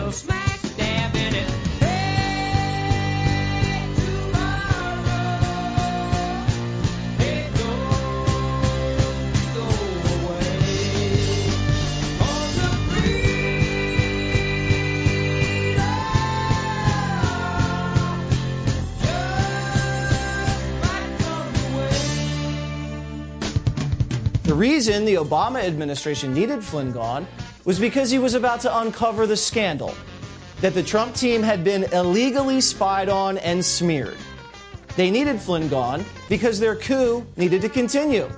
fell smack dab in it. Hey, tomorrow, hey, go away. On the freedom, just might come away. The reason the Obama administration needed Flynn gone was because he was about to uncover the scandal that the Trump team had been illegally spied on and smeared. They needed Flynn gone because their coup needed to continue.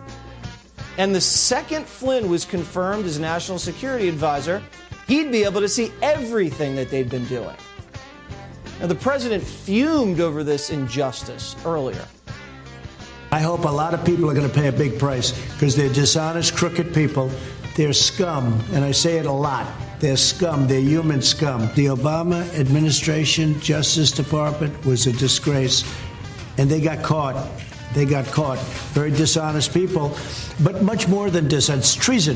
And the second Flynn was confirmed as National Security Advisor, he'd be able to see everything that they'd been doing. Now, the president fumed over this injustice earlier. I hope a lot of people are going to pay a big price because they're dishonest, crooked people. They're scum, and I say it a lot. They're scum. They're human scum. The Obama administration, Justice Department was a disgrace, and they got caught. They got caught. Very dishonest people, but much more than dishonest. It's treason.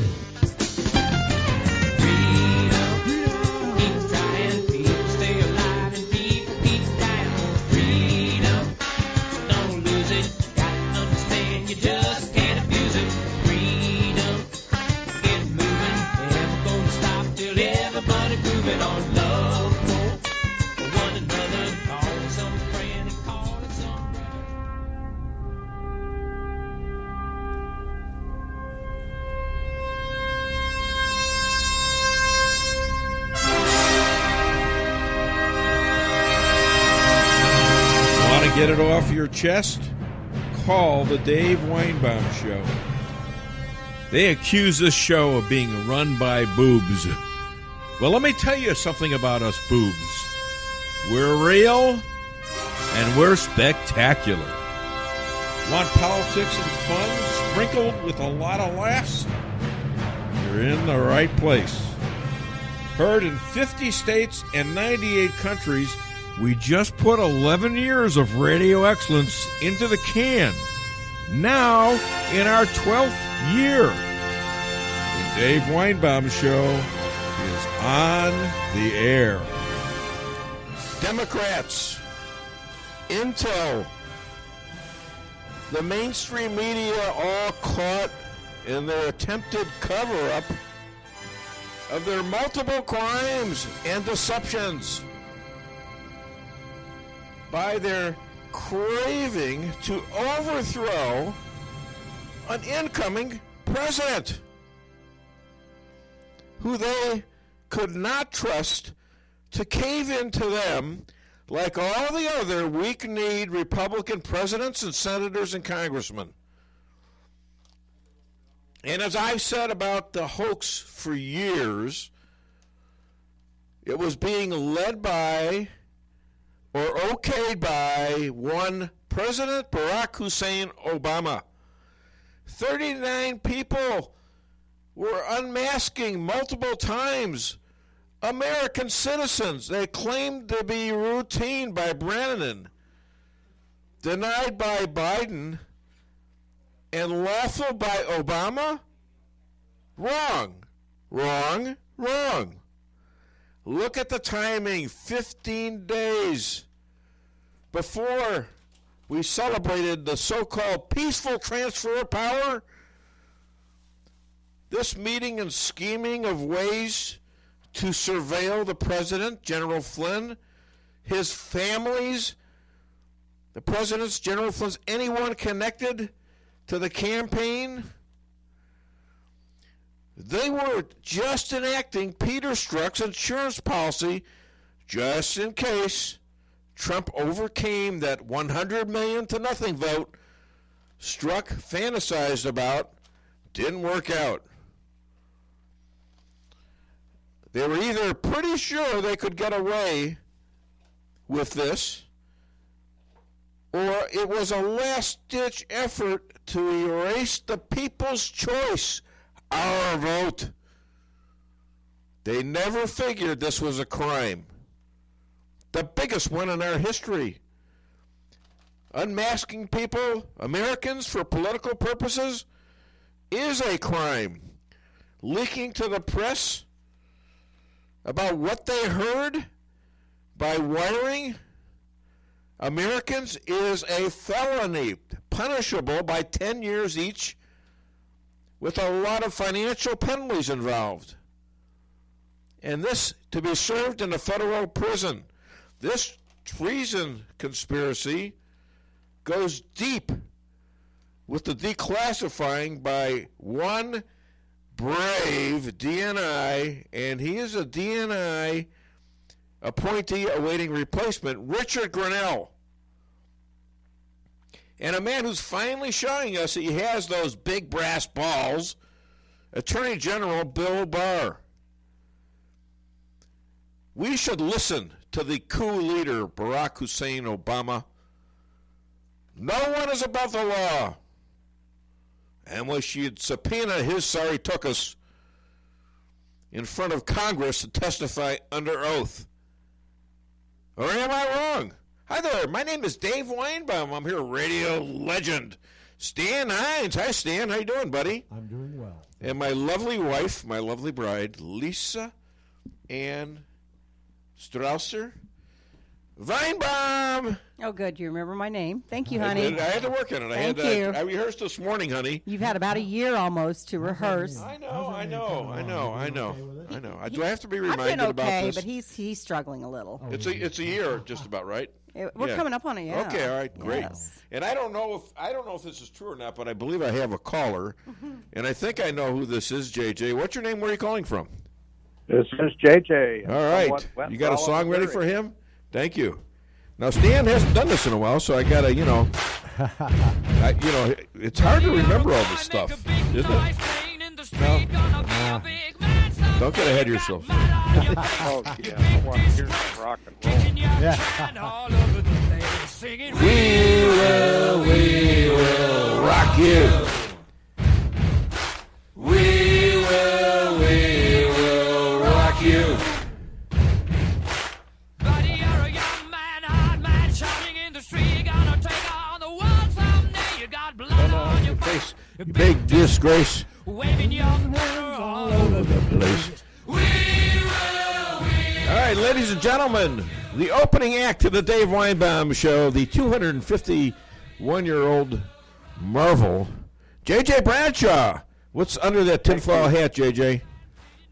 Get it off your chest? Call the Dave Weinbaum Show. They accuse this show of being run by boobs. Well, let me tell you something about us boobs. We're real and we're spectacular. Want politics and fun sprinkled with a lot of laughs? You're in the right place. Heard in 50 states and 98 countries, we just put 11 years of radio excellence into the can. Now, in our 12th year, the Dave Weinbaum Show is on the air. Democrats, Intel, the mainstream media all caught in their attempted cover-up of their multiple crimes and deceptions by their craving to overthrow an incoming president who they could not trust to cave into them like all the other weak-kneed Republican presidents and senators and congressmen. And as I've said about the hoax for years, it was being led by or okayed by one President Barack Hussein Obama. 39 people were unmasking multiple times American citizens. They claimed to be routine by Brennan, denied by Biden, and lawful by Obama? Wrong, wrong, wrong. Look at the timing, 15 days before we celebrated the so-called peaceful transfer of power. This meeting and scheming of ways to surveil the president, General Flynn, his families, the president's, General Flynn's, anyone connected to the campaign. They were just enacting Peter Strzok's insurance policy just in case Trump overcame that 100 million to nothing vote Strzok fantasized about. Didn't work out. They were either pretty sure they could get away with this, or it was a last-ditch effort to erase the people's choice, our vote. They never figured this was a crime. The biggest one in our history. Unmasking people, Americans, for political purposes is a crime. Leaking to the press about what they heard by wiring Americans is a felony, punishable by 10 years each, with a lot of financial penalties involved. And this to be served in a federal prison. This treason conspiracy goes deep with the declassifying by one brave DNI, and he is a DNI appointee awaiting replacement, Richard Grinnell. And a man who's finally showing us he has those big brass balls, Attorney General Bill Barr. We should listen to the coup leader, Barack Hussein Obama. No one is above the law. And we should subpoena his sorry tuchus in front of Congress to testify under oath. Or am I wrong? Hi there, my name is Dave Weinbaum. I'm here, radio legend Stan Hines. Hi, Stan. How you doing, buddy? I'm doing well. And my lovely wife, my lovely bride, Lisa Ann Strausser Weinbaum. Oh, good. You remember my name. Thank you, I honey. had to work on it. Thank you. I rehearsed this morning, honey. You've had about a year almost to rehearse. I know. Do I have to be I've reminded been about okay, this? but he's struggling a little. It's a year, just about, right? We're Yeah. coming up on it, yeah. Okay, all right, great. Yes. And I don't know if this is true or not, but I believe I have a caller, and I think I know who this is. JJ, what's your name? Where are you calling from? This is JJ. All right, you got a song ready for him? Thank you. Now Stan hasn't done this in a while, so I gotta, it's hard to remember all this stuff, isn't it? No. Don't get ahead of yourself. Oh, yeah. I want to hear some rock and roll. We will rock you. We will rock you. Buddy, you're a young man, hard man, shouting in the street, gonna take on the world someday. You got blood on your face, You big disgrace. waving your banner all over the Place. All right, ladies and gentlemen, the opening act to the Dave Weinbaum Show, the 251-year-old marvel, J.J. Bradshaw. What's under that tinfoil hat, J.J.?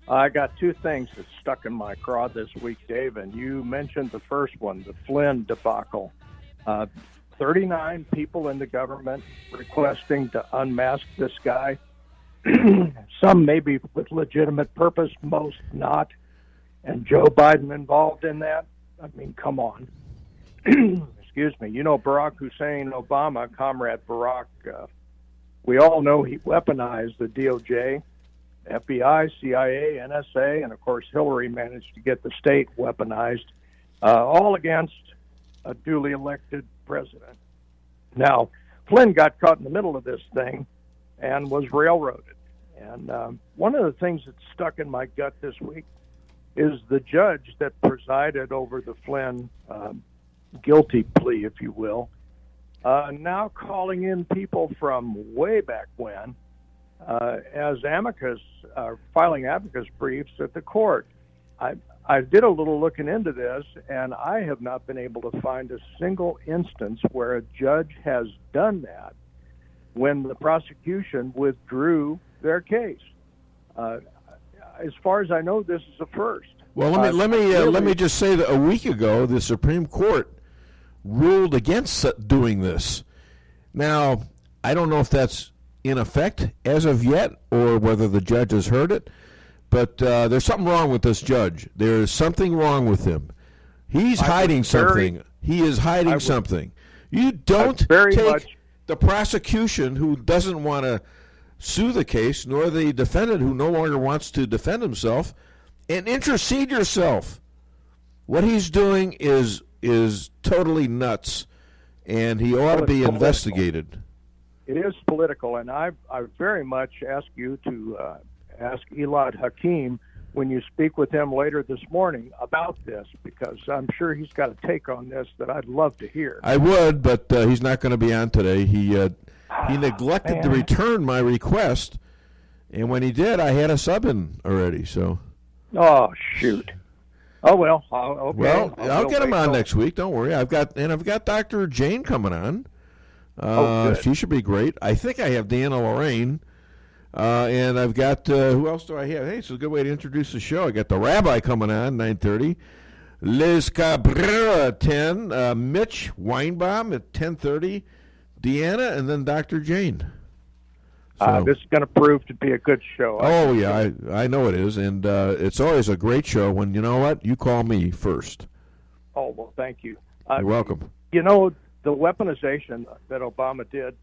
I got two things that stuck in my craw this week, Dave, and you mentioned the first one, the Flynn debacle. 39 people in the government requesting to unmask this guy. Some maybe with legitimate purpose, most not. And Joe Biden involved in that? I mean, come on. Excuse me. You know, Barack Hussein Obama, Comrade Barack, we all know he weaponized the DOJ, FBI, CIA, NSA, and, of course, Hillary managed to get the state weaponized, all against a duly elected president. Now, Flynn got caught in the middle of this thing and was railroaded. And one of the things that stuck in my gut this week is the judge that presided over the Flynn guilty plea, if you will, now calling in people from way back when as amicus, filing amicus briefs at the court. I did a little looking into this, and I have not been able to find a single instance where a judge has done that when the prosecution withdrew their case. As far as I know, this is a first. Well, let me just say that a week ago, the Supreme Court ruled against doing this. Now, I don't know if that's in effect as of yet, or whether the judge has heard it. But there's something wrong with this judge. There is something wrong with him. He's hiding something. He is hiding something. You don't take the prosecution, who doesn't want to sue the case, nor the defendant, who no longer wants to defend himself, and intercede yourself. What he's doing is totally nuts, and he ought to be investigated. It is political, and I very much ask you to ask Elad Hakim when you speak with him later this morning about this, because I'm sure he's got a take on this that I'd love to hear. I would, but he's not going to be on today. He neglected to return my request, and when he did, I had a sub in already. So, oh shoot! Oh, well, okay. Well, I'll get him on till- next week. Don't worry. I've got Dr. Jane coming on. Good. She should be great. I think I have DeAnna Lorraine. And I've got, who else do I have? Hey, it's a good way to introduce the show. I got the Rabbi coming on, 9:30. Liz Cabrera at 10. Mitch Weinbaum at 10:30. DeAnna, and then Dr. Jane. So, this is going to prove to be a good show. oh, yeah, I know it is. And it's always a great show when, you know what, you call me first. Oh, well, thank you. You're welcome. You know, the weaponization that Obama did,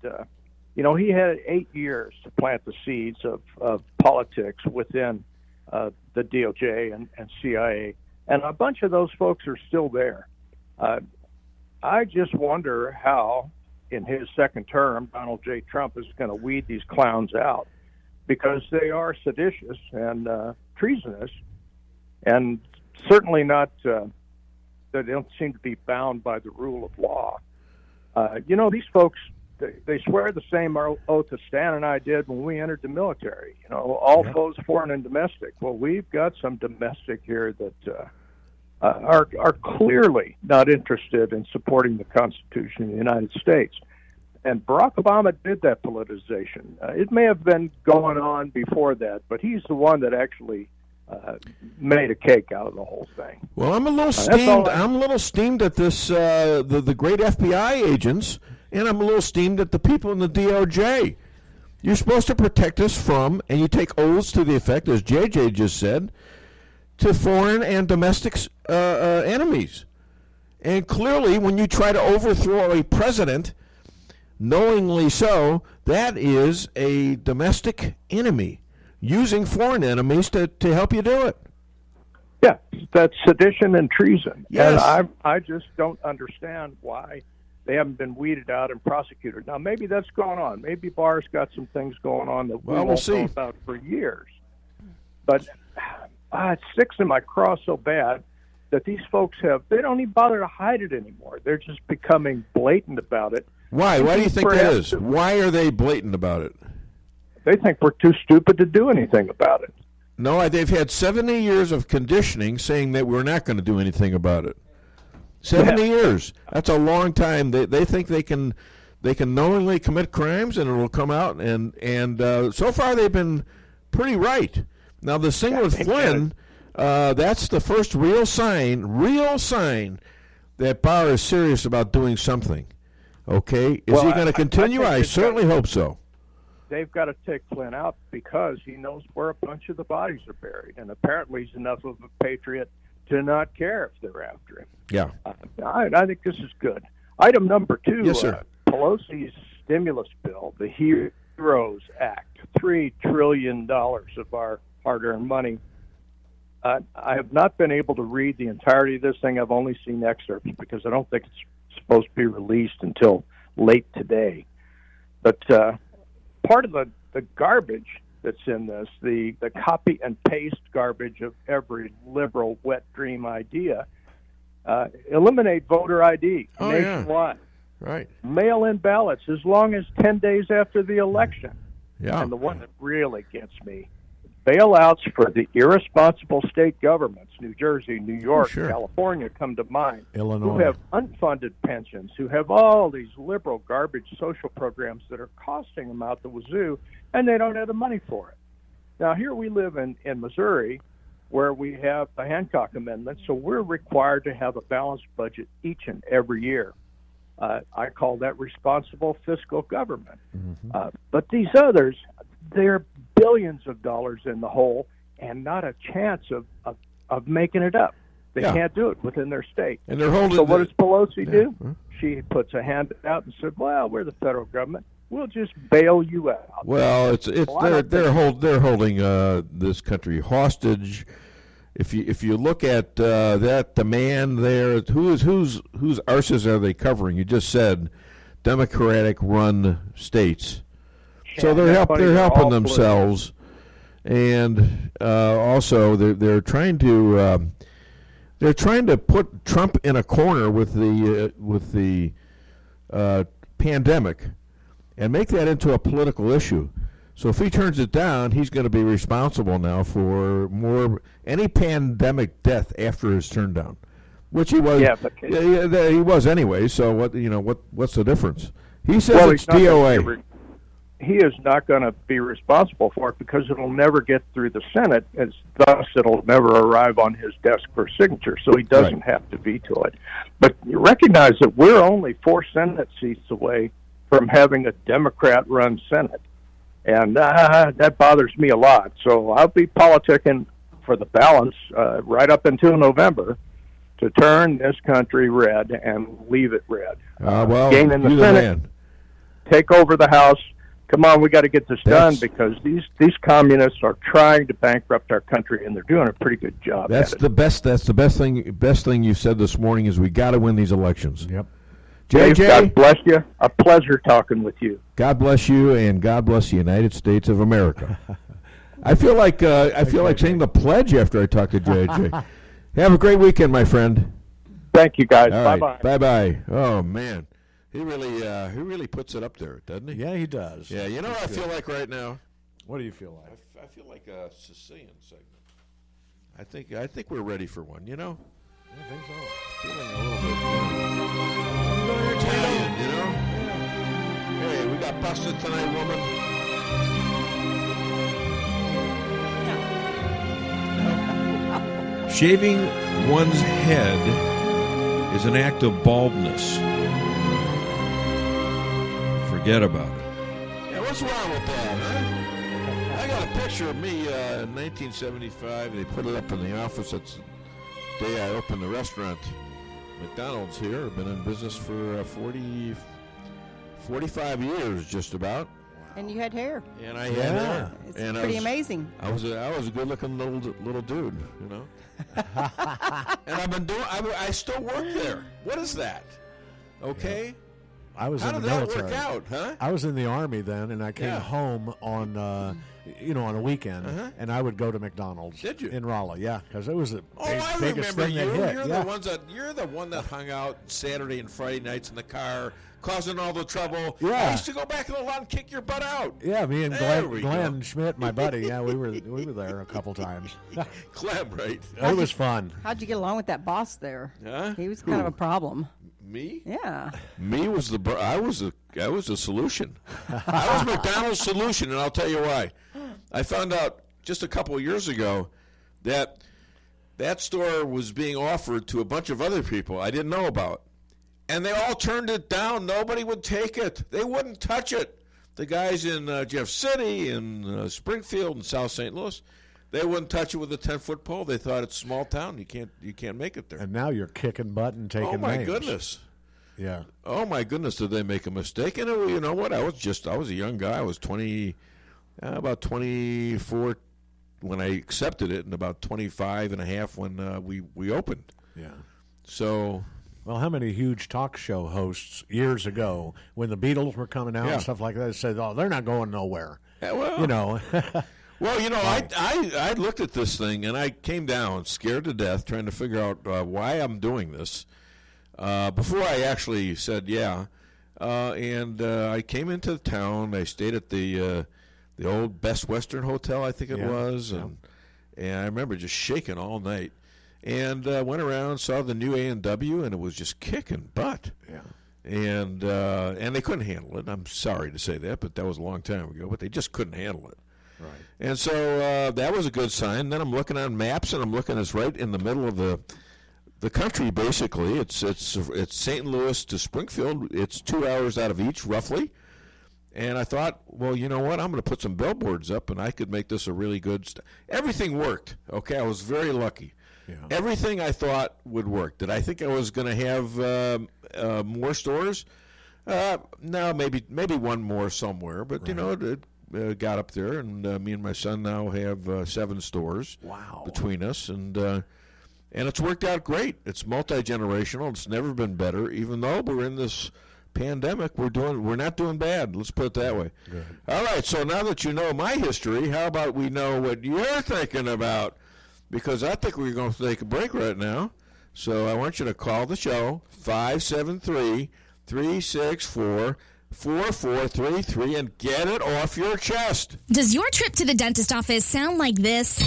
he had 8 years to plant the seeds of politics within the DOJ and CIA. And a bunch of those folks are still there. I just wonder how, in his second term, Donald J. Trump is going to weed these clowns out, because they are seditious and treasonous, and certainly not, they don't seem to be bound by the rule of law. These folks, they swear the same oath that Stan and I did when we entered the military. All foes, foreign and domestic. Well, we've got some domestic here that are clearly not interested in supporting the Constitution of the United States. And Barack Obama did that politicization. It may have been going on before that, but he's the one that actually made a cake out of the whole thing. Well, I'm a little steamed. I'm a little steamed at this, the great FBI agents, and I'm a little steamed at the people in the DOJ. You're supposed to protect us from, and you take oaths to the effect, as JJ just said, to foreign and domestic enemies. And clearly, when you try to overthrow a president, knowingly so, that is a domestic enemy, using foreign enemies to help you do it. Yeah, that's sedition and treason. Yes. And I just don't understand why they haven't been weeded out and prosecuted. Now, maybe that's going on. Maybe Barr's got some things going on that we'll won't see know about for years. But it sticks in my craw so bad that these folks they don't even bother to hide it anymore. They're just becoming blatant about it. Why? Why do you think that is? Why are they blatant about it? They think we're too stupid to do anything about it. No, they've had 70 years of conditioning saying that we're not going to do anything about it. 70 years. That's a long time. They think they can knowingly commit crimes and it will come out. And so far they've been pretty right. Now, this thing with Flynn, that's the first real sign that Barr is serious about doing something. Okay? Is he going to continue? I certainly hope so. They've got to take Flynn out because he knows where a bunch of the bodies are buried. And apparently he's enough of a patriot to not care if they're after him. Yeah. I think this is good. Item number 2, yes, sir. Pelosi's stimulus bill, the HEROES Act, $3 trillion of our hard-earned money. I have not been able to read the entirety of this thing. I've only seen excerpts because I don't think it's supposed to be released until late today. But part of the garbage that's in this, the copy and paste garbage of every liberal wet dream idea, eliminate voter ID nationwide. Yeah. Right. Mail-in ballots as long as 10 days after the election. Yeah. And the one that really gets me, bailouts for the irresponsible state governments, New Jersey, New York, California come to mind, Illinois, who have unfunded pensions, who have all these liberal garbage social programs that are costing them out the wazoo, and they don't have the money for it. Now, here we live in Missouri, where we have the Hancock Amendment, so we're required to have a balanced budget each and every year. I call that responsible fiscal government. Mm-hmm. But these others, they're billions of dollars in the hole and not a chance of making it up. They can't do it within their state. And they're holding. So what does Pelosi do? She puts a hand out and said, "Well, we're the federal government. We'll just bail you out." Well, they're holding this country hostage. If you look at that demand there, whose arses are they covering? You just said Democratic-run states. So they're helping themselves, and also they're trying to put Trump in a corner with the pandemic, and make that into a political issue. So if he turns it down, he's going to be responsible now for any pandemic death after his turn down, which he was. Yeah, but he was anyway. So what's the difference? He says it's DOA. He is not going to be responsible for it because it'll never get through the Senate, and thus it'll never arrive on his desk for signature, so he doesn't have to veto it. But you recognize that we're only 4 Senate seats away from having a Democrat-run Senate, and that bothers me a lot. So I'll be politicking for the balance right up until November to turn this country red and leave it red. Gain in the Senate, take over the House. Come on, we got to get this done because these communists are trying to bankrupt our country, and they're doing a pretty good job. That's the best. That's the best thing you said this morning is we got to win these elections. Yep. Dave, God bless you. A pleasure talking with you. God bless you, and God bless the United States of America. I feel like saying the pledge after I talk to JJ. Have a great weekend, my friend. Thank you, guys. All Bye right. Bye-bye. Oh man. He really puts it up there, doesn't he? Yeah, he does. Yeah, you know what I feel like right now? What do you feel like? I feel like a Sicilian segment. I think we're ready for one, you know? I think so. Feeling a little bit Italian, you know? Hey, we got busted tonight, woman. Shaving one's head is an act of baldness. Forget about it. Yeah, what's wrong with that, huh? I got a picture of me in 1975. They put it up in the office. That's the day I opened the restaurant. McDonald's here. I've been in business for 45 years, just about. And you had hair. And I had hair. It's and pretty amazing. I was a good-looking little dude, you know. And I've been doing. I still work there. What is that? Okay. Yeah. I was How in the did that military. work out, huh? I was in the Army then, and I came home on, on a weekend, and I would go to McDonald's. Did you? In Raleigh, yeah, because it was the biggest remember thing you. that hit. You're the one that hung out Saturday and Friday nights in the car, causing all the trouble. Yeah. I used to go back in the lot and kick your butt out. Yeah, me and There we Glenn go. Schmidt, my buddy. Yeah, we were there a couple times. Clem, right? It was fun. How'd you get along with that boss there? Huh? He was kind of a problem. Me? Yeah. Me was I was the solution. I was McDonald's solution, and I'll tell you why. I found out just a couple of years ago that store was being offered to a bunch of other people I didn't know about. And they all turned it down. Nobody would take it. They wouldn't touch it. The guys in Jeff City and Springfield and South St. Louis, they wouldn't touch it with a 10-foot pole. They thought it's a small town. You can't make it there. And now you're kicking butt and taking names. Oh my goodness. Yeah. Oh my goodness, did they make a mistake? And you know what? I was a young guy. I was about 24 when I accepted it, and about 25 and a half when we opened. Yeah. So. Well, how many huge talk show hosts years ago, when the Beatles were coming out and stuff like that, said, "Oh, they're not going nowhere." Yeah, well, you know. Well, you know, I looked at this thing and I came down scared to death, trying to figure out why I'm doing this. Before I actually said and I came into town. I stayed at the old Best Western Hotel, I think it was, and I remember just shaking all night. And went around, saw the new A&W, and it was just kicking butt. Yeah. And they couldn't handle it. I'm sorry to say that, but that was a long time ago. But they just couldn't handle it. Right. And so that was a good sign. Then I'm looking on maps, and I'm looking. It's right in the middle of the country. Basically, it's St. Louis to Springfield. It's 2 hours out of each, roughly. And I thought, well, you know what? I'm going to put some billboards up, and I could make this a really good. Everything worked. Okay, I was very lucky. Yeah. Everything I thought would work. Did I think I was going to have more stores? No, maybe one more somewhere. But right. You know, it got up there, and me and my son now have 7 stores. Wow. Between us, and it's worked out great. It's multi-generational. It's never been better. Even though we're in this pandemic, we're not doing bad. Let's put it that way. Good. All right. So now that you know my history, how about we know what you're thinking about? Because I think we're going to take a break right now. So I want you to call the show, 573-364-5882. 4433 and get it off your chest. Does your trip to the dentist office sound like this?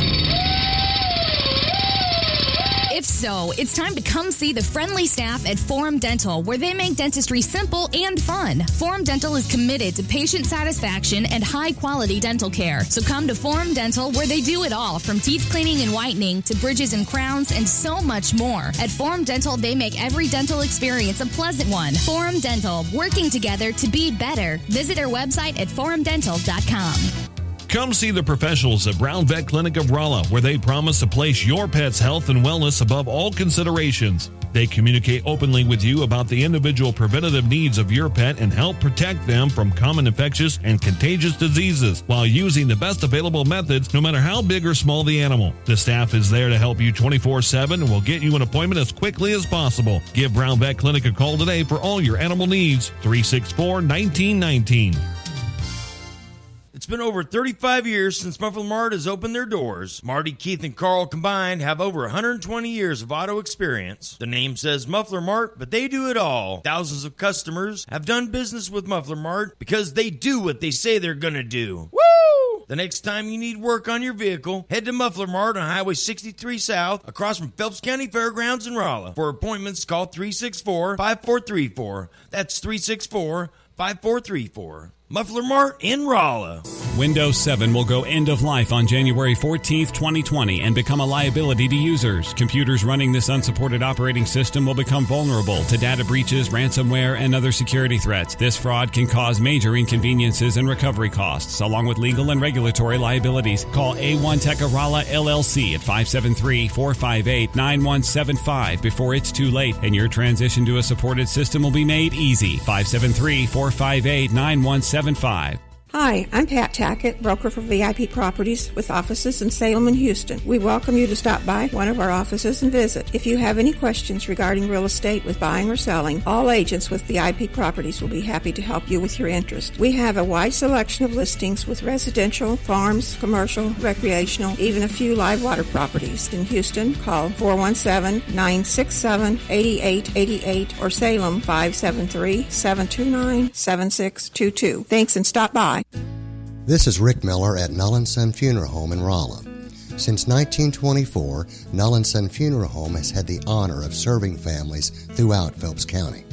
If so, it's time to come see the friendly staff at Forum Dental, where they make dentistry simple and fun. Forum Dental is committed to patient satisfaction and high-quality dental care. So come to Forum Dental, where they do it all, from teeth cleaning and whitening to bridges and crowns and so much more. At Forum Dental, they make every dental experience a pleasant one. Forum Dental, working together to be better. Visit our website at forumdental.com. Come see the professionals at Brown Vet Clinic of Rolla, where they promise to place your pet's health and wellness above all considerations. They communicate openly with you about the individual preventative needs of your pet and help protect them from common infectious and contagious diseases while using the best available methods, no matter how big or small the animal. The staff is there to help you 24/7 and will get you an appointment as quickly as possible. Give Brown Vet Clinic a call today for all your animal needs. 364-1919. It's been over 35 years since Muffler Mart has opened their doors. Marty, Keith, and Carl combined have over 120 years of auto experience. The name says Muffler Mart, but they do it all. Thousands of customers have done business with Muffler Mart because they do what they say they're going to do. Woo! The next time you need work on your vehicle, head to Muffler Mart on Highway 63 South, across from Phelps County Fairgrounds in Rolla. For appointments, call 364-5434. That's 364-5434. Muffler Mart in Rolla. Windows 7 will go end of life on January 14th, 2020 and become a liability to users. Computers running this unsupported operating system will become vulnerable to data breaches, ransomware, and other security threats. This fraud can cause major inconveniences and recovery costs, along with legal and regulatory liabilities. Call A1 Tech Rolla LLC at 573-458-9175 before it's too late, and your transition to a supported system will be made easy. 573-458-9175. Hi, I'm Pat Tackett, broker for VIP Properties with offices in Salem and Houston. We welcome you to stop by one of our offices and visit. If you have any questions regarding real estate with buying or selling, all agents with VIP Properties will be happy to help you with your interest. We have a wide selection of listings with residential, farms, commercial, recreational, even a few live water properties. In Houston, call 417-967-8888 or Salem 573-729-7622. Thanks and stop by. This is Rick Miller at Null & Son Funeral Home in Rolla. Since 1924, Null & Son Funeral Home has had the honor of serving families throughout Phelps County.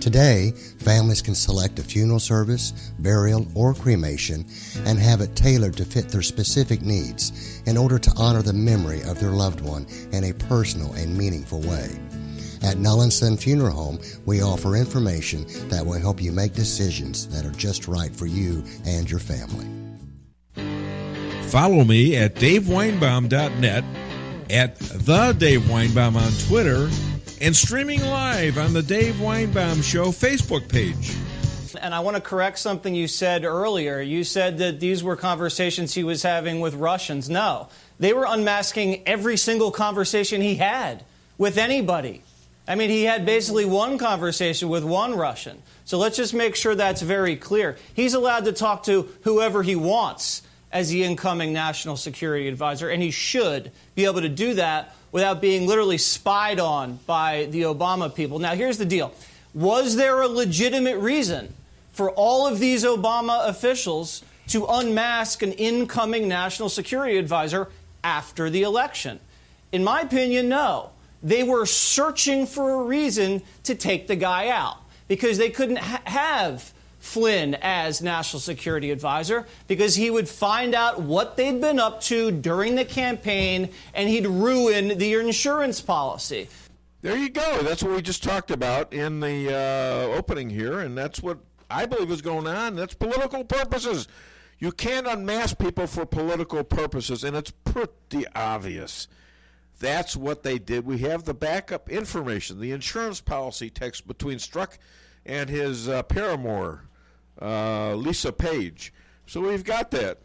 Today, families can select a funeral service, burial, or cremation and have it tailored to fit their specific needs in order to honor the memory of their loved one in a personal and meaningful way. At Null & Son Funeral Home, we offer information that will help you make decisions that are just right for you and your family. Follow me at DaveWeinbaum.net, at The Dave Weinbaum on Twitter, and streaming live on the Dave Weinbaum Show Facebook page. And I want to correct something you said earlier. You said that these were conversations he was having with Russians. No, they were unmasking every single conversation he had with anybody. I mean, he had basically one conversation with one Russian. So let's just make sure that's very clear. He's allowed to talk to whoever he wants as the incoming national security advisor, and he should be able to do that without being literally spied on by the Obama people. Now, here's the deal. Was there a legitimate reason for all of these Obama officials to unmask an incoming national security advisor after the election? In my opinion, no. They were searching for a reason to take the guy out because they couldn't have Flynn as national security advisor because he would find out what they'd been up to during the campaign and he'd ruin the insurance policy. There you go. That's what we just talked about in the opening here, and that's what I believe is going on. That's political purposes. You can't unmask people for political purposes, and it's pretty obvious. That's what they did. We have the backup information, the insurance policy text between Strzok and his paramour, Lisa Page. So we've got that.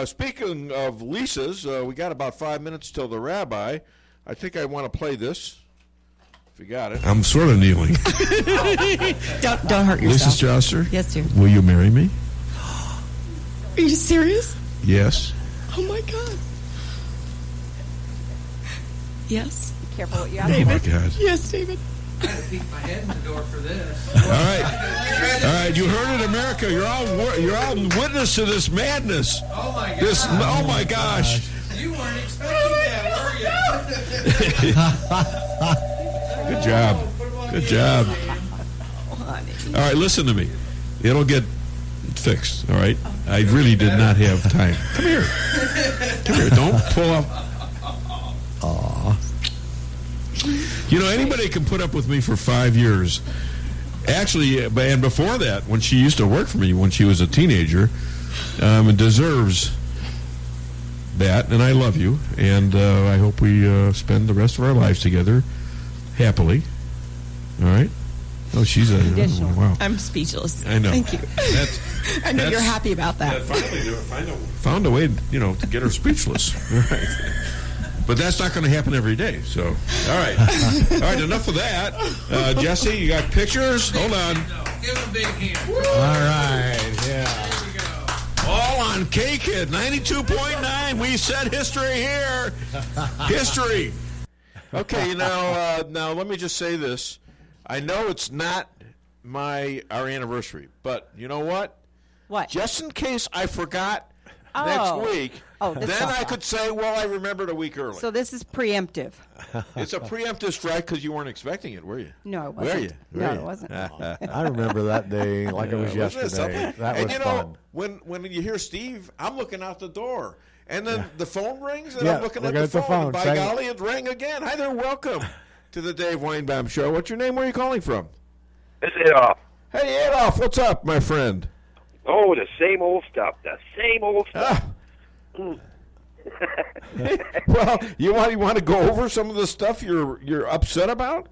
Speaking of Lisa's, we got about 5 minutes till the Rabbi. I think I want to play this. If you got it. I'm sort of kneeling. Don't hurt yourself. Lisa Strasser? Yes, dear. Will you marry me? Are you serious? Yes. Oh, my God. Yes. Be careful what you ask David. Oh, my God. Yes, David. I had to peek my head in the door for this. All right. You heard it, America. You're all witness to this madness. Oh my gosh. Oh my gosh. You weren't expecting that, were you? Good job. Good job. All right, listen to me. It'll get fixed. All right. I really did not have time. Come here. Come here. Don't pull up. Aw. You know, anybody can put up with me for 5 years. Actually, and before that, when she used to work for me when she was a teenager, deserves that. And I love you. And I hope we spend the rest of our lives together happily. All right? Oh, she's a wow. I'm speechless. I know. Thank you. I know you're happy about that. Found a way, to get her speechless. Right. But that's not going to happen every day. So, all right. All right, enough of that. Jesse, you got pictures? Hold on. Give him a big hand. All right, yeah. All on KKID 92.9. We said history here. History. Okay, now let me just say this. I know it's not our anniversary, but you know what? What? Just in case I forgot next week, then I could say, well, I remembered a week early. So this is preemptive. It's a preemptive strike because you weren't expecting it, were you? No, it wasn't. Were you? No, it wasn't. I remember that day like it was yesterday. That was fun. When you hear Steve, I'm looking out the door. And then the phone rings, and Yeah, I'm looking looking at at the the phone. phone, And by saying- golly, it rang again. Hi there, welcome to the Dave Weinbaum Show. What's your name? Where are you calling from? It's Adolf. Hey, Adolf, what's up, my friend? Oh, the same old stuff. The same old stuff. Well, you want to go over some of the stuff you're upset about?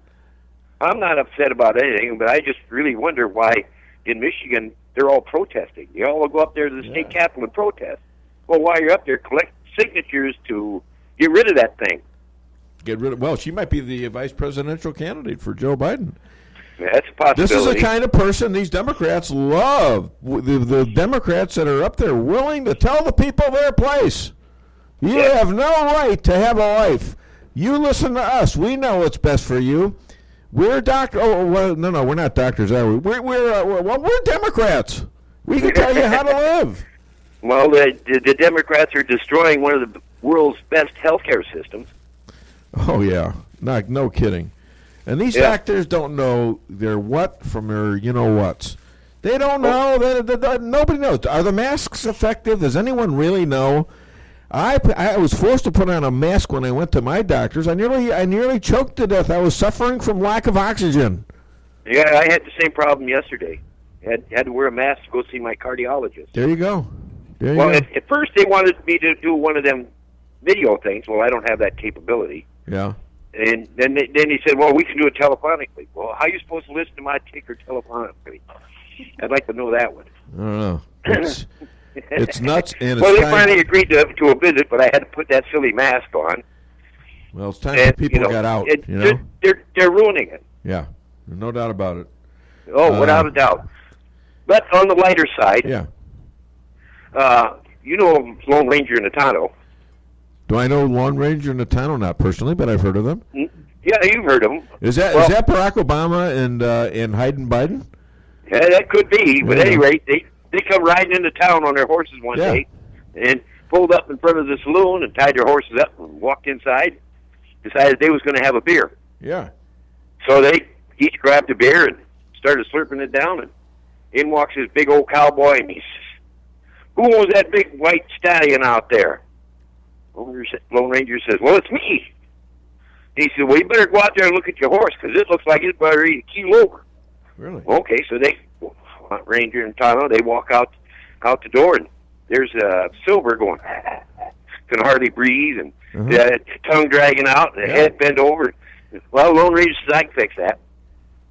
I'm not upset about anything, but I just really wonder why in Michigan they're all protesting. They all go up there to the state capitol and protest. Well, while you're up there, collect signatures to get rid of that thing. Well, she might be the vice presidential candidate for Joe Biden. Yeah, that's a possibility. This is the kind of person these Democrats love. The Democrats that are up there willing to tell the people their place. You have no right to have a life. You listen to us. We know what's best for you. We're no, we're not doctors, are we? We're Democrats. We can tell you how to live. Well, the Democrats are destroying one of the world's best healthcare systems. Oh, yeah. No kidding. And these doctors don't know their what from their you-know-whats. They don't know. Nobody knows. Are the masks effective? Does anyone really know? I was forced to put on a mask when I went to my doctors. I nearly choked to death. I was suffering from lack of oxygen. Yeah, I had the same problem yesterday. Had to wear a mask to go see my cardiologist. There you go. At first they wanted me to do one of them video things. Well, I don't have that capability. Yeah. And then he said, well, we can do it telephonically. Well, how are you supposed to listen to my ticker telephonically? I'd like to know that one. I don't know. It's nuts. And well, they finally agreed to a visit, but I had to put that silly mask on. Well, it's time for people got out. They're ruining it. Yeah, no doubt about it. Oh, without a doubt. But on the lighter side, you know Lone Ranger and Natano. Do I know Lone Ranger and Natano? Not personally, but I've heard of them. Yeah, you've heard of them. Is that Barack Obama and Hayden Biden? Yeah, that could be. But at any rate, they come riding into town on their horses one day and pulled up in front of the saloon and tied their horses up and walked inside. Decided they was going to have a beer. Yeah. So they each grabbed a beer and started slurping it down. And in walks this big old cowboy, and he says, "Who was that big white stallion out there?" Lone Ranger says, "Well, it's me." He said, "Well, you better go out there and look at your horse, because it looks like it's about to eat a kilo over." Really? Okay, so Ranger and Tano, they walk out the door, and there's Silver going, can hardly breathe, and tongue dragging out, and the head bent over. Well, Lone Ranger says, "I can fix that."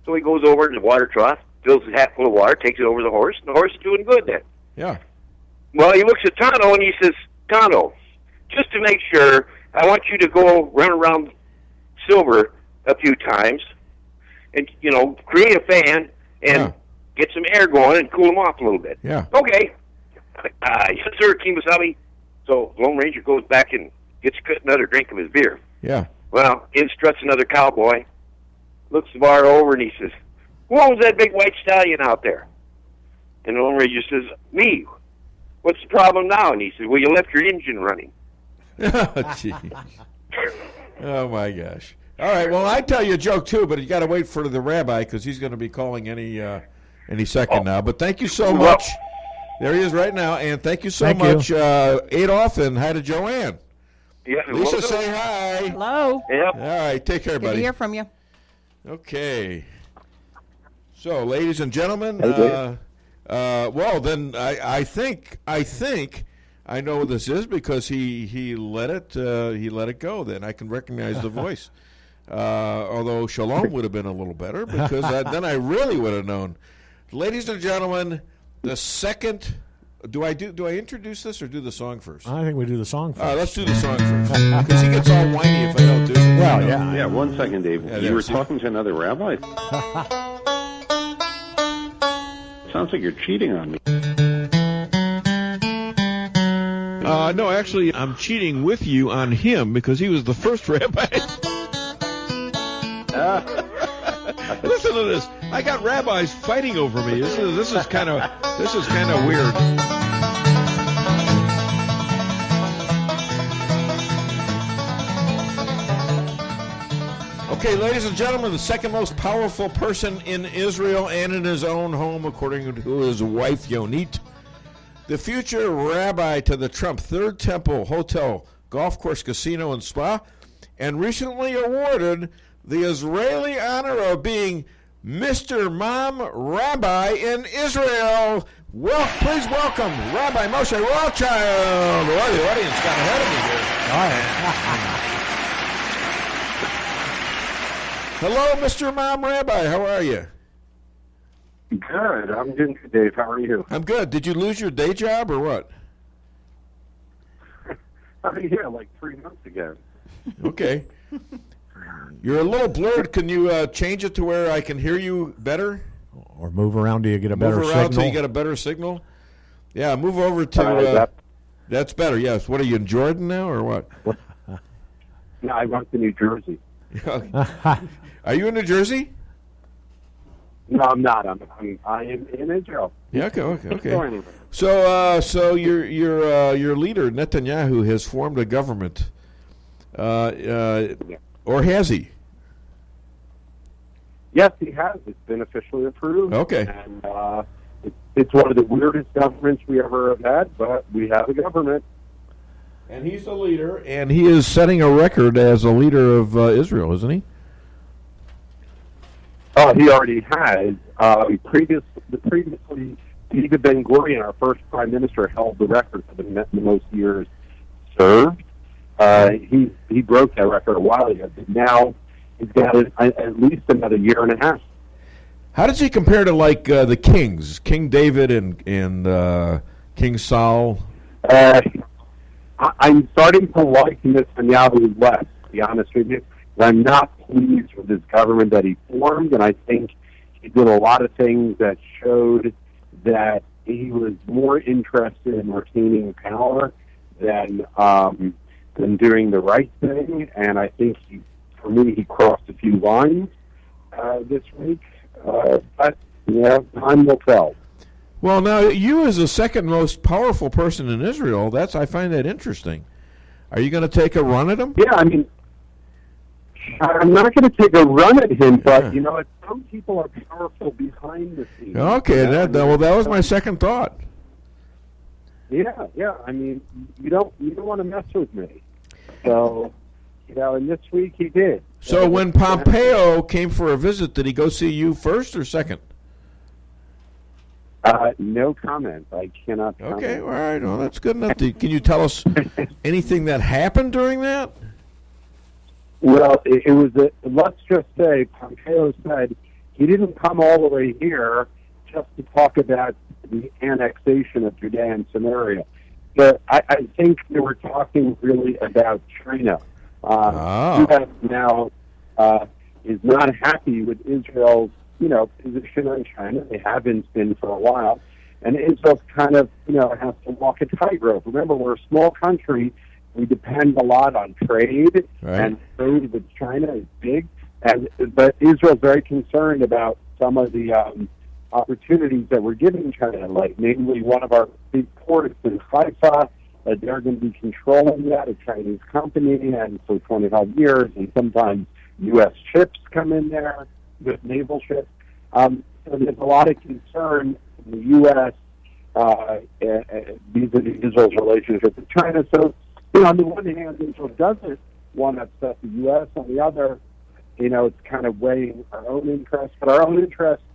So he goes over to the water trough, fills his hat full of water, takes it over to the horse, and the horse is doing good then. Yeah. Well, he looks at Tano, and he says, "Tano, just to make sure, I want you to go run around Silver a few times and, create a fan and get some air going and cool him off a little bit." Yeah. Okay. Yes, sir, Kimasabi. So Lone Ranger goes back and gets another drink of his beer. Yeah. Well, in struts another cowboy. looks the bar over, and he says, "Who owns that big white stallion out there?" And the Lone Ranger says, "Me. What's the problem now?" And he says, "Well, you left your engine running." Oh, geez. Oh, my gosh. All right, well, I tell you a joke, too, but you got to wait for the rabbi because he's going to be calling any second now. But thank you so much. There he is right now, and thank you so much, Adolph, and hi to Joanne. Yeah, Lisa, say hi. Hello. Yep. All right, take care, Good buddy. to hear from you. Okay. So, ladies and gentlemen, well, then I think I know what this is because he let it go. Then I can recognize the voice. Although Shalom would have been a little better because then I really would have known. Ladies and gentlemen, the second. Do I introduce this or do the song first? I think we do the song first. Let's do the song first because he gets all whiny if I don't do it. Well, yeah. Yeah, 1 second, Dave. Yeah, you were talking to another rabbi? Sounds like you're cheating on me. No, actually, I'm cheating with you on him because he was the first rabbi. Listen to this. I got rabbis fighting over me. This is kind of weird. Okay, ladies and gentlemen, the second most powerful person in Israel and in his own home, according to his wife Yonit, the future rabbi to the Trump Third Temple Hotel, Golf Course Casino and Spa, and recently awarded the Israeli honor of being Mr. Mom Rabbi in Israel. Well, please welcome Rabbi Moshe Rothchild. Well, the audience got ahead of me here. All right. Hello, Mr. Mom Rabbi. How are you? Good. I'm doing good, Dave. How are you? I'm good. Did you lose your day job or what? Yeah, like 3 months ago. Okay. You're a little blurred. Can you change it to where I can hear you better? Or move around till you get a better signal. Move around till you signal. get a better signal? Yeah, move over to... that's better, yes. What, are you in Jordan now or what? No, I went to New Jersey. Are you in New Jersey? No, I'm not. I am in Israel. Yeah, okay. So anyway. So your leader Netanyahu has formed a government, or has he? Yes, he has. It's been officially approved. Okay. And it's one of the weirdest governments we ever have had, but we have a government. And he's the leader, and he is setting a record as a leader of Israel, isn't he? Oh, he already has. Previously, David Ben-Gurion, our first prime minister, held the record for the most years served. He broke that record a while ago, but now he's got at least another year and a half. How does he compare to like the kings, King David and King Saul? I'm starting to like Netanyahu less, to be honest with you. I'm not pleased with his government that he formed, and I think he did a lot of things that showed that he was more interested in retaining power than doing the right thing. And I think, for me, he crossed a few lines this week. But, yeah, time will tell. Well, now, you as the second most powerful person in Israel, I find that interesting. Are you going to take a run at him? Yeah, I mean, I'm not going to take a run at him, but, some people are powerful behind the scenes. Okay, that was my second thought. Yeah, I mean, you don't want to mess with me. So, and this week he did. So when Pompeo came for a visit, did he go see you first or second? No comment. I cannot comment. Okay, all right. Well, that's good enough. Can you tell us anything that happened during that? Well, it was, let's just say, Pompeo said he didn't come all the way here just to talk about the annexation of Judea and Samaria. But I think they were talking really about China. U.S. now is not happy with Israel's position on China. They haven't been for a while. And Israel kind of, has to walk a tightrope. Remember, we're a small country. We depend a lot on trade, and trade with China is big. But Israel's very concerned about some of the opportunities that we're giving China, like namely one of our big ports in Haifa. They're going to be controlling that, a Chinese company, and for 25 years, and sometimes U.S. ships come in there with naval ships. So there's a lot of concern in the U.S. Vis-a-vis Israel's relationship with China. So, on the one hand, Israel doesn't want to upset the U.S. On the other, it's kind of weighing our own interests. But our own interests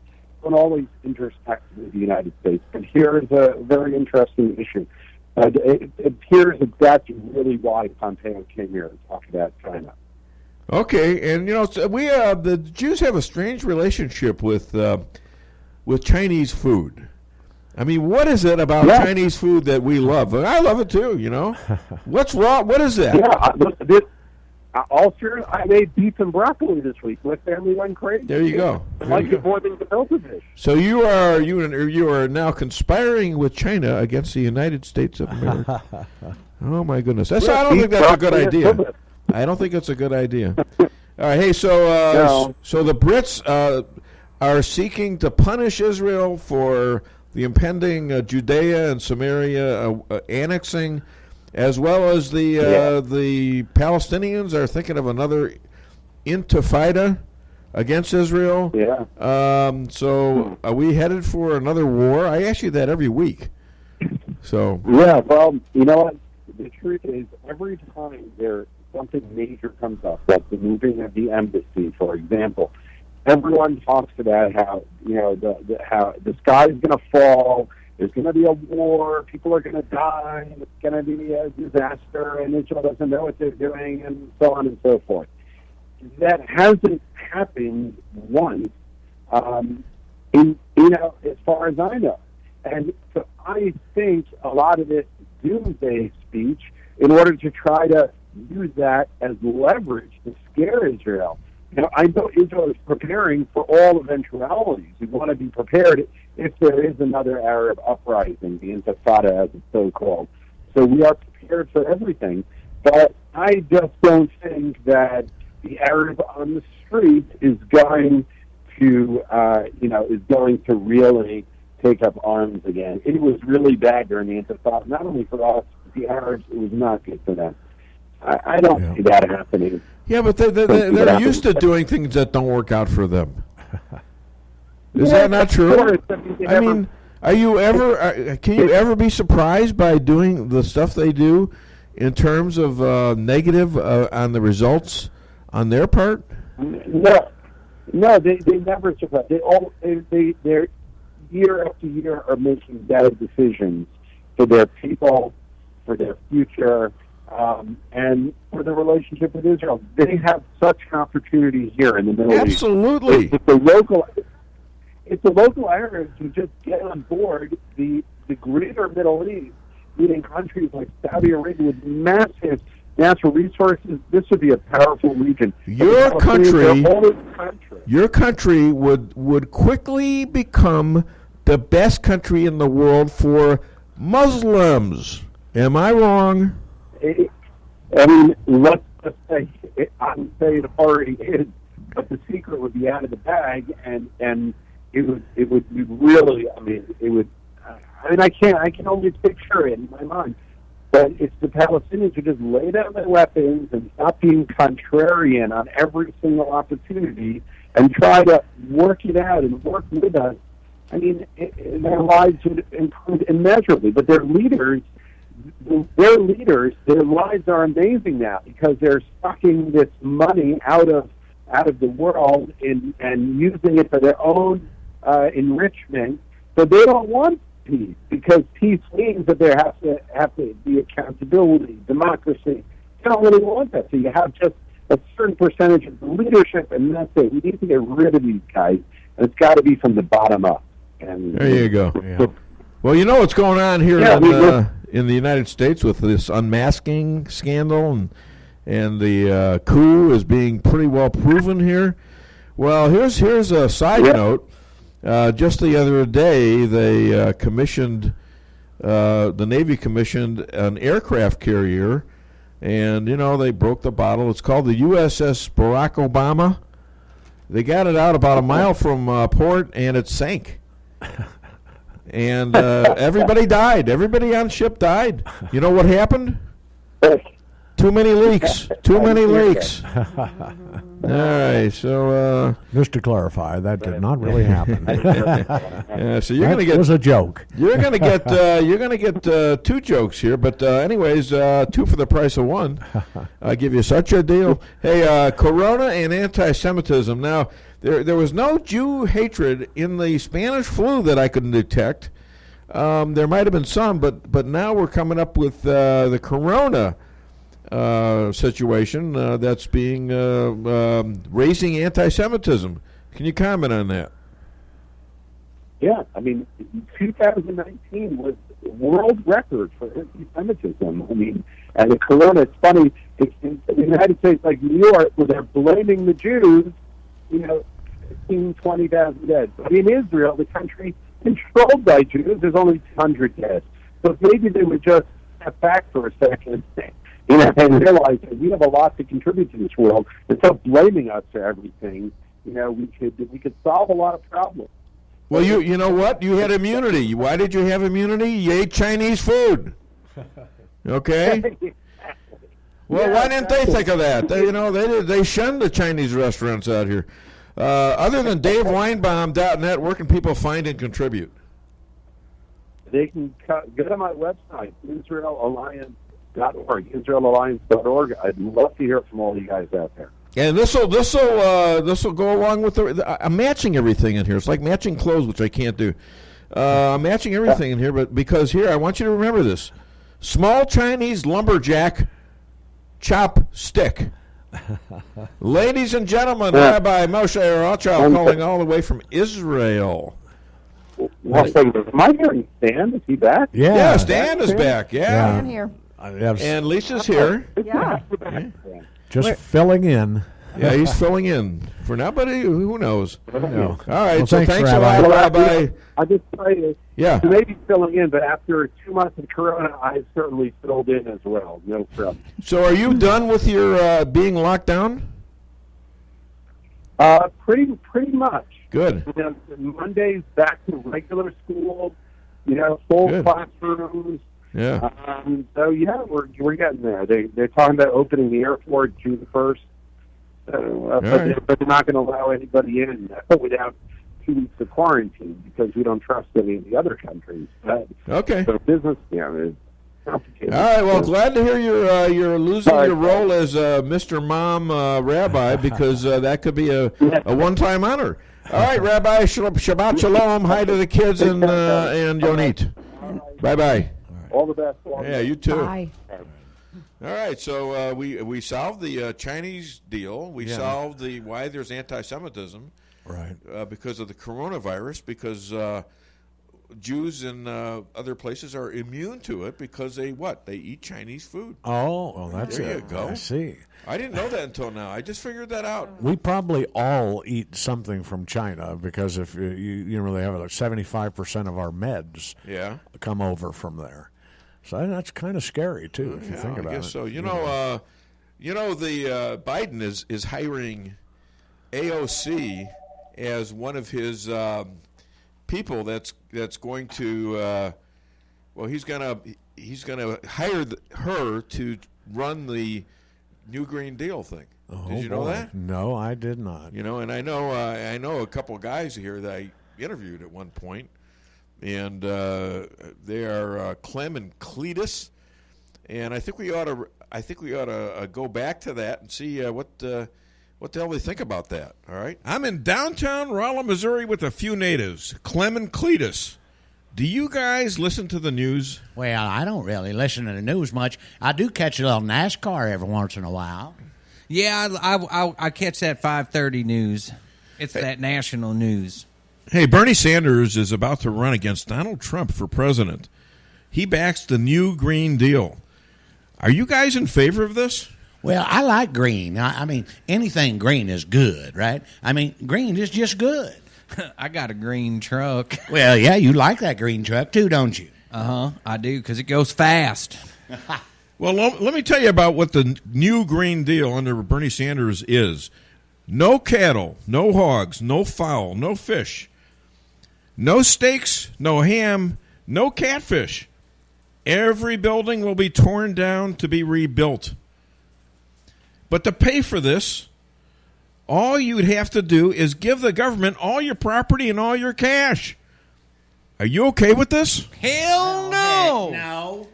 don't always intersect with the United States. And here is a very interesting issue. It appears that that's really why Pompeo came here to talk about China. Okay, and we the Jews have a strange relationship with Chinese food. I mean, what is it about Chinese food that we love? I love it too. What's wrong? What is that? Yeah, all serious, I made beef and broccoli this week. My family went crazy. There you go. I like it more than gefilte fish. So you are now conspiring with China against the United States of America. Oh my goodness! I don't think that's a good idea. I don't think it's a good idea. All right, hey, so the Brits are seeking to punish Israel for the impending Judea and Samaria annexing, as well as the Palestinians are thinking of another intifada against Israel. Yeah. So are we headed for another war? I ask you that every week. So yeah, well, you know what? The truth is, every time something major comes up, like the moving of the embassy, for example, everyone talks about how how the sky is going to fall. There's going to be a war. People are going to die. It's going to be a disaster, and Israel doesn't know what they're doing, and so on and so forth. That hasn't happened once, as far as I know. And so I think a lot of this doomsday speech, in order to try to use that as leverage to scare Israel. I know Israel is preparing for all eventualities. We want to be prepared if there is another Arab uprising, the Intifada as it's so called. So we are prepared for everything. But I just don't think that the Arab on the street is going to, really take up arms again. It was really bad during the Intifada, not only for us, but the Arabs. It was not good for them. I don't see that happening. Yeah, but they're used to doing things that don't work out for them. Is that not true? I mean, can you ever be surprised by doing the stuff they do in terms of negative on the results on their part? No, they never surprise. They're year after year are making bad decisions for their people, for their future. And for the relationship with Israel, they have such an opportunity here in the Middle East. Absolutely, it's the local Arabs who just get on board the greater Middle East, meaning countries like Saudi Arabia with massive natural resources. This would be a powerful region. Your country would quickly become the best country in the world for Muslims. Am I wrong? Let's just say I would say it already is, but the secret would be out of the bag, and it would be really. I can only picture it in my mind. But it's the Palestinians who just lay down their weapons and stop being contrarian on every single opportunity and try to work it out and work with us. Their lives would improve immeasurably, but their leaders, their lives are amazing now because they're sucking this money out of the world and using it for their own enrichment. So they don't want peace because peace means that there have to be accountability, democracy. They don't really want that. So you have just a certain percentage of the leadership, and that's it. We need to get rid of these guys, and it's got to be from the bottom up. And there you go. Yeah. Well, you know what's going on here in the United States with this unmasking scandal, and the coup is being pretty well proven here. Well, here's a side note. Just the other day, they commissioned, the Navy commissioned an aircraft carrier, and they broke the bottle. It's called the USS Barack Obama, They got it out about a mile from port, and it sank. And everybody died. Everybody on ship died. You know what happened? Too many leaks. Too many leaks. All right, so just to clarify, that did not really happen. Yeah, so you're going to get. It was a joke. You're going to get. You're going to get 2 jokes here, but anyways, 2 for the price of 1. I give you such a deal. Hey, Corona and anti-Semitism. Now, there was no Jew hatred in the Spanish flu that I could detect. There might have been some, but now we're coming up with the Corona situation that's being raising anti-Semitism. Can you comment on that? Yeah, I mean, 2019 was world record for anti-Semitism. I mean, and the corona, it's funny, in the United States, like New York, where they're blaming the Jews, 15, 20,000 dead. But in Israel, the country controlled by Jews, there's only 200 dead. So maybe they would just step back for a second and realize that we have a lot to contribute to this world. Instead of blaming us for everything, we could solve a lot of problems. Well, you know what? You had immunity. Why did you have immunity? You ate Chinese food. Okay. Well, why didn't they think of that? They shun the Chinese restaurants out here. Other than DaveWeinbaum.net, where can people find and contribute? They can go to my website, IsraelAlliance.org, IsraelAlliance.org. I'd love to hear from all you guys out there. And this will go along with I'm matching everything in here. It's like matching clothes, which I can't do. I'm matching everything in here, but because here I want you to remember this: small Chinese lumberjack chop stick. Ladies and gentlemen, Rabbi Moshe Rothchild calling all the way from Israel. Well, am I hearing Stan? Is he back? Yeah, Stan is back. Yeah. I'm here. And Lisa's here. Yeah. Just filling in. Yeah, he's filling in for now, but who knows? No. All right, Well, so thanks a Rabbi. lot, Rabbi. I just tell you, Yeah. you may be filling in, but after 2 months of Corona, I certainly filled in as well. No problem. So are you done with your being locked down? Pretty much. Good. Mondays back to regular school. Full classrooms. Yeah. So we're getting there. They're talking about opening the airport June 1st, but they're not going to allow anybody in without 2 weeks of quarantine because we don't trust any of the other countries. Okay. So business, is complicated. All right. Well, glad to hear you're losing your role as Mr. Mom Rabbi because that could be a one-time honor. All right, Rabbi. Shabbat Shalom. Hi to the kids and Yonit. Bye-bye. All the best. Yeah, you too. Bye. All right, so we solved the Chinese deal. We solved why there's anti-Semitism, right? Because of the coronavirus. Because Jews in other places are immune to it because they eat Chinese food. Oh, well, that's there. You go. I see. I didn't know that until now. I just figured that out. We probably all eat something from China because if you really have 75% of our meds come over from there. So that's kind of scary too, if you think about it. I guess so. The Biden is hiring AOC as one of his people. That's going to. He's gonna hire her to run the New Green Deal thing. Oh, did you know that? No, I did not. And I know a couple of guys here that I interviewed at one point. And they are Clem and Cletus, and I think we ought to go back to that and see what the hell they think about that. All right, I'm in downtown Rolla, Missouri, with a few natives, Clem and Cletus. Do you guys listen to the news? Well, I don't really listen to the news much. I do catch a little NASCAR every once in a while. Yeah, I catch that 5:30 news. It's that national news. Hey, Bernie Sanders is about to run against Donald Trump for president. He backs the New Green Deal. Are you guys in favor of this? Well, I like green. I mean, anything green is good, right? I mean, green is just good. I got a green truck. Well, yeah, you like that green truck too, don't you? Uh-huh, I do, because it goes fast. Well, let me tell you about what the New Green Deal under Bernie Sanders is. No cattle, no hogs, no fowl, no fish. No steaks, no ham, no catfish. Every building will be torn down to be rebuilt. But to pay for this, all you'd have to do is give the government all your property and all your cash. Are you okay with this? Hell no! No.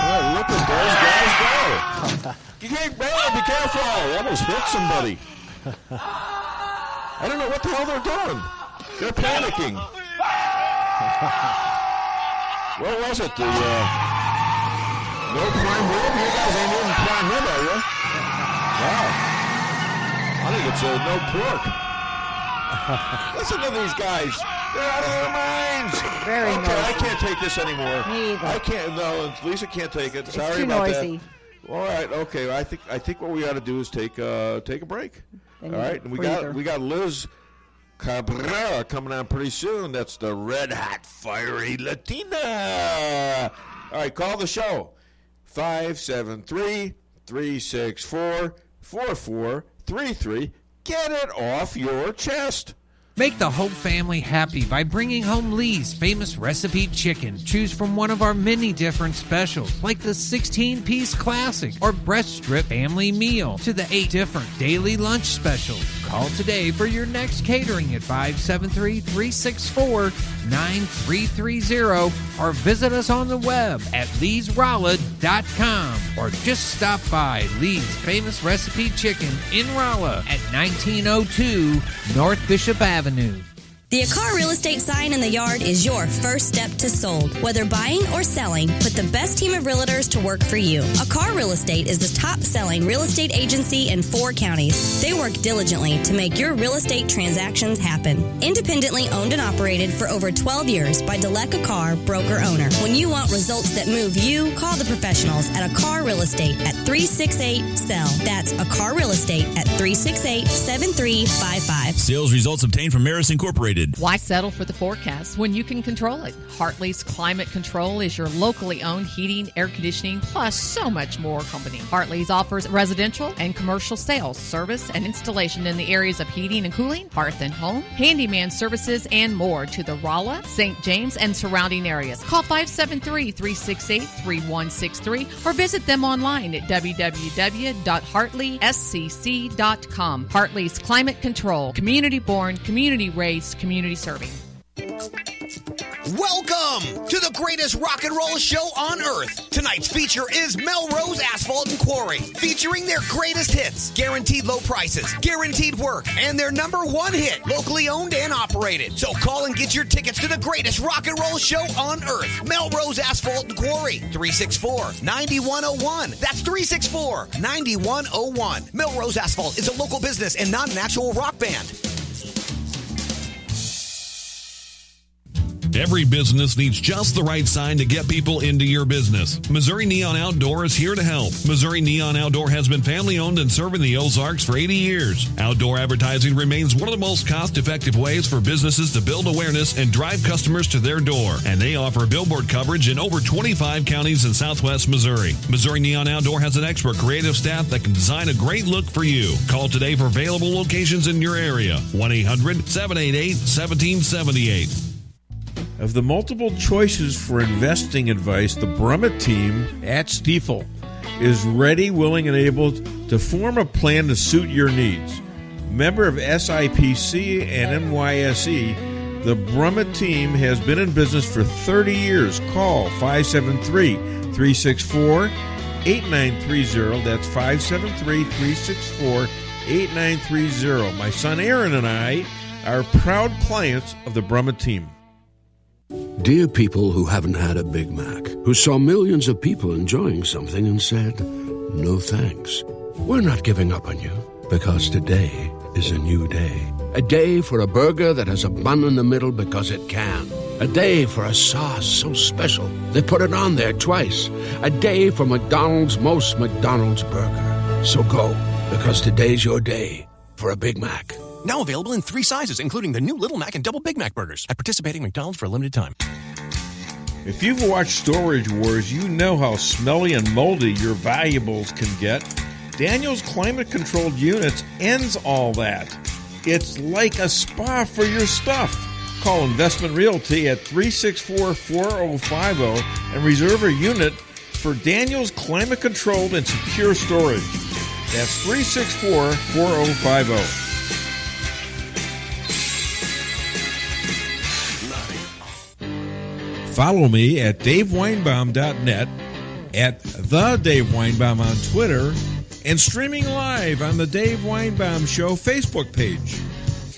Well, look at those guys go. You can't barely be careful. You almost hit somebody. I don't know what the hell they're doing. They're panicking. What was it? The no prime rib? You guys ain't eating prime rib, are you? Wow. I think it's no pork. Listen to these guys. They're out of their minds. Very okay, noisy. I can't take this anymore. Me either. I can't. No, Lisa can't take it. It's Sorry too about noisy. that. All right. Okay. I think what we ought to do is take a break. All right. And we got Liz Cabrera coming on pretty soon. That's the red hot fiery Latina. All right. Call the show. 573-364-4433. Get it off your chest. Make the whole family happy by bringing home Lee's famous recipe chicken. Choose from one of our many different specials, like the 16-piece classic or breast strip family meal, to the 8 different daily lunch specials. Call today for your next catering at 573-364-9330 or visit us on the web at leesrolla.com or just stop by Lee's famous recipe chicken in Rolla at 1902 North Bishop Avenue. The Akar Real Estate sign in the yard is your first step to sold. Whether buying or selling, put the best team of realtors to work for you. Akar Real Estate is the top-selling real estate agency in 4 counties. They work diligently to make your real estate transactions happen. Independently owned and operated for over 12 years by Delek Akar, broker-owner. When you want results that move you, call the professionals at Akar Real Estate at 368-SELL. That's Akar Real Estate at 368-7355. Sales results obtained from Maris Incorporated. Why settle for the forecast when you can control it? Hartley's Climate Control is your locally owned heating, air conditioning, plus so much more company. Hartley's offers residential and commercial sales, service, and installation in the areas of heating and cooling, hearth and home, handyman services, and more to the Rolla, St. James, and surrounding areas. Call 573-368-3163 or visit them online at www.hartleyscc.com. Hartley's Climate Control, community-born, community-raised, community-serving. Welcome to the greatest rock and roll show on earth. Tonight's feature is Melrose Asphalt and Quarry, featuring their greatest hits, guaranteed low prices, guaranteed work, and their #1 hit, locally owned and operated. So call and get your tickets to the greatest rock and roll show on earth. Melrose Asphalt and Quarry, 364-9101. That's 364-9101. Melrose Asphalt is a local business and not an actual rock band. Every business needs just the right sign to get people into your business. Missouri Neon Outdoor is here to help. Missouri Neon Outdoor has been family-owned and serving the Ozarks for 80 years. Outdoor advertising remains one of the most cost-effective ways for businesses to build awareness and drive customers to their door. And they offer billboard coverage in over 25 counties in southwest Missouri. Missouri Neon Outdoor has an expert creative staff that can design a great look for you. Call today for available locations in your area. 1-800-788-1778. Of the multiple choices for investing advice, the Brummett team at Stifel is ready, willing, and able to form a plan to suit your needs. Member of SIPC and NYSE, the Brummett team has been in business for 30 years. Call 573-364-8930. That's 573-364-8930. My son Aaron and I are proud clients of the Brummett team. Dear people who haven't had a Big Mac, who saw millions of people enjoying something and said, no thanks. We're not giving up on you, because today is a new day. A day for a burger that has a bun in the middle because it can. A day for a sauce so special they put it on there twice. A day for McDonald's most McDonald's burger. So go, because today's your day for a Big Mac. Now available in 3 sizes, including the new Little Mac and Double Big Mac burgers at participating McDonald's for a limited time. If you've watched Storage Wars, you know how smelly and moldy your valuables can get. Daniel's climate-controlled units ends all that. It's like a spa for your stuff. Call Investment Realty at 364-4050 and reserve a unit for Daniel's climate-controlled and secure storage. That's 364-4050. Follow me at daveweinbaum.net, at The Dave Weinbaum on Twitter, and streaming live on the Dave Weinbaum Show Facebook page.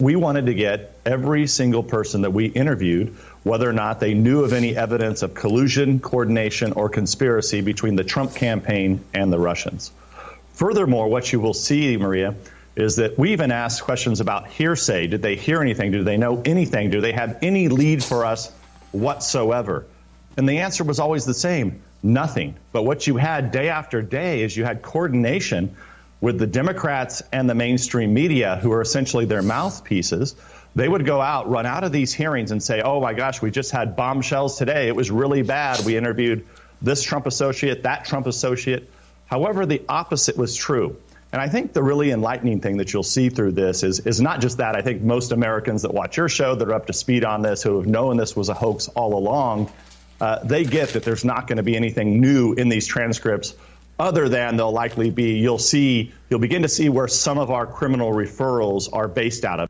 We wanted to get every single person that we interviewed, whether or not they knew of any evidence of collusion, coordination, or conspiracy between the Trump campaign and the Russians. Furthermore, what you will see, Maria, is that we even asked questions about hearsay. Did they hear anything? Do they know anything? Do they have any lead for us whatsoever? And the answer was always the same, nothing. But what you had day after day is you had coordination with the Democrats and the mainstream media, who are essentially their mouthpieces. They would go out, run out of these hearings and say, oh my gosh, we just had bombshells today. It was really bad. We interviewed this Trump associate, that Trump associate. However, the opposite was true. And I think the really enlightening thing that you'll see through this is not just that. I think most Americans that watch your show that are up to speed on this, who have known this was a hoax all along, they get that there's not going to be anything new in these transcripts other than they'll likely be, you'll begin to see where some of our criminal referrals are based out of.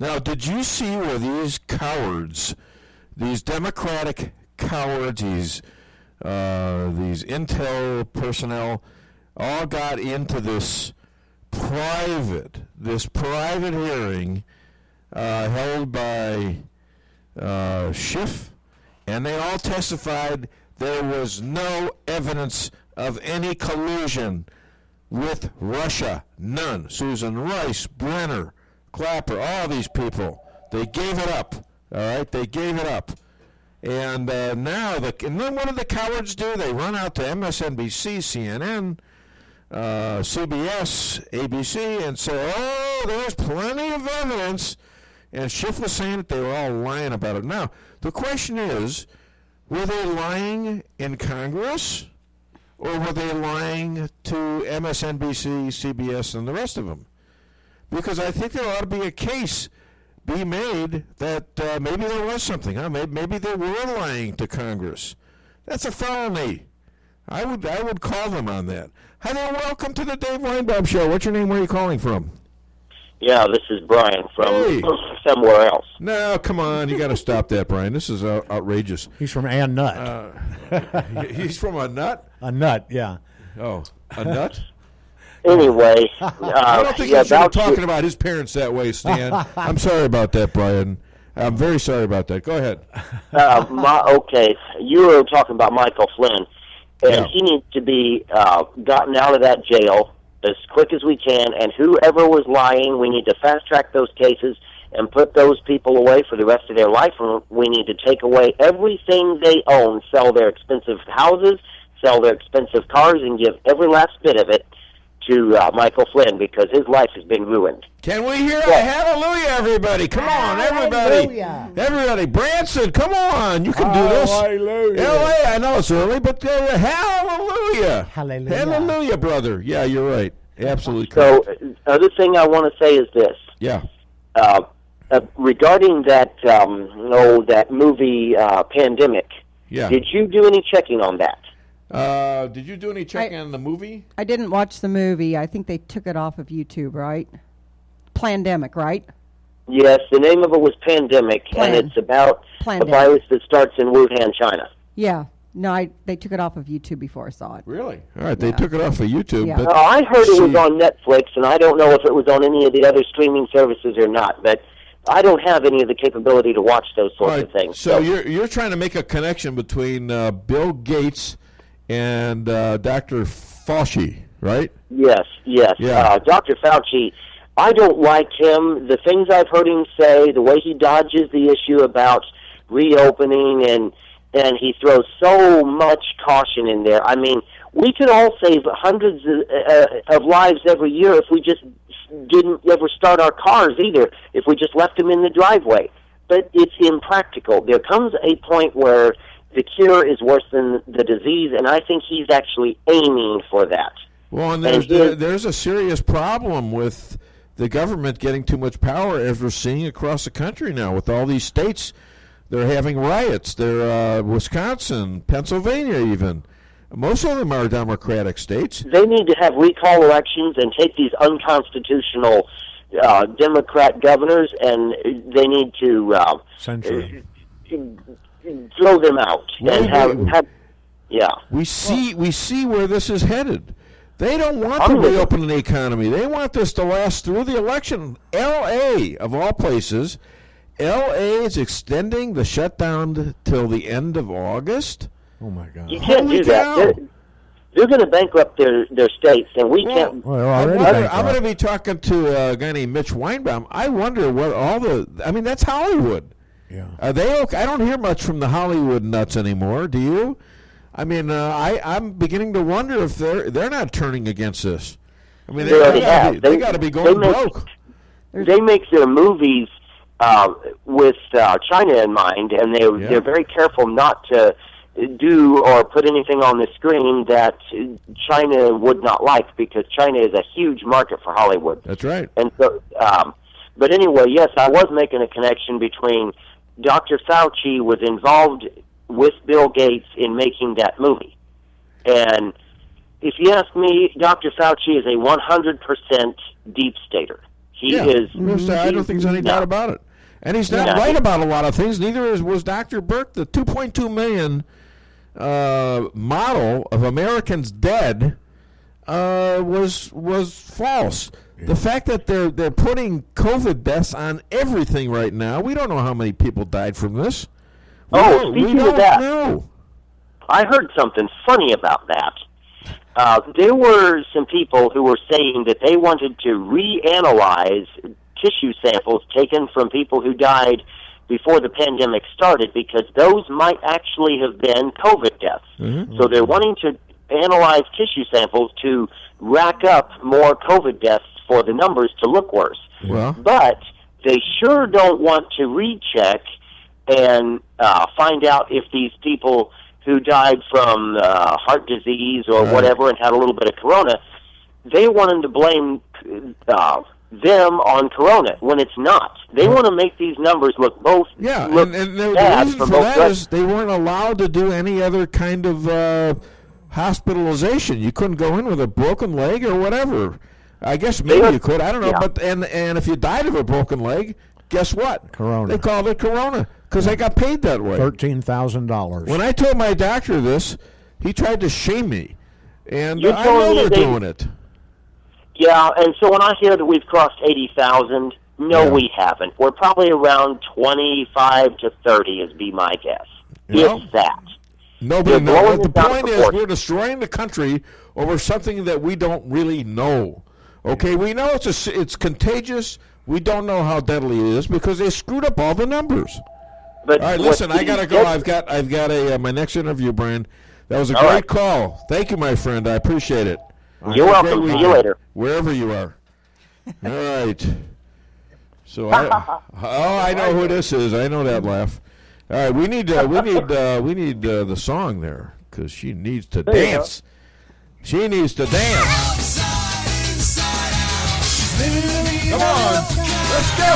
Now, did you see where these cowards, these Democratic cowards, these intel personnel, all got into this private hearing held by Schiff, and they all testified there was no evidence of any collusion with Russia. None. Susan Rice, Brenner, Clapper, all these people, they gave it up. All right, they gave it up. And now, and then what do the cowards do? They run out to MSNBC, CNN, CBS, ABC, and say, oh, there's plenty of evidence. And Schiff was saying that they were all lying about it. Now, the question is, were they lying in Congress, or were they lying to MSNBC, CBS, and the rest of them? Because I think there ought to be a case be made that maybe there was something. Maybe they were lying to Congress. That's a felony. I would call them on that. Hi there, welcome to the Dave Weinbaum Show. What's your name? Where are you calling from? Yeah, this is Brian from somewhere else. No, come on. You got to stop that, Brian. This is outrageous. He's from Ann Nut. He's from a nut? A nut, yeah. Oh, a nut? Anyway. I don't think you should be talking about his parents that way, Stan. I'm sorry about that, Brian. I'm very sorry about that. Go ahead. Okay, you were talking about Michael Flynn, and he needs to be gotten out of that jail as quick as we can, and whoever was lying, we need to fast-track those cases and put those people away for the rest of their life, and we need to take away everything they own, sell their expensive houses, sell their expensive cars, and give every last bit of it to Michael Flynn, because his life has been ruined. Can we hear a hallelujah, everybody? Come on, everybody. Everybody. Branson, come on. You can do this. Hallelujah. LA, I know it's early, but hallelujah. Hallelujah. Hallelujah, brother. Yeah, you're right. Absolutely So, correct. other thing I want to say is this. Yeah. Regarding that, that movie, Pandemic, Yeah. did you do any checking on that? Did you do any checking on the movie? I didn't watch the movie. I think they took it off of YouTube, right? Plandemic, right? Yes, the name of it was Pandemic, and it's about a virus that starts in Wuhan, China. Yeah. No, they took it off of YouTube before I saw it. Really? All right, they took it off of YouTube. Yeah. But I heard it was on Netflix, and I don't know if it was on any of the other streaming services or not, but I don't have any of the capability to watch those sorts of things. So you're trying to make a connection between Bill Gates and Dr. Fauci, right? Yes. Yeah. Dr. Fauci, I don't like him. The things I've heard him say, the way he dodges the issue about reopening, and he throws so much caution in there. I mean, we could all save hundreds of lives every year if we just didn't ever start our cars either, if we just left them in the driveway. But it's impractical. There comes a point where the cure is worse than the disease, and I think he's actually aiming for that. Well, and there's a serious problem with the government getting too much power, as we're seeing across the country now with all these states. They're having riots. They're Wisconsin, Pennsylvania even. Most of them are Democratic states. They need to have recall elections and take these unconstitutional Democrat governors, and they need to throw them out and have yeah. We see where this is headed. They don't want to reopen the economy. They want this to last through the election. L.A., of all places, L.A. is extending the shutdown till the end of August. Oh, my God. You can't do that. They're going to bankrupt their states, and we can't. Well, I'm going to be talking to a guy named Mitch Weinbaum. I wonder what that's Hollywood. Yeah. Are they okay? I don't hear much from the Hollywood nuts anymore. Do you? I mean, I'm beginning to wonder if they're not turning against this. I mean, they got to be going broke. They make their movies with China in mind, and they're very careful not to do or put anything on the screen that China would not like, because China is a huge market for Hollywood. That's right. And so, but anyway, yes, I was making a connection between Dr. Fauci was involved with Bill Gates in making that movie. And if you ask me, Dr. Fauci is a 100% deep stater. He is. I don't think there's any doubt about it. And he's not right about a lot of things. Neither was Dr. Burke. The 2.2 million model of Americans dead was false. Yeah. The fact that they're putting COVID deaths on everything right now, we don't know how many people died from this. Speaking of that, I heard something funny about that. There were some people who were saying that they wanted to reanalyze tissue samples taken from people who died before the pandemic started, because those might actually have been COVID deaths. Mm-hmm. So they're wanting to analyze tissue samples to rack up more COVID deaths for the numbers to look worse. Well. But they sure don't want to recheck and find out if these people who died from heart disease or whatever and had a little bit of corona, they want them to blame them on corona when it's not. They want to make these numbers look both. Yeah, look and the bad reason for that is they weren't allowed to do any other kind of hospitalization. You couldn't go in with a broken leg or whatever. I guess maybe you could. I don't know. Yeah. But and if you died of a broken leg, guess what? Corona. They called it corona because they got paid that way. $13,000. When I told my doctor this, he tried to shame me, and I know they're doing it. Yeah, and so when I hear that we've crossed 80,000, we haven't. We're probably around 25 to 30, is be my guess. If that. Nobody knows. The point is, we're destroying the country over something that we don't really know. Okay, we know it's contagious. We don't know how deadly it is because they screwed up all the numbers. But all right, listen, I gotta go. I've got my next interview, Brian. That was a great call. Thank you, my friend. I appreciate it. You're welcome. See you later. Wherever you are. All right. So I know who this is. I know that laugh. All right, we need the song there because she needs to dance. She needs to dance. Come on, let's go.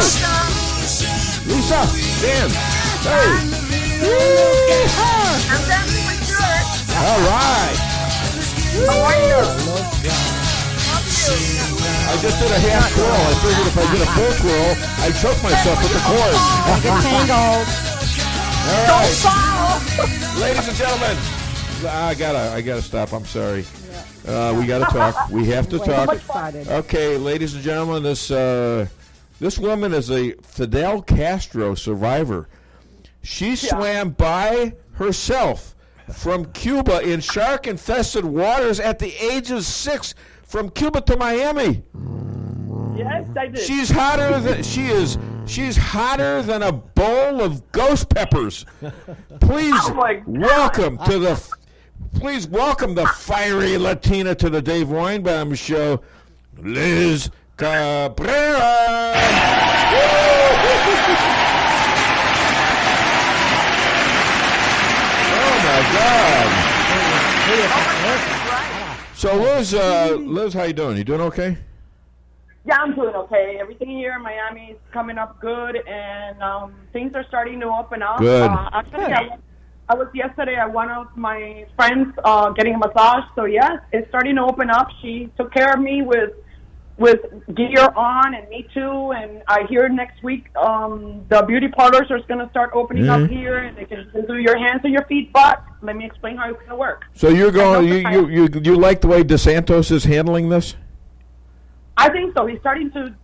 Lisa, dance. Hey. I'm dancing with you. All right. How are you? I just did a half twirl. I figured if I did a full twirl, I'd choke myself with the cord. Get tangled. All right. Don't fall. Ladies and gentlemen, I gotta stop. I'm sorry. We gotta talk. We have to talk. Okay, ladies and gentlemen, this woman is a Fidel Castro survivor. She swam by herself from Cuba in shark-infested waters at the age of 6, from Cuba to Miami. Yes, I did. She's hotter than a bowl of ghost peppers. Please welcome the fiery Latina to the Dave Weinbaum Show, Liz Cabrera. Oh So Liz, how you doing? You doing okay? Yeah, I'm doing okay. Everything here in Miami is coming up good, and things are starting to open up. Good. Actually, I was yesterday at one of my friends getting a massage. So yes, it's starting to open up. She took care of me with gear on, and me too. And I hear next week the beauty parlors are going to start opening up here, and they can do your hands and your feet. But let me explain how it's going to work. So you're going. You like the way DeSantis is handling this? I think so. He's starting to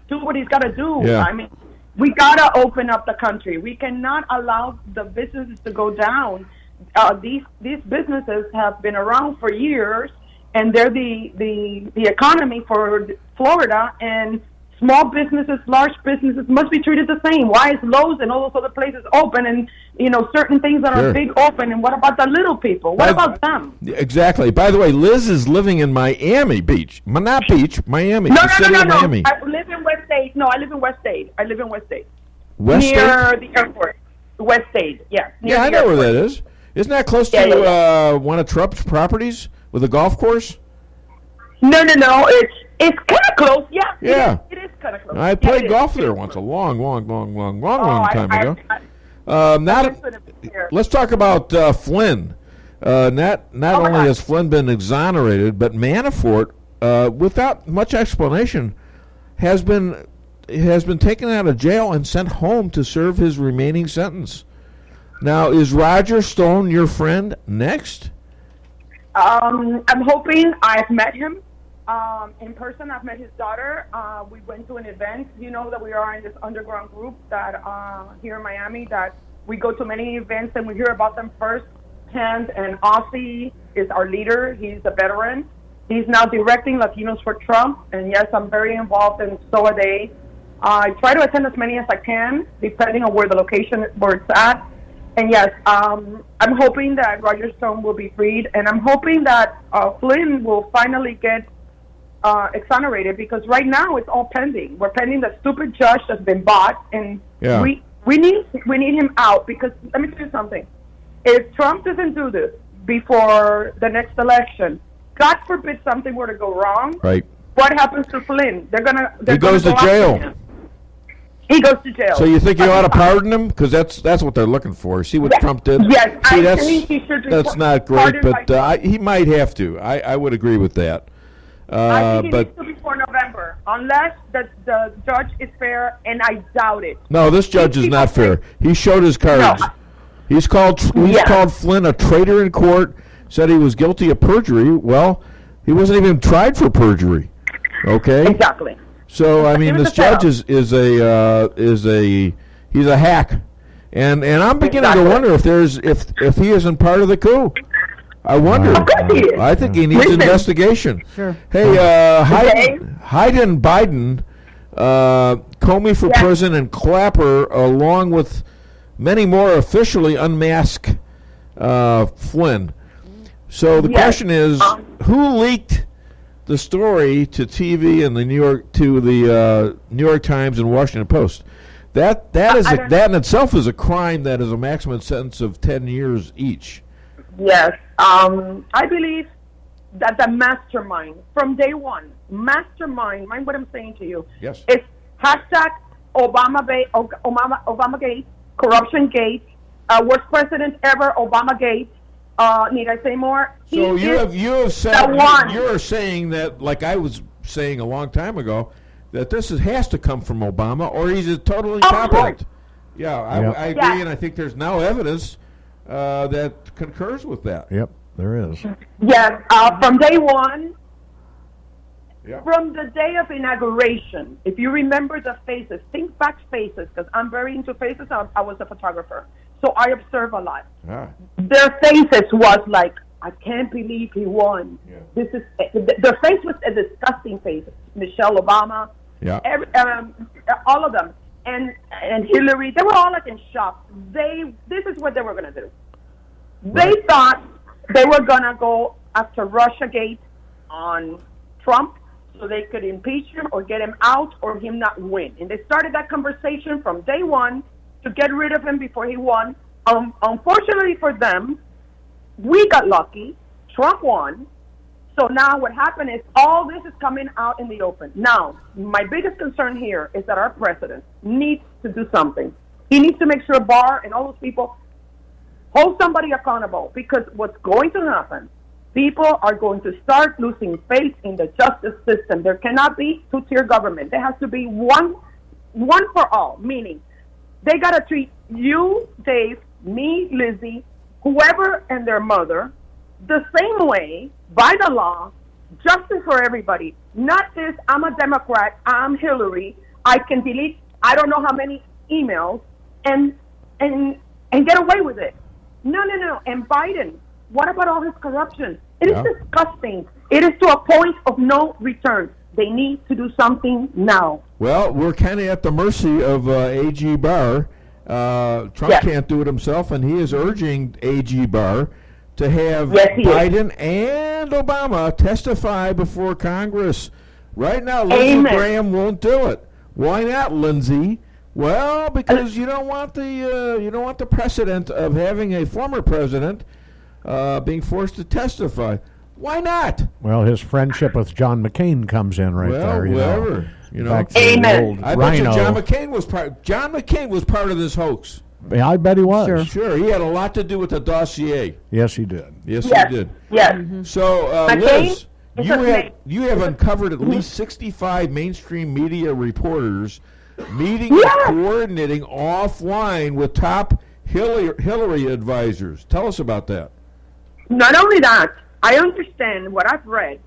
do what he's got to do. Yeah. I mean, we got to open up the country. We cannot allow the businesses to go down. These businesses have been around for years, and they're the economy for Florida. And small businesses, large businesses must be treated the same. Why is Lowe's and all those other places open, and certain things that are big open? And what about the little people? What about them? Exactly. By the way, Liz is living in Miami Beach. Not Beach, Miami. No. Miami. I live in West State. No, I live in West State. West near State? the airport. West State, yeah. Yeah, I know where that is. Isn't that close to one of Trump's properties with a golf course? No. It's kind of close. Yeah. It is kind of close. I played golf there once, a long time ago. Let's talk about Flynn. Not only has Flynn been exonerated, but Manafort, without much explanation, has been taken out of jail and sent home to serve his remaining sentence. Now, is Roger Stone your friend next? I'm hoping. I've met him in person. I've met his daughter. We went to an event. You know that we are in this underground group that here in Miami that we go to many events and we hear about them firsthand. And Ozzy is our leader. He's a veteran. He's now directing Latinos for Trump. And yes, I'm very involved, and so are they. I try to attend as many as I can, depending on where it's at. And yes, I'm hoping that Roger Stone will be freed, and I'm hoping that Flynn will finally get exonerated, because right now it's all pending. We're pending the stupid judge that's been bought, and we need him out, because let me tell you something. If Trump doesn't do this before the next election, God forbid something were to go wrong, right? What happens to Flynn? He goes to jail. He goes to jail. So you think you ought to pardon him? Because that's what they're looking for. See what Trump did? Yes, See, I think he should be that's not great, but he might have to. I would agree with that. I think he needs to be before November, unless the judge is fair, and I doubt it. No, this judge is not fair. He showed his cards. No. He's called Flynn a traitor in court, said he was guilty of perjury. Well, he wasn't even tried for perjury. Okay? Exactly. So I mean, this judge is a hack, and I'm beginning to wonder if he isn't part of the coup. I wonder. I think he needs investigation. Sure. Hey, Hayden Biden, Comey for president, and Clapper, along with many more, officially unmask Flynn. So the question is, who leaked the story to TV and the New York Times and Washington Post? That in itself is a crime that is a maximum sentence of 10 years each. Yes, I believe that the mastermind from day one, mind what I'm saying to you. Yes. It's hashtag Obamagate, Corruption-gate, worst president ever, Obamagate. Need I say more? So you're saying that, like I was saying a long time ago, that this has to come from Obama, or he's totally incompetent. Yeah, I agree, and I think there's now evidence that concurs with that. Yep, there is. Yes, from day one, from the day of inauguration, if you remember the faces, think back faces, because I'm very into faces. I was a photographer, so I observe a lot. Their faces was like, I can't believe he won. This is their face was a disgusting face. Michelle Obama, all of them, and Hillary, they were all like in shock. This is what they were going to do. They thought they were going to go after Russiagate on Trump, so they could impeach him or get him out or him not win. And they started that conversation from day one to get rid of him before he won. Unfortunately for them, We got lucky. Trump won. So now what happened is all this is coming out in the open. Now, my biggest concern here is that our president needs to do something. He needs to make sure Barr and all those people hold somebody accountable, because what's going to happen, people are going to start losing faith in the justice system. There cannot be two-tier government. There has to be one for all, meaning they got to treat you, Dave, me, Lizzie, whoever and their mother the same way, by the law, justice for everybody. Not this, I'm a Democrat, I'm Hillary, I can delete I don't know how many emails and get away with it. No. And Biden, what about all his corruption? It is disgusting. It is to a point of no return. They need to do something now. Well, we're kind of at the mercy of A.G. Barr. Trump can't do it himself, and he is urging A.G. Barr to have Biden and Obama testify before Congress. Right now, Lindsey Graham won't do it. Why not, Lindsey? Well, because you don't want the precedent of having a former president being forced to testifay. Why not? Well, his friendship with John McCain comes in right there. Whatever. Amen. I bet you John McCain was part of this hoax. Yeah, I bet he was. Sure, he had a lot to do with the dossier. Yes, he did. Yes, he did. Yes. Mm-hmm. So, Liz, you have uncovered at least 65 mainstream media reporters meeting and coordinating offline with top Hillary advisors. Tell us about that. Not only that, I understand what I've read.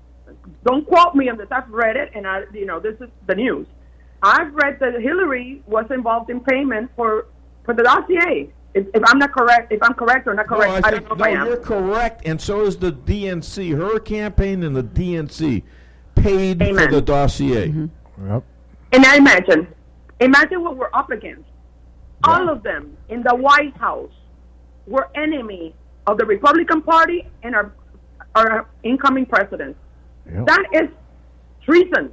Don't quote me on this. I've read it, and this is the news. I've read that Hillary was involved in payment for the dossier. If I'm not correct, if I'm correct or not correct, I don't know if I am. You're correct, and so is the DNC. Her campaign and the DNC paid for the dossier. Mm-hmm. Yep. And I imagine what we're up against. Yeah. All of them in the White House were enemy of the Republican Party and our incoming president. Yep. That is treason.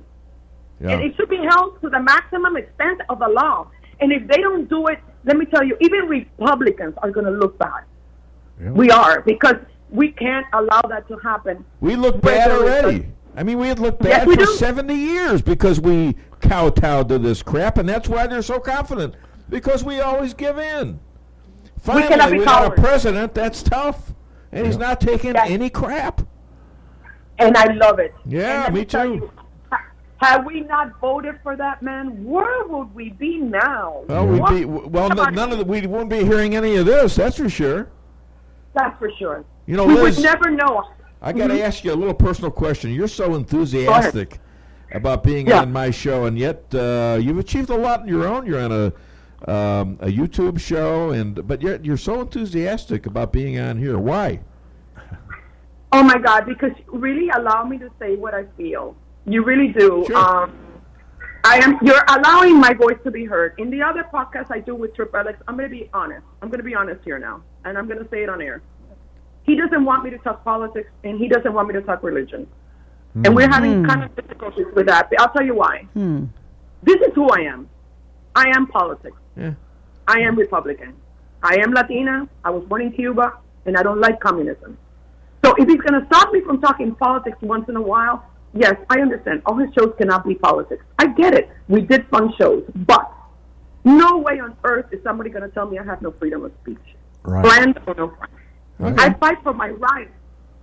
Yeah. And it should be held to the maximum extent of the law. And if they don't do it, let me tell you, even Republicans are going to look bad. Yep. We are, because we can't allow that to happen. We look bad already. We had looked bad for 70 years because we kowtowed to this crap, and that's why they're so confident, because we always give in. Finally, we got a president that's tough, and he's not taking any crap. And I love it. Yeah, me too. Had we not voted for that man, where would we be now? Well, we wouldn't be hearing any of this. That's for sure. That's for sure. We Liz, would never know. I got to ask you a little personal question. You're so enthusiastic about being on my show, and yet you've achieved a lot on your own. You're on a YouTube show, but yet you're so enthusiastic about being on here. Why? Oh my God! Because you really allow me to say what I feel. You really do. Sure. You're allowing my voice to be heard. In the other podcast I do with Trip Alex, I'm going to be honest. I'm going to be honest here now, and I'm going to say it on air. He doesn't want me to talk politics, and he doesn't want me to talk religion. And we're having kind of difficulties with that. I'll tell you why. This is who I am. I am politics. Yeah. I am Republican. I am Latina. I was born in Cuba, and I don't like communism. So if he's going to stop me from talking politics once in a while, yes, I understand. All his shows cannot be politics. I get it. We did fun shows. But no way on earth is somebody going to tell me I have no freedom of speech. Right. Friend or no friend. Okay. I fight for my rights.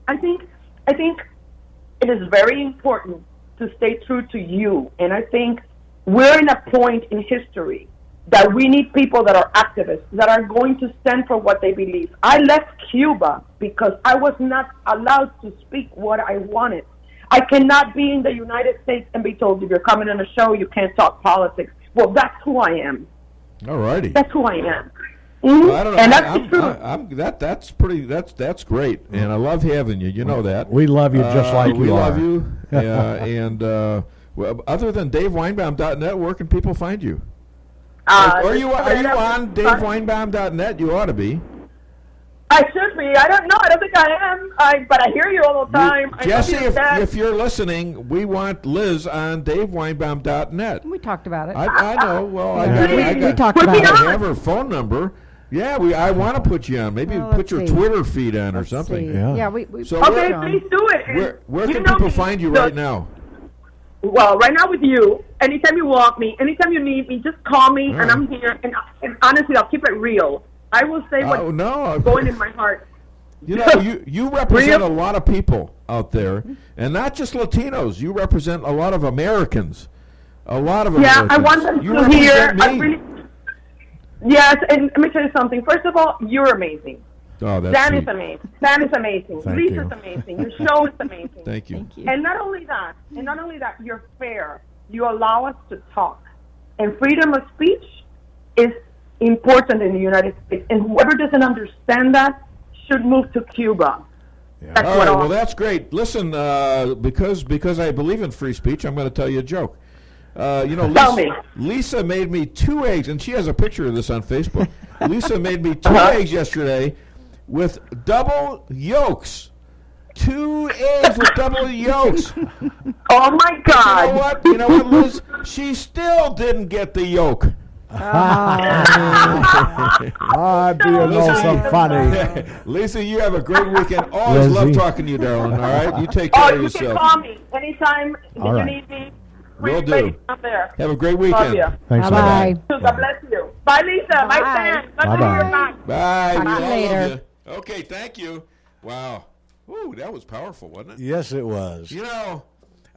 I think it is very important to stay true to you. And I think we're in a point in history that we need people that are activists, that are going to stand for what they believe. I left Cuba because I was not allowed to speak what I wanted. I cannot be in the United States and be told, if you're coming on a show, you can't talk politics. Well, that's who I am. All righty. That's who I am. Well, I don't know. And that's the truth. That's great, and I love having you. You know that. We love you just like you are. We love you. And other than DaveWeinbaum.net, where can people find you? Are you on DaveWeinbaum.net? You ought to be. I should be. I don't know. I don't think I am. But I hear you all the time. Jesse, if you're listening, we want Liz on DaveWeinbaum.net. We talked about it. I know. Well, we talked about it. I have her phone number. Yeah, I want to put you on. Maybe put your Twitter feed on or something. Yeah, we so okay, please do it. Where can people find you right now? Well, right now with you, anytime you want me, anytime you need me, just call me, and I'm here. And honestly, I'll keep it real. I will say what's going in my heart. You know, you represent a lot of people out there, and not just Latinos. You represent a lot of Americans. A lot of Americans. Yeah, I want them to hear. Yes, and let me tell you something. First of all, you're amazing. Oh, that's Dan sweet. is amazing. Dan is amazing. Thank Lisa's you. amazing. Your show is amazing. Thank you. And not only that, you're fair. You allow us to talk. And freedom of speech is important in the United States. And whoever doesn't understand that should move to Cuba. All right, well, that's great. Listen, because I believe in free speech, I'm going to tell you a joke. Lisa made me 2 eggs, and she has a picture of this on Facebook. Lisa made me 2 eggs yesterday with double yolks. 2 eggs with double yolks. Oh, my God. You know what, Liz? She still didn't get the yolk. Being so funny. Lisa, you have a great weekend. Always love talking to you, darling. All right? You take care of yourself. You can call me anytime you need me. Will do. Up there. Have a great weekend. Love you. Thanks, bye. God bless you. Bye, Lisa. Bye, Stan. Bye-bye. Bye. Talk to you later. Okay, thank you. Wow. Ooh, that was powerful, wasn't it? Yes, it was. You know,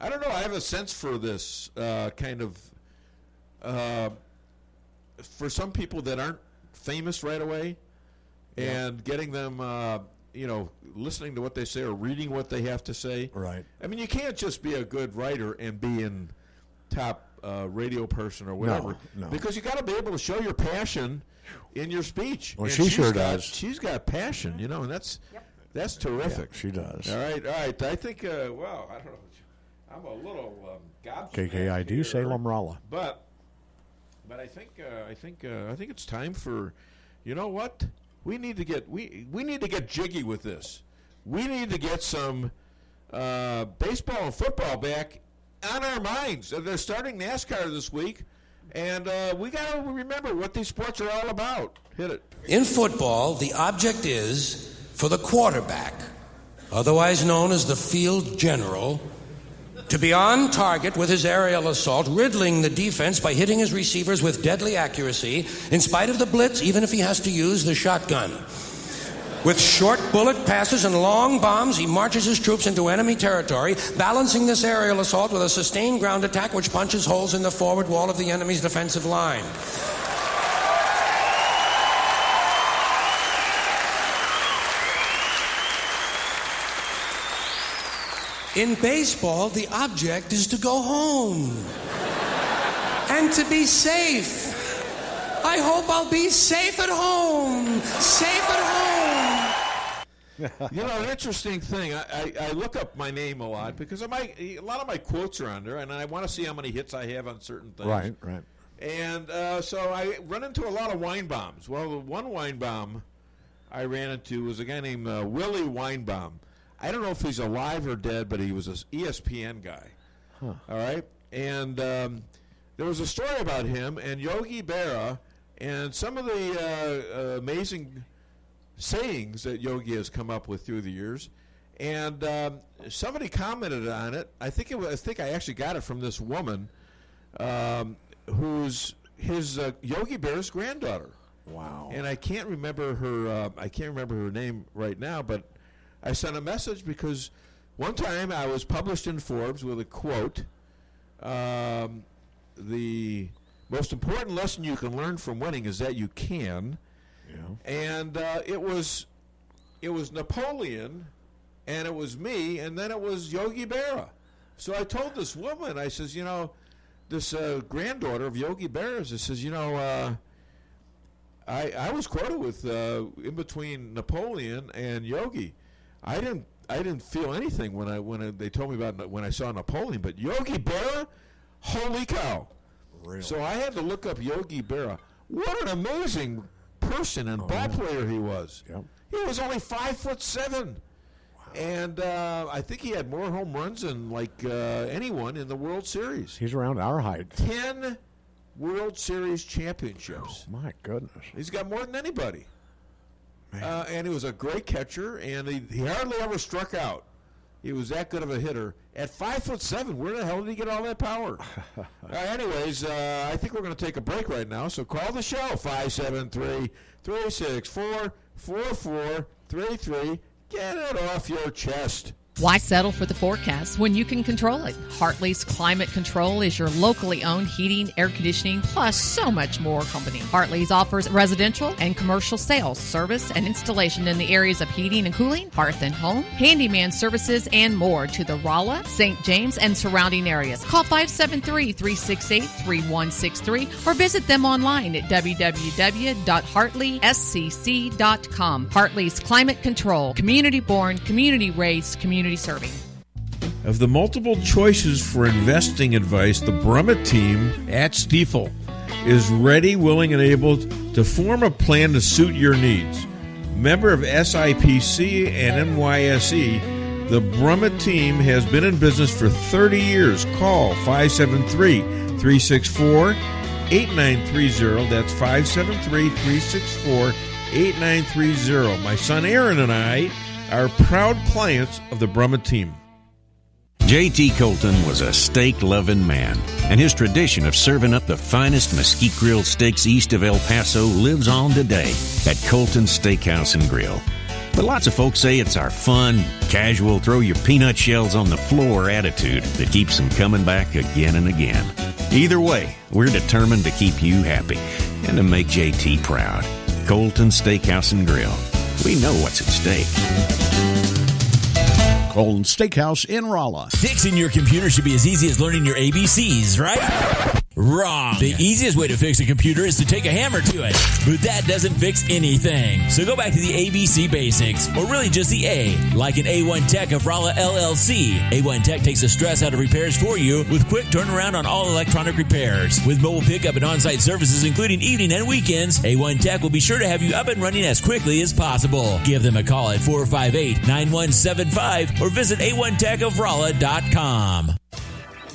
I don't know. I have a sense for this kind of for some people that aren't famous right away, and getting them, listening to what they say or reading what they have to say. Right. I mean, you can't just be a good writer and be in top radio person or whatever. No. Because you got to be able to show your passion in your speech. Well, and she sure does. She's got passion, and that's terrific. Yeah, she does. All right. I think, I don't know. I'm a little gobsmacked KKID here, Salem Rolla. But I think it's time for, you know what? We need to get jiggy with this. We need to get some baseball and football back on our minds. They're starting NASCAR this week, and we got to remember what these sports are all about. Hit it. In football, the object is for the quarterback, otherwise known as the field general, to be on target with his aerial assault, riddling the defense by hitting his receivers with deadly accuracy, in spite of the blitz, even if he has to use the shotgun. With short bullet passes and long bombs, he marches his troops into enemy territory, balancing this aerial assault with a sustained ground attack which punches holes in the forward wall of the enemy's defensive line. In baseball, the object is to go home and to be safe. I hope I'll be safe at home. Safe at home. You know, an interesting thing, I look up my name a lot because a lot of my quotes are on there, and I want to see how many hits I have on certain things. Right. And so I run into a lot of Weinbaums. Well, the one Weinbaum I ran into was a guy named Willie Weinbaum. I don't know if he's alive or dead, but he was an ESPN guy. Huh. All right? And there was a story about him and Yogi Berra and some of the amazing sayings that Yogi has come up with through the years. And somebody commented on it. I think I actually got it from this woman who's his Yogi Berra's granddaughter. Wow. And I can't remember her name right now, but I sent a message because one time I was published in Forbes with a quote, the most important lesson you can learn from winning is that you can. Yeah. And it was Napoleon, and it was me, and then it was Yogi Berra. So I told this woman, I says, this granddaughter of Yogi Berra's, I says, I was quoted with in between Napoleon and Yogi. I didn't feel anything when they told me about when I saw Napoleon, but Yogi Berra, holy cow! Really? So I had to look up Yogi Berra. What an amazing person and ball player he was. Yep. He was only 5'7", wow. And I think he had more home runs than anyone in the World Series. He's around our height. 10 World Series championships. Oh, my goodness. He's got more than anybody. And he was a great catcher, and he hardly ever struck out. He was that good of a hitter. At 5'7", where the hell did he get all that power? Anyways, I think we're going to take a break right now, so call the show, 573-364-4433. Get it off your chest. Why settle for the forecast when you can control it? Hartley's Climate Control is your locally owned heating, air conditioning, plus so much more company. Hartley's offers residential and commercial sales, service, and installation in the areas of heating and cooling, hearth and home, handyman services, and more to the Rolla, St. James, and surrounding areas. Call 573-368-3163 or visit them online at www.hartleyscc.com. Hartley's Climate Control, community-born, community-raised, community serving. Of the multiple choices for investing advice, the Brummett team at Stifel is ready, willing, and able to form a plan to suit your needs. Member of SIPC and NYSE, the Brummett team has been in business for 30 years. Call 573-364-8930. That's 573-364-8930. My son Aaron and I are proud clients of the Brummett team. J.T. Colton was a steak-loving man, and his tradition of serving up the finest mesquite grilled steaks east of El Paso lives on today at Colton's Steakhouse and Grill. But lots of folks say it's our fun, casual, throw your peanut shells on the floor attitude that keeps them coming back again and again. Either way, we're determined to keep you happy and to make J.T. proud. Colton's Steakhouse and Grill. We know what's at stake. Colton Steakhouse in Rolla. Fixing your computer should be as easy as learning your ABCs, right? Wrong. The easiest way to fix a computer is to take a hammer to it. But that doesn't fix anything. So go back to the ABC basics, or really just the A, like an A1 Tech of Rolla LLC. A1 Tech takes the stress out of repairs for you with quick turnaround on all electronic repairs. With mobile pickup and on-site services, including evening and weekends, A1 Tech will be sure to have you up and running as quickly as possible. Give them a call at 458-9175 or visit a1techofrolla.com.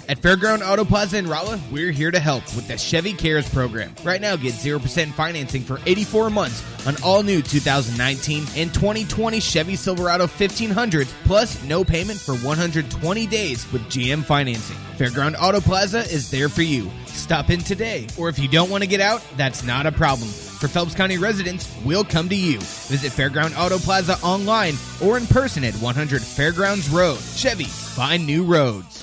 At Fairground Auto Plaza in Rolla, we're here to help with the Chevy Cares program. Right now, get 0% financing for 84 months on all new 2019 and 2020 Chevy Silverado 1500s, plus no payment for 120 days with GM financing. Fairground Auto Plaza is there for you. Stop in today, or if you don't want to get out, that's not a problem. For Phelps County residents, we'll come to you. Visit Fairground Auto Plaza online or in person at 100 Fairgrounds Road. Chevy, find new roads.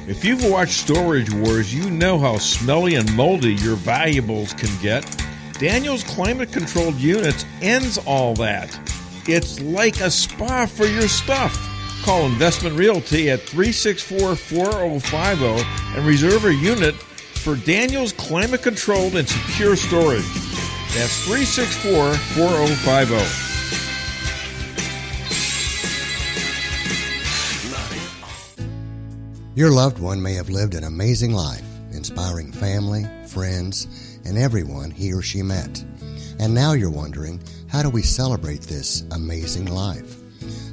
If you've watched Storage Wars, you know how smelly and moldy your valuables can get. Daniel's climate-controlled units ends all that. It's like a spa for your stuff. Call Investment Realty at 364-4050 and reserve a unit for Daniel's climate-controlled and secure storage. That's 364-4050. Your loved one may have lived an amazing life, inspiring family, friends, and everyone he or she met. And now you're wondering, how do we celebrate this amazing life?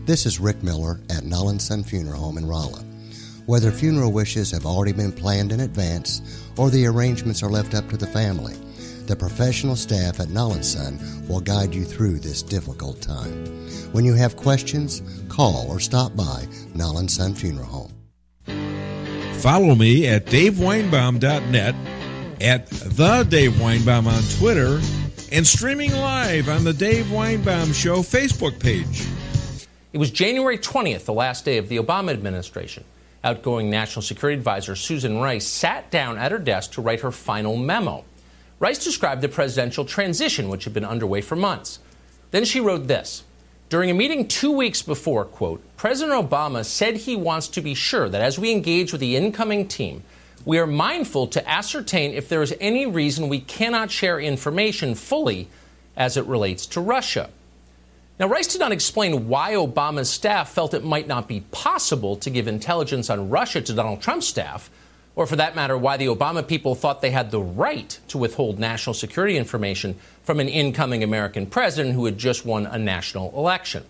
This is Rick Miller at Null & Son Funeral Home in Rolla. Whether funeral wishes have already been planned in advance or the arrangements are left up to the family, the professional staff at Null & Son will guide you through this difficult time. When you have questions, call or stop by Null & Son Funeral Home. Follow me at DaveWeinbaum.net, at The Dave Weinbaum on Twitter, and streaming live on the Dave Weinbaum Show Facebook page. It was January 20th, the last day of the Obama administration. Outgoing National Security Advisor Susan Rice sat down at her desk to write her final memo. Rice described the presidential transition, which had been underway for months. Then she wrote this. During a meeting 2 weeks before, quote, President Obama said he wants to be sure that as we engage with the incoming team, we are mindful to ascertain if there is any reason we cannot share information fully as it relates to Russia. Now, Rice did not explain why Obama's staff felt it might not be possible to give intelligence on Russia to Donald Trump's staff, or for that matter, why the Obama people thought they had the right to withhold national security information from an incoming American president who had just won a national election.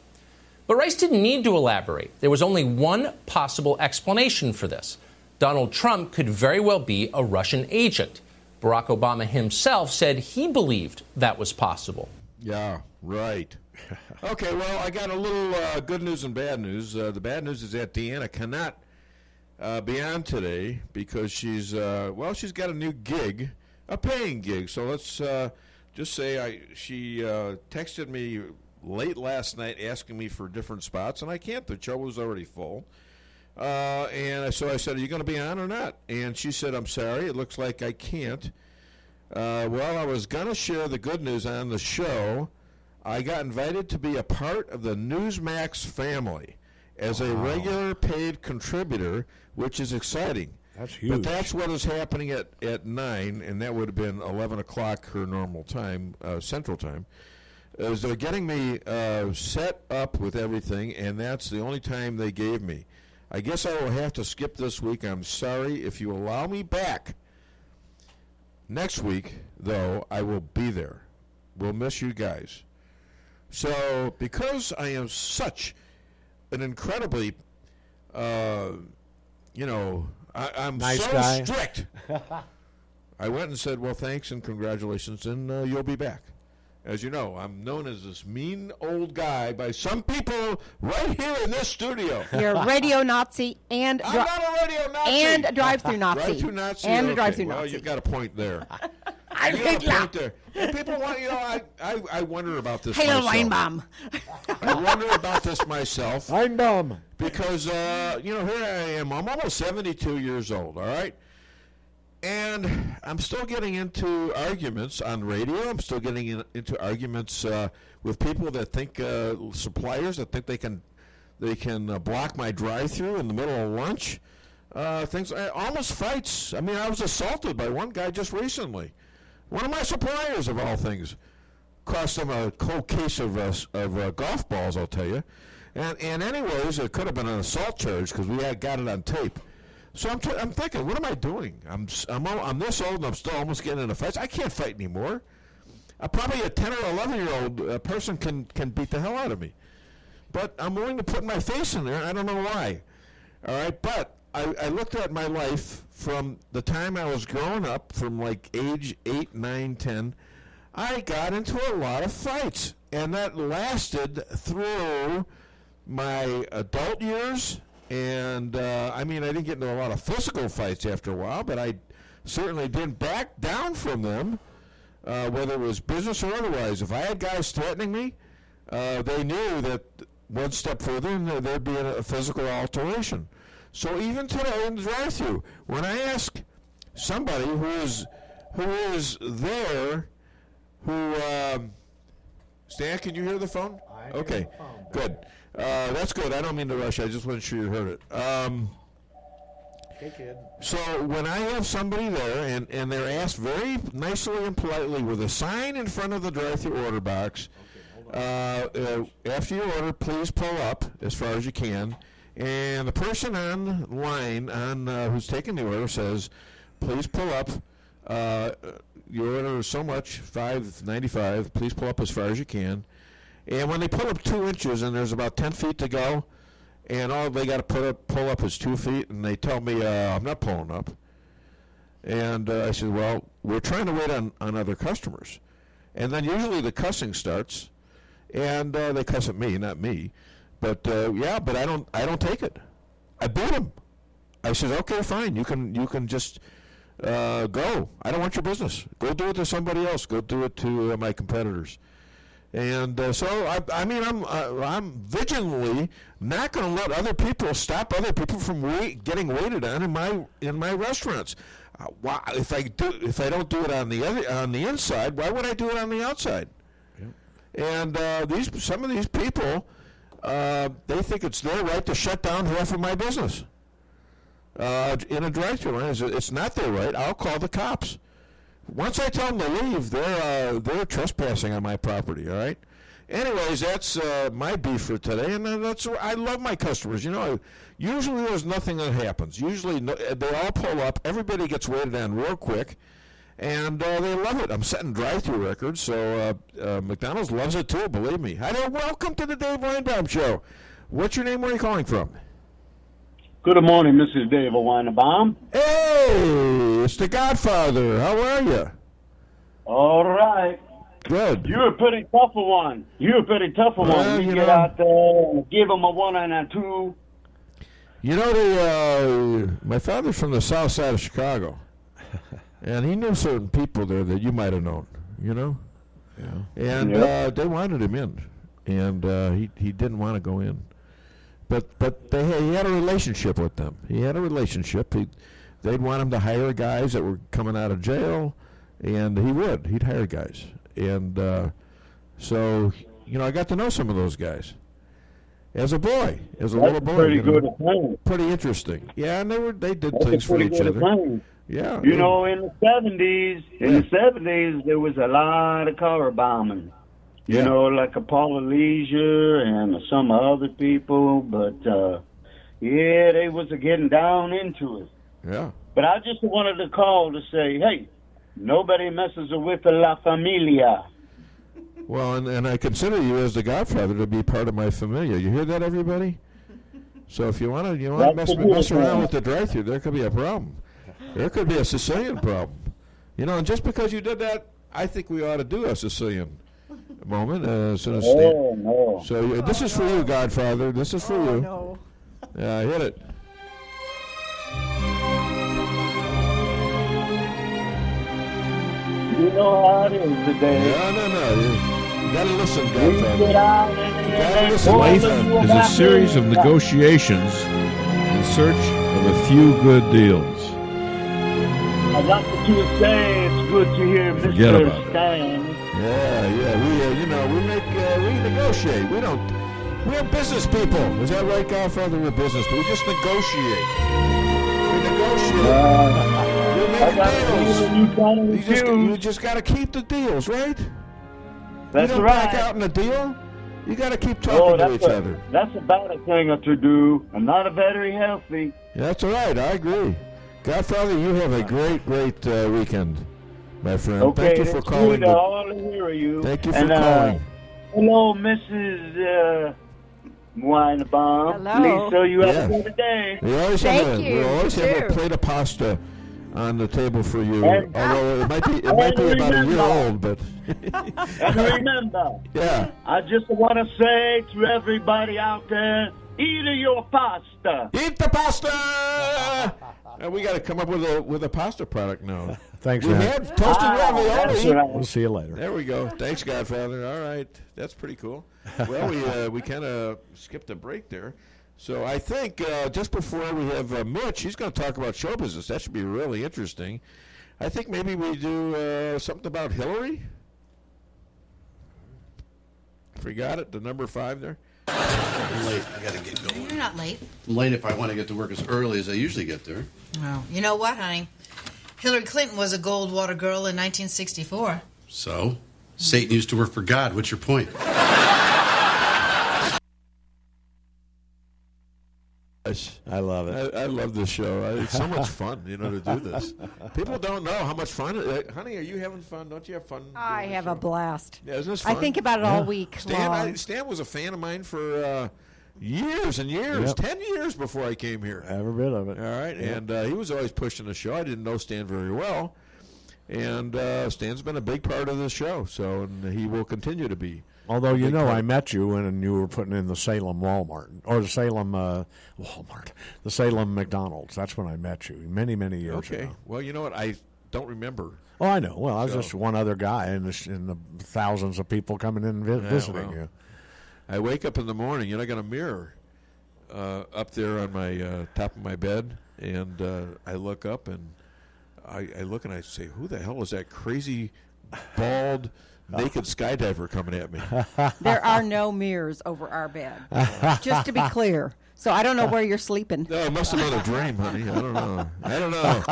But Rice didn't need to elaborate. There was only one possible explanation for this. Donald Trump could very well be a Russian agent. Barack Obama himself said he believed that was possible. Yeah, right. Okay, well, I got a little good news and bad news. The bad news is that DeAnna cannot be on today because she's got a new gig, a paying gig. So let's just say she texted me late last night asking me for different spots, and I can't. The show was already full. And so I said, are you going to be on or not? And she said, I'm sorry, it looks like I can't. Well, I was going to share the good news on the show. I got invited to be a part of the Newsmax family as a regular paid contributor, which is exciting. That's huge. But that's what is happening at 9, and that would have been 11 o'clock her normal time, Central Time. As they're getting me set up with everything, and that's the only time they gave me. I guess I will have to skip this week. I'm sorry. If you allow me back next week, though, I will be there. We'll miss you guys. So, because I am such an incredibly, I'm nice so guy. strict. I went and said, well, thanks and congratulations, and you'll be back. As you know, I'm known as this mean old guy by some people right here in this studio. You're a radio Nazi and I'm not a radio Nazi. And a drive-through Nazi. Drive-through Nazi. And okay. a drive-through Well, Nazi. you've got a point there. I you got a point there. And people want, I wonder about this Hello, myself. Weinbaum. I wonder about this myself. Weinbaum. Because, here I am. I'm almost 72 years old, all right? And I'm still getting into arguments on radio. I'm still getting into arguments with people that think, suppliers that think they can block my drive-through in the middle of lunch. Almost fights. I mean, I was assaulted by one guy just recently. One of my suppliers, of all things, cost them a cold case of golf balls, I'll tell you. And anyways, it could have been an assault charge because we had got it on tape. So I'm thinking, what am I doing? I'm this old and I'm still almost getting into fights. I can't fight anymore. Probably a 10 or 11-year-old person can beat the hell out of me. But I'm willing to put my face in there. I don't know why. All right, but I looked at my life from the time I was growing up, from like age 8, 9, 10. I got into a lot of fights, and that lasted through my adult years. And, I didn't get into a lot of physical fights after a while, but I certainly didn't back down from them, whether it was business or otherwise. If I had guys threatening me, they knew that one step further and there'd be a physical alteration. So even today in the drive-thru, when I ask somebody who is there, Stan, can you hear the phone? Okay, good. That's good. I don't mean to rush. I just wasn't sure you heard it. Hey, kid. So when I have somebody there and they're asked very nicely and politely with a sign in front of the drive-thru order box, after you order, please pull up as far as you can. And the person on line who's taking the order says, please pull up. Your order is so much, $5.95. Please pull up as far as you can. And when they pull up 2 inches and there's about 10 feet to go, and all they got to pull up is 2 feet, and they tell me I'm not pulling up. And I said, well, we're trying to wait on other customers. And then usually the cussing starts, and they cuss at me, not me. But but I don't take it. I beat them. I said, okay, fine. You can just go. I don't want your business. Go do it to somebody else. Go do it to my competitors. And so I'm vigilantly not going to let other people stop other people from getting waited on in my restaurants. Why, if I don't do it on the inside, why would I do it on the outside? Yeah. And some of these people, they think it's their right to shut down half of my business in a drive-thru. It's not their right. I'll call the cops. Once I tell them to leave, they're trespassing on my property. All right. Anyways, that's my beef for today, and I love my customers. Usually there's nothing that happens. Usually they all pull up. Everybody gets waited on real quick, and they love it. I'm setting drive-thru records, so McDonald's loves it too. Believe me. Hi there. Welcome to the Dave Weinbaum Show. What's your name? Where are you calling from? Good morning, this is Dave Weinbaum. Hey, it's the Godfather. How are you? All right. Good. You're a pretty tough one. You get out there and give them a 1 and a 2. You know, my father's from the south side of Chicago, and he knew certain people there that you might have known, you know? Yeah. And they wanted him in, and he didn't want to go in. But he had a relationship with them. He had a relationship. They'd want him to hire guys that were coming out of jail, and he would. He'd hire guys. And so, you know, I got to know some of those guys as a boy, as a little boy. Pretty good at playing. Pretty interesting. Yeah, and they did things for each other. Yeah. You know, in the 70s, there was a lot of car bombing. You know, like a Paula Leisure and some other people, but they was getting down into it. Yeah. But I just wanted to call to say, hey, nobody messes with La Familia. Well, and I consider you as the Godfather to be part of my familia. You hear that, everybody? So if you want to mess around with the drive-thru, there could be a problem. There could be a Sicilian problem. You know, and just because you did that, I think we ought to do a Sicilian moment. No. So this is for you, Godfather. This is for you. No. Yeah, hit it. You know how it is today. No. You gotta listen, Godfather. Life is a series of negotiations in search of a few good deals. I like what you were saying. It's good to hear Forget Mr. about it. Stan. We negotiate. We're business people. Is that right, Godfather? We're business people. We just negotiate. We make deals. You just got to keep the deals, right? That's you don't right. back out in a deal. You got to keep talking to each other. That's about a thing to do, and not a very healthy. Yeah, that's all right. I agree. Godfather, you have a great weekend, my friend. Okay, thank you for calling. Good to all hear you. Thank you for calling. Hello, Mrs. Weinbaum. Hello. Lisa, you have a good day. We always have a plate of pasta on the table for you. Although it might be about a year old, but and remember, I just want to say to everybody out there, eat your pasta. Eat the pasta. And we got to come up with a pasta product now. Thanks, we man. have toasted ravioli. Right. We'll see you later. There we go. Thanks, Godfather. All right, that's pretty cool. Well, we kind of skipped a break there. So I think just before we have Mitch, he's going to talk about show business. That should be really interesting. I think maybe we do something about Hillary. Forgot it, the number 5 there. I'm late. I got to get going. You're not late. I'm late if I want to get to work as early as I usually get there. Well, you know what, honey? Hillary Clinton was a Goldwater girl in 1964. So? Satan used to work for God. What's your point? I love it. I love this show. It's so much fun, to do this. People don't know how much fun. Honey, are you having fun? Don't you have fun? I have a blast. Yeah, isn't this fun? I think about it all week long. Stan was a fan of mine for years and years, 10 years before I came here. Every bit of it. All right, and he was always pushing the show. I didn't know Stan very well, and Stan's been a big part of this show, and he will continue to be. Although, I met you when you were putting in the Salem Walmart, or the Salem Walmart, the Salem McDonald's. That's when I met you, many, many years ago. Well, you know what? I don't remember. Oh, I know. Well, I was just one other guy in the thousands of people coming in and visiting you. I wake up in the morning, I got a mirror up there on my top of my bed, and I look up, and I look and I say, who the hell is that crazy, bald, naked skydiver coming at me? There are no mirrors over our bed, just to be clear. So I don't know where you're sleeping. No, it must have been a dream, honey. I don't know.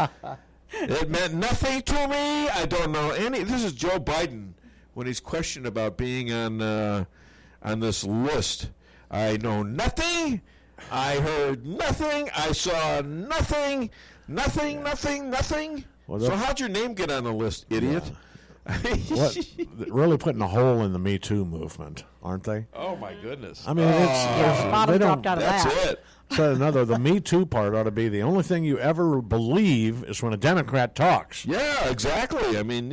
It meant nothing to me. I don't know any. This is Joe Biden when he's questioned about being on this list. I know nothing. I heard nothing. I saw nothing. Nothing. Well, so how'd your name get on the list, idiot? Yeah. Really putting a hole in the Me Too movement, aren't they? Oh my goodness! I mean, bottom dropped out of that. That's it. said another. The Me Too part ought to be the only thing you ever believe is when a Democrat talks. Yeah, exactly. I mean,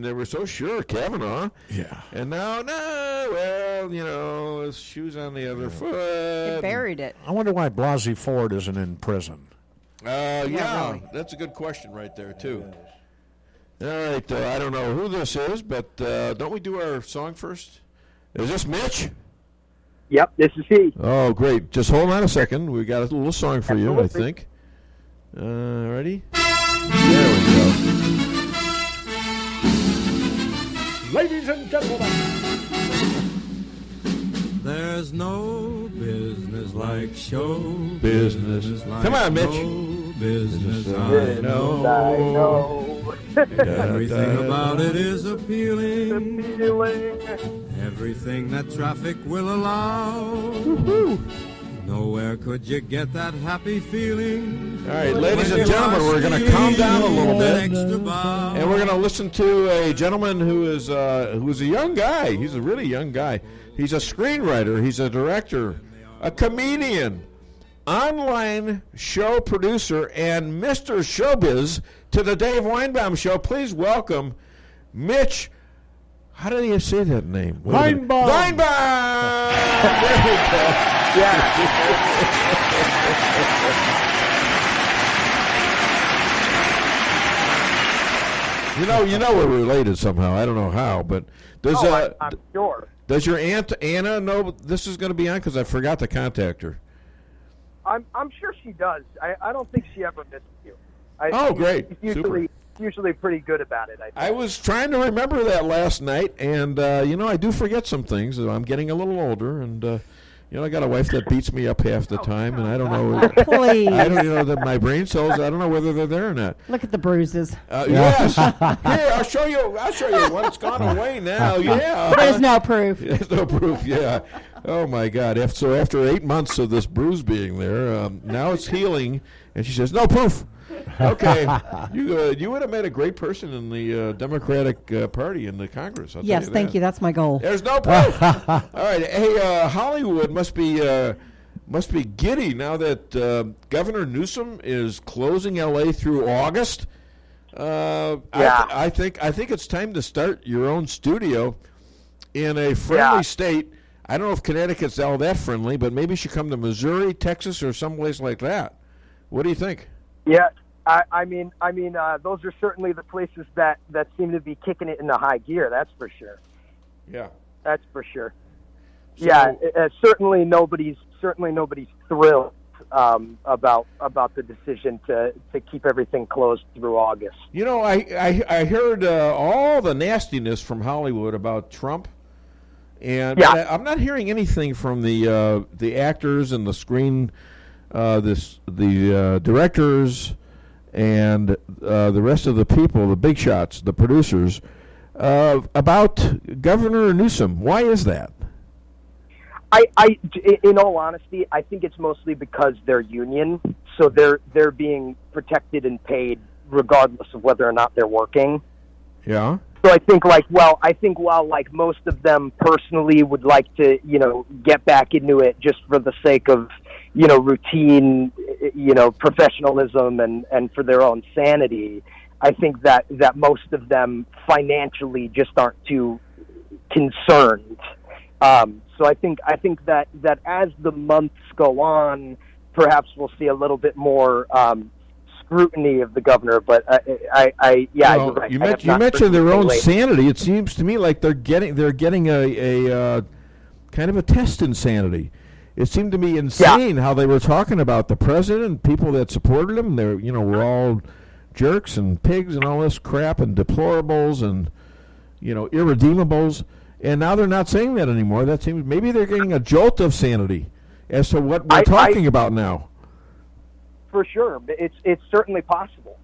they were so sure of Kavanaugh. Yeah. And now, his shoes on the other foot. They buried it. I wonder why Blasey Ford isn't in prison. Really. That's a good question right there, too. All right, I don't know who this is, but don't we do our song first? Is this Mitch? Yep, this is he. Oh, great. Just hold on a second. We got a little song for you, I think. Ready? There we go. Ladies and gentlemen. There's no business like show business. Like come on, Mitch. No business I know. Everything about it is appealing. Everything that traffic will allow. Nowhere could you get that happy feeling. All right, ladies and gentlemen, we're going to calm down a little bit, and we're going to listen to a gentleman who is a young guy. He's a really young guy. He's a screenwriter. He's a director, a comedian, online show producer, and Mr. Showbiz to the Dave Weinbaum Show. Please welcome Mitch. How do you say that name? Weinbaum. Weinbaum. There we go. Yeah. You know we're related somehow. I don't know how, but I'm sure. Does your Aunt Anna know this is going to be on? Because I forgot to contact her. I'm sure she does. I don't think she ever misses you. Great. She's usually pretty good about it. I was trying to remember that last night, and I do forget some things. I'm getting a little older, and I got a wife that beats me up half the time, and I don't know. Please. I don't know that my brain cells. I don't know whether they're there or not. Look at the bruises. Yes. Here, I'll show you one. It's gone away now. Yeah. There's no proof. There's no proof. Yeah. Oh my God. So after 8 months of this bruise being there, now it's healing, and she says no proof. Okay, you would have made a great person in the Democratic Party in the Congress. Yes, thank you. That's my goal. There's no proof. All right, hey, Hollywood must be giddy now that Governor Newsom is closing L.A. through August. I think it's time to start your own studio in a friendly state. I don't know if Connecticut's all that friendly, but maybe you should come to Missouri, Texas, or someplace like that. What do you think? Yeah, I mean, those are certainly the places that seem to be kicking it into high gear. That's for sure. Yeah, that's for sure. So, certainly nobody's thrilled about the decision to keep everything closed through August. I heard all the nastiness from Hollywood about Trump, and I'm not hearing anything from the actors and the the directors and the rest of the people, the big shots, the producers, about Governor Newsom. Why is that? In all honesty, I think it's mostly because they're union, so they're being protected and paid regardless of whether or not they're working. Yeah. So I think while most of them personally would like to, get back into it just for the sake of, routine, professionalism and for their own sanity, I think that most of them financially just aren't too concerned. So I think that as the months go on, perhaps we'll see a little bit more scrutiny of the governor. But you're right. You mentioned their own sanity. It seems to me like they're getting a kind of a test insanity. It seemed to me insane how they were talking about the president and people that supported him. They're we're all jerks and pigs and all this crap and deplorables and irredeemables. And now they're not saying that anymore. That seems maybe they're getting a jolt of sanity as to what we're talking about now. For sure, it's certainly possible.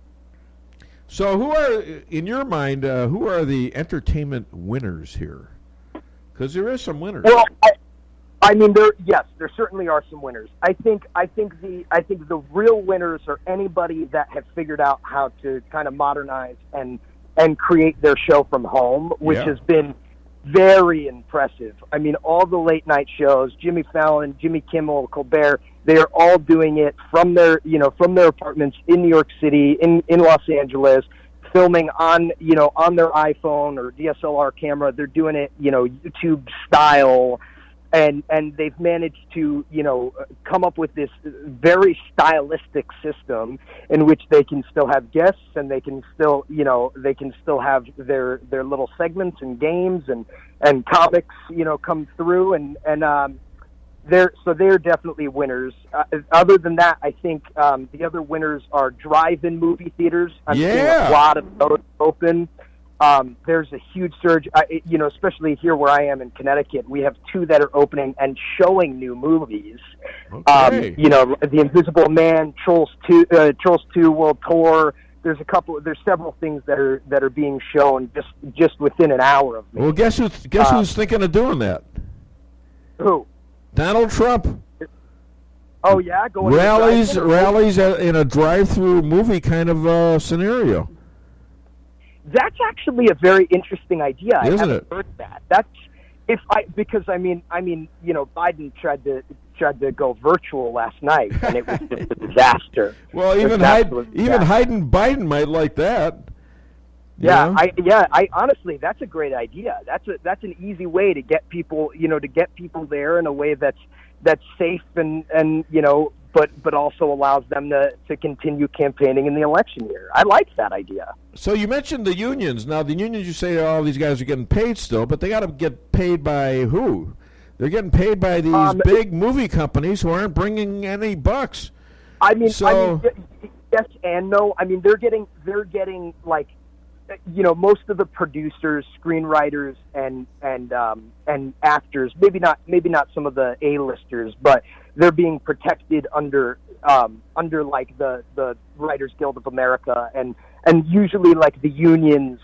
So, who are, in your mind, who are the entertainment winners here? Because there is some winners. Well, there certainly are some winners. I think the real winners are anybody that have figured out how to kind of modernize and create their show from home, which has been very impressive. I mean, all the late night shows, Jimmy Fallon, Jimmy Kimmel, Cabrera, They are all doing it from their apartments in New York City, in Los Angeles, filming on their iPhone or DSLR camera. They're doing it, YouTube style. And they've managed to, come up with this very stylistic system in which they can still have guests and they can still, have their little segments and games and comics, come through and they're definitely winners. Other than that, I think the other winners are drive-in movie theaters. I'm seeing a lot of those open. There's a huge surge, especially here where I am in Connecticut. We have 2 that are opening and showing new movies. Okay. The Invisible Man, Trolls 2 World Tour. There's several things that are being shown just within an hour of me. Well, guess who's thinking of doing that? Who? Donald Trump. Oh yeah, going rallies in a drive-through movie kind of scenario. That's actually a very interesting idea. Isn't I haven't it? heard that. Because Biden tried to go virtual last night, and it was just a disaster. Well, even Biden might like that. Yeah, I honestly, that's a great idea. That's an easy way to get people, there in a way that's safe and but also allows them to continue campaigning in the election year. I like that idea. So you mentioned the unions. Now, the unions, you say all these guys are getting paid still, but they got to get paid by who? They're getting paid by these big movie companies who aren't bringing any bucks. I mean, yes and no. I mean, they're getting like, most of the producers, screenwriters, and actors. Maybe not some of the A-listers, but they're being protected under like the Writers Guild of America, and usually like the unions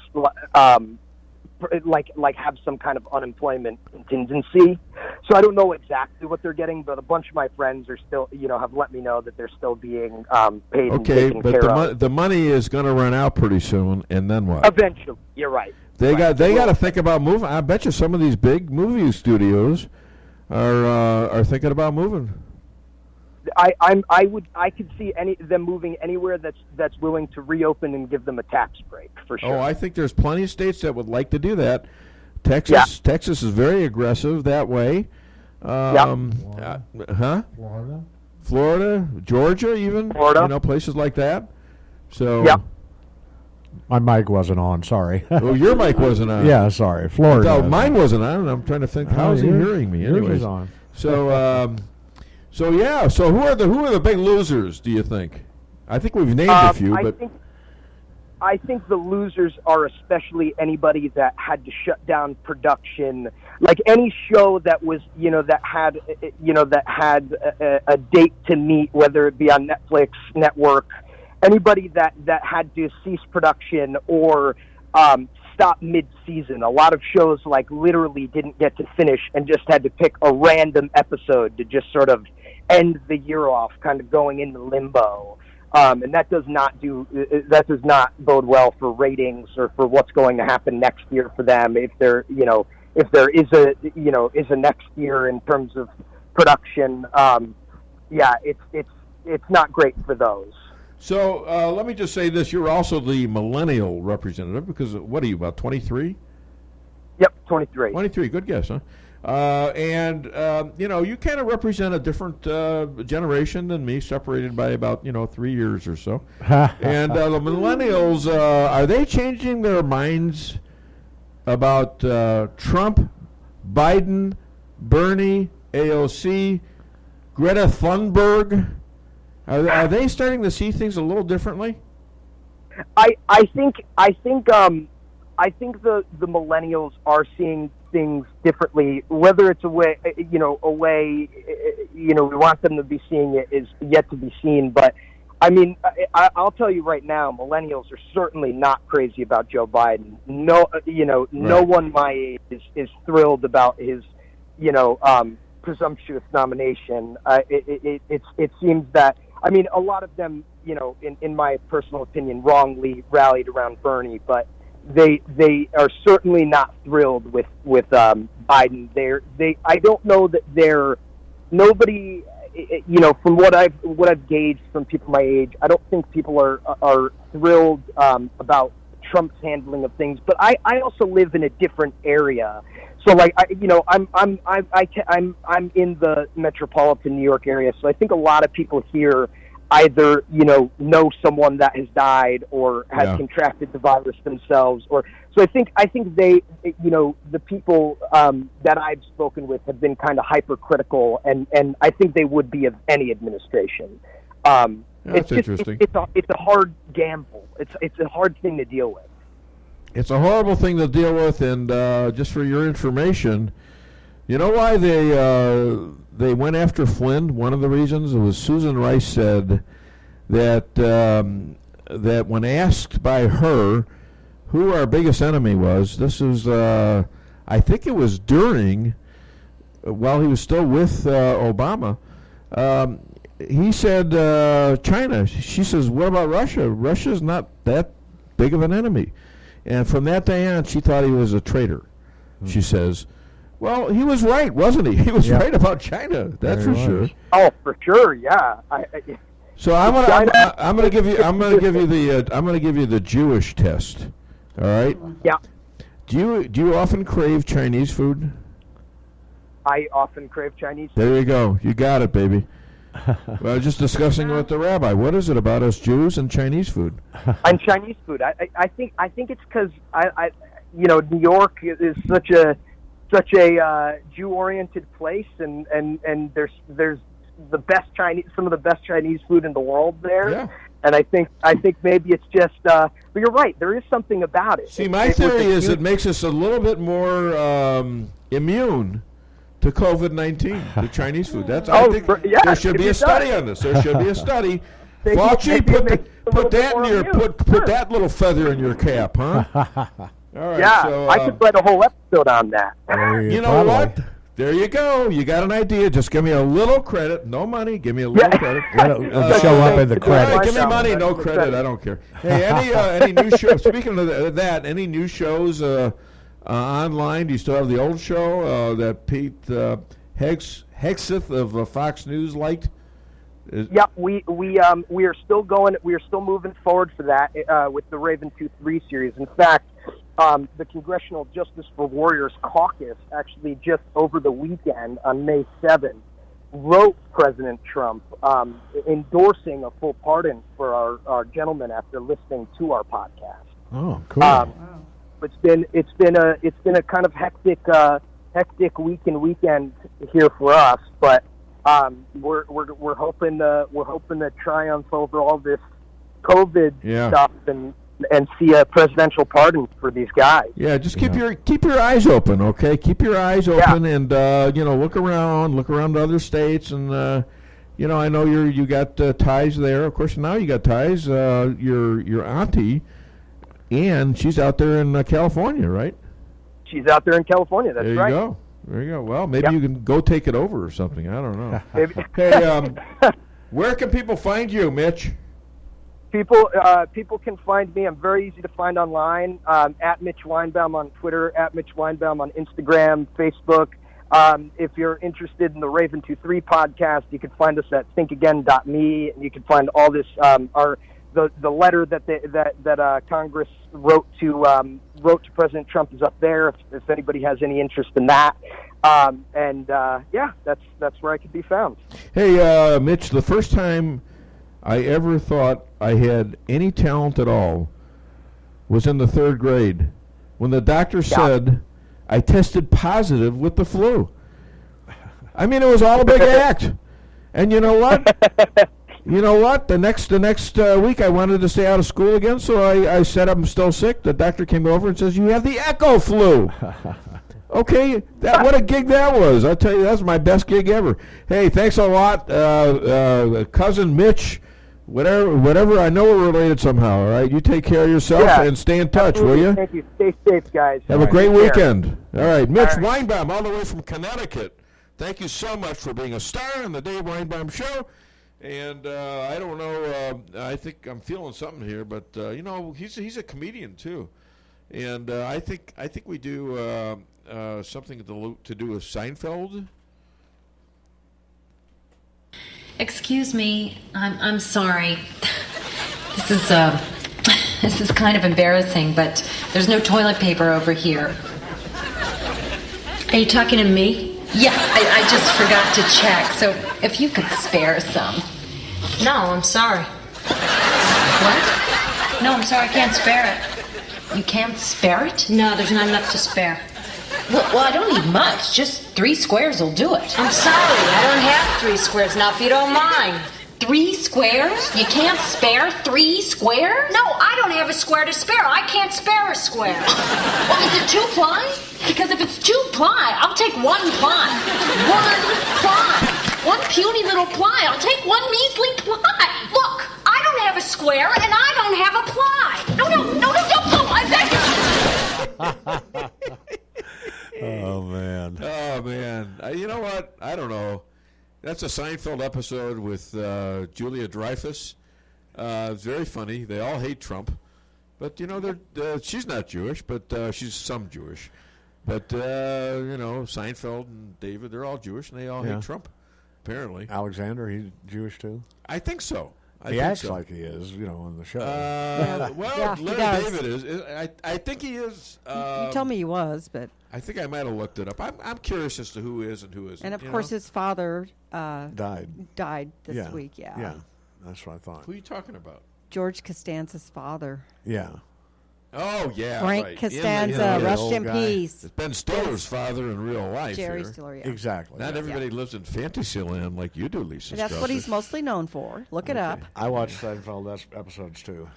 like have some kind of unemployment contingency. So I don't know exactly what they're getting, but a bunch of my friends are still, have let me know that they're still being paid. Okay, and taken but care of. the money is going to run out pretty soon, and then what? Eventually, you're right. They got to think about moving. I bet you some of these big movie studios are thinking about moving. I could see them moving anywhere that's willing to reopen and give them a tax break for sure. Oh, I think there's plenty of states that would like to do that. Texas is very aggressive that way. Florida, Georgia, even places like that. So. Yeah. My mic wasn't on. Sorry. Oh, your mic wasn't on. Yeah, sorry. Florida. No, mine wasn't on. I'm trying to think. How is he hearing me? Yours Anyways, is on. So. So who are the big losers? Do you think? I think we've named a few, but I think the losers are especially anybody that had to shut down production, like any show that was that had a date to meet, whether it be on Netflix, network, anybody that had to cease production or stop mid-season. A lot of shows like literally didn't get to finish and just had to pick a random episode to just sort of end the year off, kind of going into limbo. And that does not bode well for ratings or for what's going to happen next year for them. If there is a next year in terms of production, it's not great for those. So let me just say this: you're also the millennial representative because what are you, about 23? Yep, 23. 23, good guess, huh? You kind of represent a different generation than me, separated by about 3 years or so. And the millennials, are they changing their minds about Trump, Biden, Bernie, AOC, Greta Thunberg? Are they starting to see things a little differently? I think the millennials are seeing things differently. Whether it's a way we want them to be seeing it is yet to be seen. But I mean, I'll tell you right now, millennials are certainly not crazy about Joe Biden. No one my age is thrilled about his presumptuous nomination. It seems that. I mean, a lot of them, in my personal opinion, wrongly rallied around Bernie, but they are certainly not thrilled with Biden. I don't know that nobody from what I've gauged from people my age, I don't think people are thrilled about Trump's handling of things. But I also live in a different area, so I'm in the metropolitan New York area, so I think a lot of people here either know someone that has died or has contracted the virus themselves, or so I think they the people that I've spoken with have been kind of hypercritical, and I think they would be of any administration. That's interesting. It's a hard gamble. It's a hard thing to deal with. It's a horrible thing to deal with, and just for your information, you know why they went after Flynn? One of the reasons was Susan Rice said that that when asked by her who our biggest enemy was, this was I think it was during while he was still with Obama. He said China. She says, "What about Russia? Russia's not that big of an enemy." And from that day on, she thought he was a traitor. She says, "Well, he was right, wasn't he? He was right about China. That's for sure." Oh, for sure, yeah. So I'm gonna give you the Jewish test. All right. Yeah. Do you often crave Chinese food? I often crave Chinese food. There you go. You got it, baby. Well, I was just discussing with the rabbi. What is it about us Jews and Chinese food? And Chinese food, I think it's because New York is such a Jew-oriented place, and there's the best some of the best Chinese food in the world there. Yeah. And I think maybe it's just. But you're right. There is something about it. See, my theory is it makes us a little bit more immune to COVID-19, the Chinese food. That's I think there should be a study on this. There should be a study. Fauci, put that little feather in your cap, huh? All right. Yeah, so, I could write a whole episode on that. You know what? There you go. You got an idea. Just give me a little credit. No money. Give me a little credit. It'll show up in the credits. Give me money, no credit. I don't care. Hey, any new shows? Speaking of that, any new shows online? Do you still have the old show that Pete Hegseth of Fox News liked? Yeah, we are still going. We are still moving forward for that with the Raven 2-3 series. In fact, the Congressional Justice for Warriors Caucus actually just over the weekend on May 7th wrote President Trump endorsing a full pardon for our gentleman after listening to our podcast. Oh, cool. It's been a kind of hectic week and weekend here for us, but we're hoping to triumph over all this COVID stuff and see a presidential pardon for these guys. Yeah, just keep your eyes open, okay? Keep your eyes open, and look around to other states, and I know you got ties there. Of course, now you got ties. Your auntie, and she's out there in California, right? She's out there in California. That's right. There you go. Well, maybe you can go take it over or something. I don't know. Hey, where can people find you, Mitch? People can find me. I'm very easy to find online. At Mitch Weinbaum on Twitter, at Mitch Weinbaum on Instagram, Facebook. If you're interested in the Raven 2-3 podcast, you can find us at thinkagain.me, and you can find all this the letter that Congress wrote to President Trump is up there. If anybody has any interest in that, that's where I could be found. Hey, Mitch, the first time I ever thought I had any talent at all was in the 3rd grade when the doctor said I tested positive with the flu. I mean, it was all a big act. And you know what? The next week I wanted to stay out of school again, so I said I'm still sick. The doctor came over and says, "You have the echo flu." Okay, what a gig that was. I tell you, that's my best gig ever. Hey, thanks a lot, cousin Mitch. Whatever, I know we're related somehow, all right? You take care of yourself and stay in touch, will you? Thank you. Stay safe, guys. Have a great weekend. All right, Mitch Weinbaum, all the way from Connecticut. Thank you so much for being a star on the Dave Weinbaum Show. And I don't know, I think I'm feeling something here, but, he's a comedian, too. And I think we do something to do with Seinfeld. Excuse me, I'm sorry. This is kind of embarrassing, but there's no toilet paper over here. Are you talking to me? Yeah, I just forgot to check, so if you could spare some. No, I'm sorry. What? No, I'm sorry, I can't spare it. You can't spare it? No, there's not enough to spare. Well, I don't need much. Just 3 squares will do it. I'm sorry, I don't have 3 squares now, if you don't mind. 3 squares? You can't spare 3 squares? No, I don't have a square to spare. I can't spare a square. Well, is it 2-ply? Because if it's 2-ply, I'll take 1 ply. 1 ply. 1 puny little ply. I'll take 1 measly ply. Look, I don't have a square and I don't have a ply. No, I beg you. Oh, man. Oh, man. You know what? I don't know. That's a Seinfeld episode with Julia Dreyfus. It's very funny. They all hate Trump. But, you know, she's not Jewish, but she's some Jewish. But, you know, Seinfeld and David, they're all Jewish, and they all hate Trump, apparently. Alexander, he's Jewish, too? I think so. He acts like he is, you know, on the show. Well, Larry David is. I think he is. You told me he was, but I think I might have looked it up. I'm curious as to who is and who isn't. And of course, his father died this week. Yeah, that's what I thought. Who are you talking about? George Costanza's father. Yeah. Oh, yeah, Frank right. Costanza, rest in peace. It's Ben Stiller's father in real life. Jerry Stiller, yeah. Exactly. Not everybody lives in fantasy land like you do, Lisa. That's what he's mostly known for. Look it up. I watch Seinfeld episodes, too.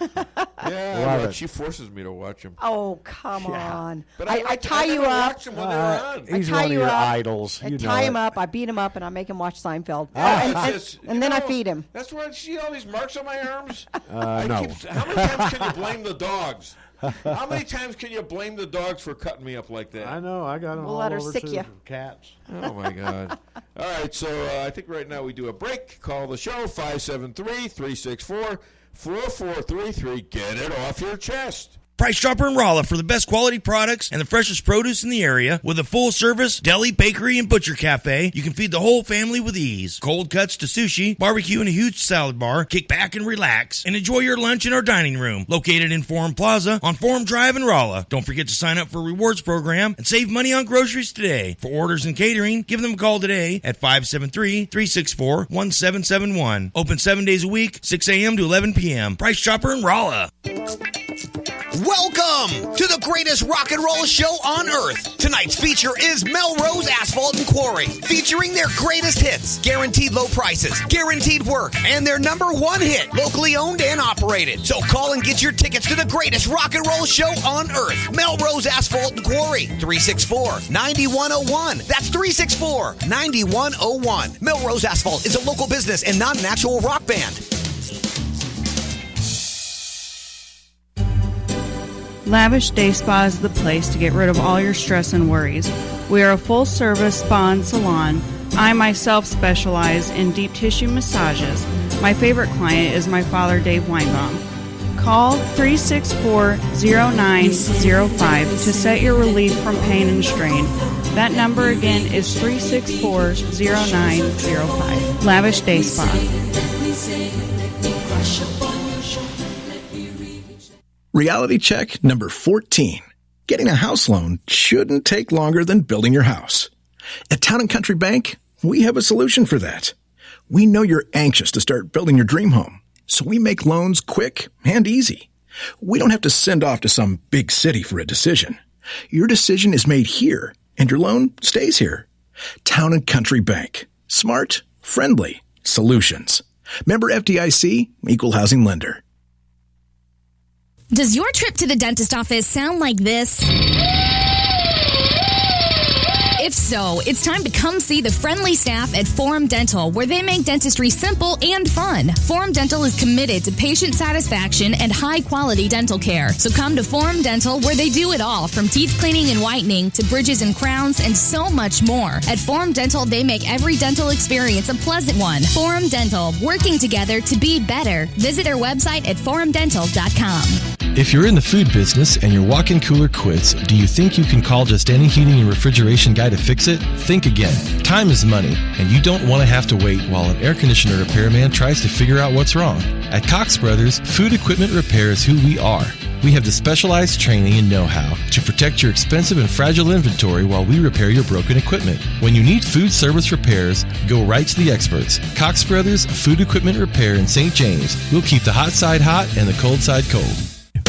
Yeah, she forces me to watch them. Oh, come on. But I tie you up. Them when they were on. He's one of your idols. I tie him up, I beat him up, and I make him watch Seinfeld. And then I feed him. That's why I see all these marks on my arms. No. How many times can you blame the dogs? How many times can you blame the dogs for cutting me up like that? I know. I got them We'll all let her over sick to you. Cats. Oh, my God. All right, so I think right now we do a break. Call the show, 573-364-4433. Get it off your chest. Price Chopper in Rolla for the best quality products and the freshest produce in the area. With a full-service deli, bakery, and butcher cafe, you can feed the whole family with ease. Cold cuts to sushi, barbecue, and a huge salad bar. Kick back and relax, and enjoy your lunch in our dining room, located in Forum Plaza on Forum Drive in Rolla. Don't forget to sign up for a rewards program and save money on groceries today. For orders and catering, give them a call today at 573-364-1771. Open 7 days a week, 6 a.m. to 11 p.m. Price Chopper in Rolla. Welcome to the greatest rock and roll show on earth. Tonight's feature is Melrose Asphalt and Quarry, featuring their greatest hits, guaranteed low prices, guaranteed work, and their #1 hit, locally owned and operated. So call and get your tickets to the greatest rock and roll show on earth. Melrose Asphalt and Quarry, 364-9101. That's 364-9101. Melrose Asphalt is a local business and not an actual rock band. Lavish Day Spa is the place to get rid of all your stress and worries. We are a full-service spa and salon. I myself specialize in deep tissue massages. My favorite client is my father, Dave Weinbaum. Call 364-0905 to set your relief from pain and strain. That number again is 364-0905. Lavish Day Spa. Reality check number 14. Getting a house loan shouldn't take longer than building your house. At Town & Country Bank, we have a solution for that. We know you're anxious to start building your dream home, so we make loans quick and easy. We don't have to send off to some big city for a decision. Your decision is made here, and your loan stays here. Town & Country Bank. Smart, friendly solutions. Member FDIC, Equal Housing Lender. Does your trip to the dentist office sound like this? If so, it's time to come see the friendly staff at Forum Dental, where they make dentistry simple and fun. Forum Dental is committed to patient satisfaction and high-quality dental care. So come to Forum Dental, where they do it all, from teeth cleaning and whitening to bridges and crowns and so much more. At Forum Dental, they make every dental experience a pleasant one. Forum Dental, working together to be better. Visit their website at forumdental.com. If you're in the food business and your walk-in cooler quits, do you think you can call Just Any Heating and Refrigeration Guy guy to fix it? Think again. Time is money, and you don't want to have to wait while an air conditioner repairman tries to figure out what's wrong. At Cox Brothers, food equipment repair is who we are. We have the specialized training and know-how to protect your expensive and fragile inventory while we repair your broken equipment. When you need food service repairs, go right to the experts. Cox Brothers Food Equipment Repair in St. James. We'll keep the hot side hot and the cold side cold.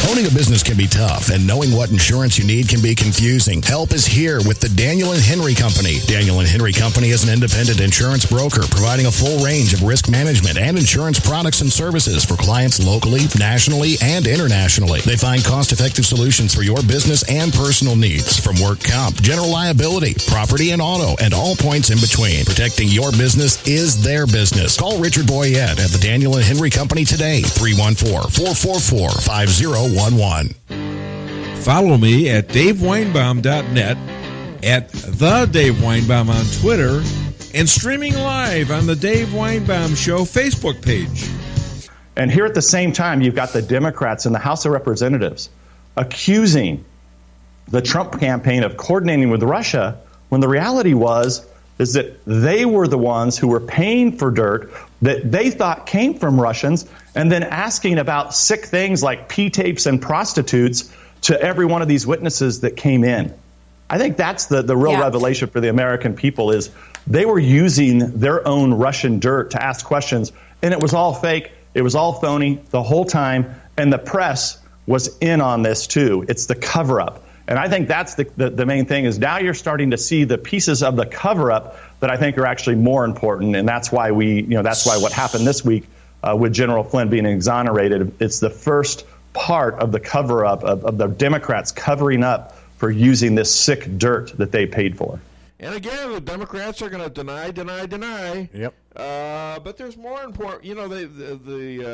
Owning a business can be tough, and knowing what insurance you need can be confusing. Help is here with the Daniel and Henry Company. Daniel and Henry Company is an independent insurance broker providing a full range of risk management and insurance products and services for clients locally, nationally, and internationally. They find cost-effective solutions for your business and personal needs, from work comp, general liability, property and auto, and all points in between. Protecting your business is their business. Call Richard Boyette at the Daniel and Henry Company today, 314-444-5011. Follow me at daveweinbaum.net, at the Dave Weinbaum on Twitter, and streaming live on the Dave Weinbaum Show Facebook page. And here at the same time, you've got the Democrats in the House of Representatives accusing the Trump campaign of coordinating with Russia, when the reality is that they were the ones who were paying for dirt that they thought came from Russians, and then asking about sick things like P-tapes and prostitutes to every one of these witnesses that came in. I think that's the real revelation for the American people, is they were using their own Russian dirt to ask questions, and it was all fake. It was all phony the whole time, and the press was in on this too. It's the cover-up. And I think that's the main thing, is now you're starting to see the pieces of the cover-up that I think are actually more important, and that's why that's why what happened this week with General Flynn being exonerated, it's the first part of the cover-up of the Democrats covering up for using this sick dirt that they paid for. And again, the Democrats are going to deny. Yep. But there's more important. You know,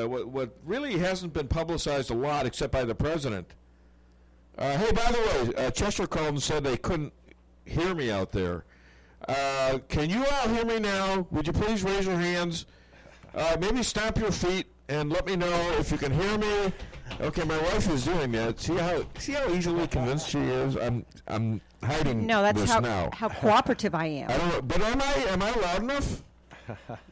what really hasn't been publicized a lot, except by the president. Hey, by the way, Chester called and said they couldn't hear me out there. Can you all hear me now? Would you please raise your hands? Maybe stamp your feet and let me know if you can hear me. Okay, my wife is doing that. See how easily convinced she is. I'm hiding. No, that's this how cooperative I am. I don't know, but am I loud enough?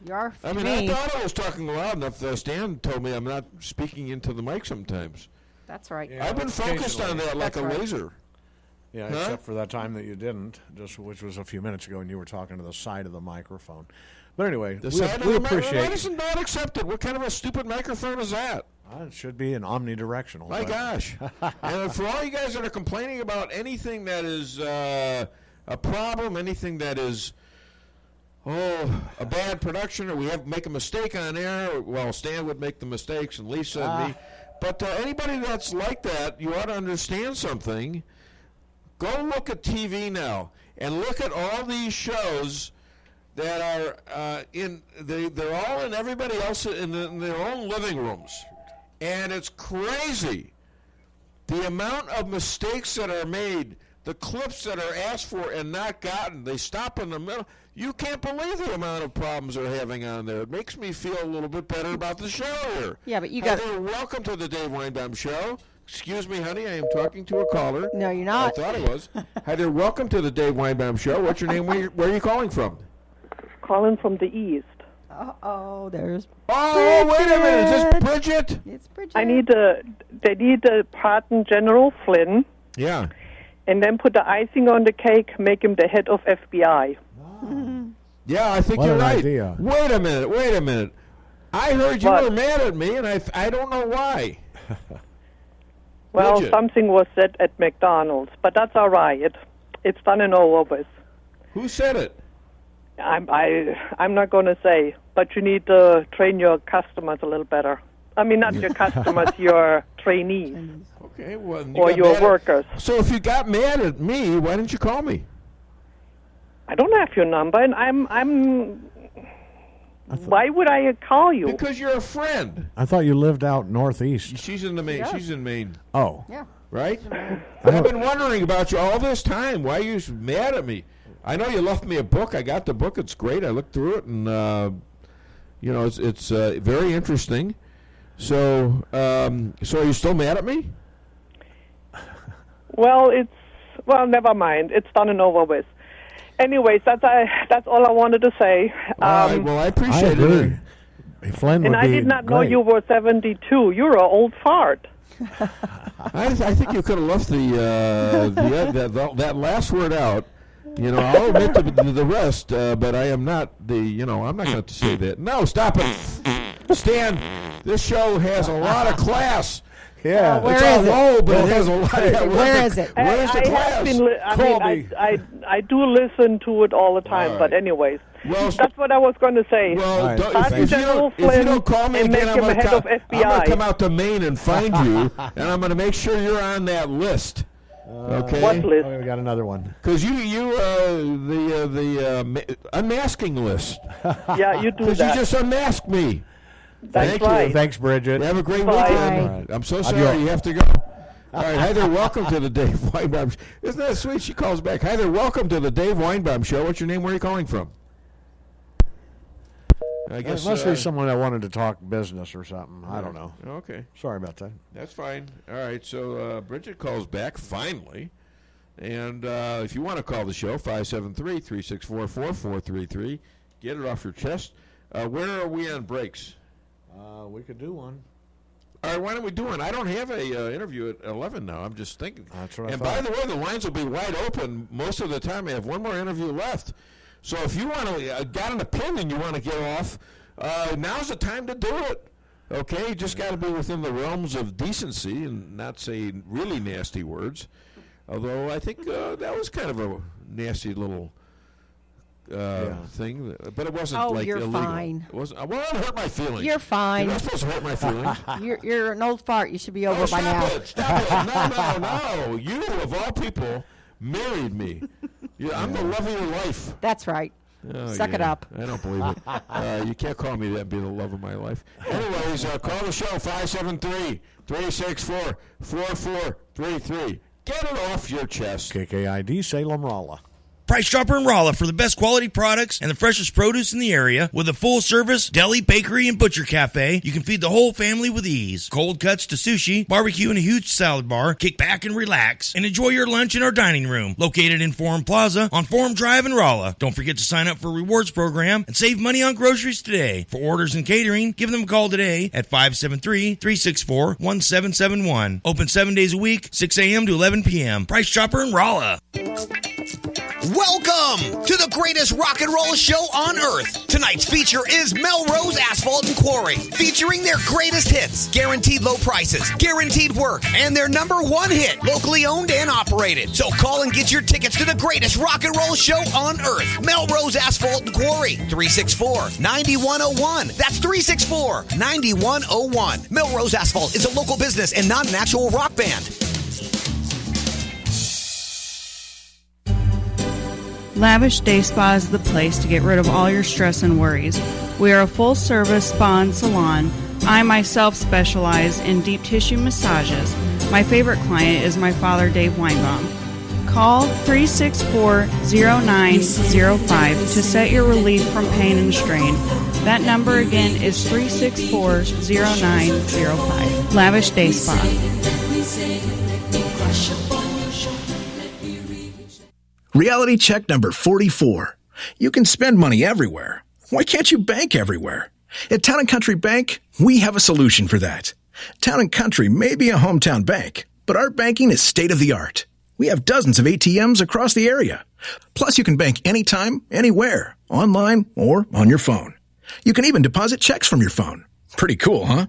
You are. I mean, I thought I was talking loud enough. Stan told me I'm not speaking into the mic sometimes. That's right. Yeah, I've been focused on that like a laser. Yeah, except for that time that you didn't, which was a few minutes ago, and you were talking to the side of the microphone. But anyway, we appreciate. Why doesn't that accept it? What kind of a stupid microphone is that? It should be an omnidirectional. My gosh! And for all you guys that are complaining about anything that is a problem, anything that is a bad production, or we make a mistake on air, well, Stan would make the mistakes, and Lisa and me. But anybody that's like that, you ought to understand something. Go look at TV now and look at all these shows that are they're all in everybody else in their own living rooms. And it's crazy the amount of mistakes that are made, the clips that are asked for and not gotten. They stop in the middle. You can't believe the amount of problems they're having on there. It makes me feel a little bit better about the show here. Yeah, but you got. Welcome to the Dave Weinbaum Show. Excuse me, honey, I am talking to a caller. No, you're not. I thought I was. Hi there, welcome to the Dave Weinbaum Show. What's your name? Where are you calling from? Calling from the east. Uh-oh, there's Bridget. Wait a minute, is this Bridget? It's Bridget. They need to pardon General Flynn. Yeah. And then put the icing on the cake, make him the head of FBI. Yeah, I think you're right. Idea. Wait a minute. I heard you were mad at me, and I don't know why. Well, something was said at McDonald's, but that's all right. It's done and over with. Who said it? I'm not going to say, but you need to train your customers a little better. I mean, not your customers, your trainees. Okay, well, or your workers. So if you got mad at me, why didn't you call me? I don't have your number, and I'm. Why would I call you? Because you're a friend. I thought you lived out northeast. She's in the Maine. Yeah. She's in Maine. Oh, yeah, right. I've been wondering about you all this time. Why are you mad at me? I know you left me a book. I got the book. It's great. I looked through it, and it's very interesting. So are you still mad at me? Well, never mind. It's done and over with. Anyways, that's all I wanted to say. All right, well, I appreciate it. Flynn and I did not know you were 72. You're an old fart. I think you could have left that last word out. You know, I'll admit the rest, but I am not I'm not going to say that. No, stop it. Stan, this show has a lot of class. Yeah, it's all low, but it has a lot. Where is it? Where's the class? I do listen to it all the time, but anyways. Well, that's what I was going to say. Well, if you don't call me again, I'm going to come out to Maine and find you, and I'm going to make sure you're on that list. Okay. What list? Oh, we got another one. Because the unmasking list. Yeah, you do that. Because you just unmasked me. That's right. Thanks, Bridget. Have a great Bye. weekend. Right. I'm so sorry you have to go. All right, hi there. Welcome to the Dave Weinbaum Show. Isn't that sweet? She calls back. Hi there. Welcome to the Dave Weinbaum Show. What's your name? Where are you calling from? I guess it must be someone that wanted to talk business or something. I don't know. Okay. Sorry about that. That's fine. All right, so Bridget calls back finally. And if you want to call the show, 573-364-4433. Get it off your chest. Where are we on breaks? We could do one. All right, why don't we do one? I don't have a interview at 11 now. I'm just thinking. That's what I thought. By the way, the lines will be wide open most of the time. I have one more interview left. So if you want to, got an opinion you want to get off, now's the time to do it. Okay, you just got to be within the realms of decency and not say really nasty words. Although I think that was kind of a nasty little thing, but it wasn't like you're illegal. Fine. It wasn't. Well, it hurt my feelings. You're fine. You're not supposed to hurt my feelings. You're an old fart. You should be over by now. Stop it! No! You of all people married me. I'm the love of your life. That's right. Suck it up. I don't believe it. You can't call me that and be the love of my life. Anyways, call the show, 573-364-4433. Get it off your chest. KKID, Salem, Rolla. Price Chopper in Rolla for the best quality products and the freshest produce in the area with a full-service deli, bakery, and butcher cafe. You can feed the whole family with ease. Cold cuts to sushi, barbecue, and a huge salad bar. Kick back and relax and enjoy your lunch in our dining room located in Forum Plaza on Forum Drive in Rolla. Don't forget to sign up for a rewards program and save money on groceries today. For orders and catering, give them a call today at 573-364-1771. Open 7 days a week, 6 a.m. to 11 p.m. Price Chopper in Rolla. Welcome to the greatest rock and roll show on earth. Tonight's feature is Melrose Asphalt and Quarry, featuring their greatest hits, guaranteed low prices, guaranteed work, and their #1 hit, locally owned and operated. So call and get your tickets to the greatest rock and roll show on earth. Melrose Asphalt and Quarry, 364-9101. That's 364-9101. Melrose Asphalt is a local business and not an actual rock band. Lavish Day Spa is the place to get rid of all your stress and worries. We are a full-service spa and salon. I myself specialize in deep tissue massages. My favorite client is my father, Dave Weinbaum. Call 364-0905 to set your relief from pain and strain. That number again is 364-0905. Lavish Day Spa. Reality check number 44. You can spend money everywhere. Why can't you bank everywhere? At Town & Country Bank, we have a solution for that. Town & Country may be a hometown bank, but our banking is state-of-the-art. We have dozens of ATMs across the area. Plus, you can bank anytime, anywhere, online or on your phone. You can even deposit checks from your phone. Pretty cool, huh?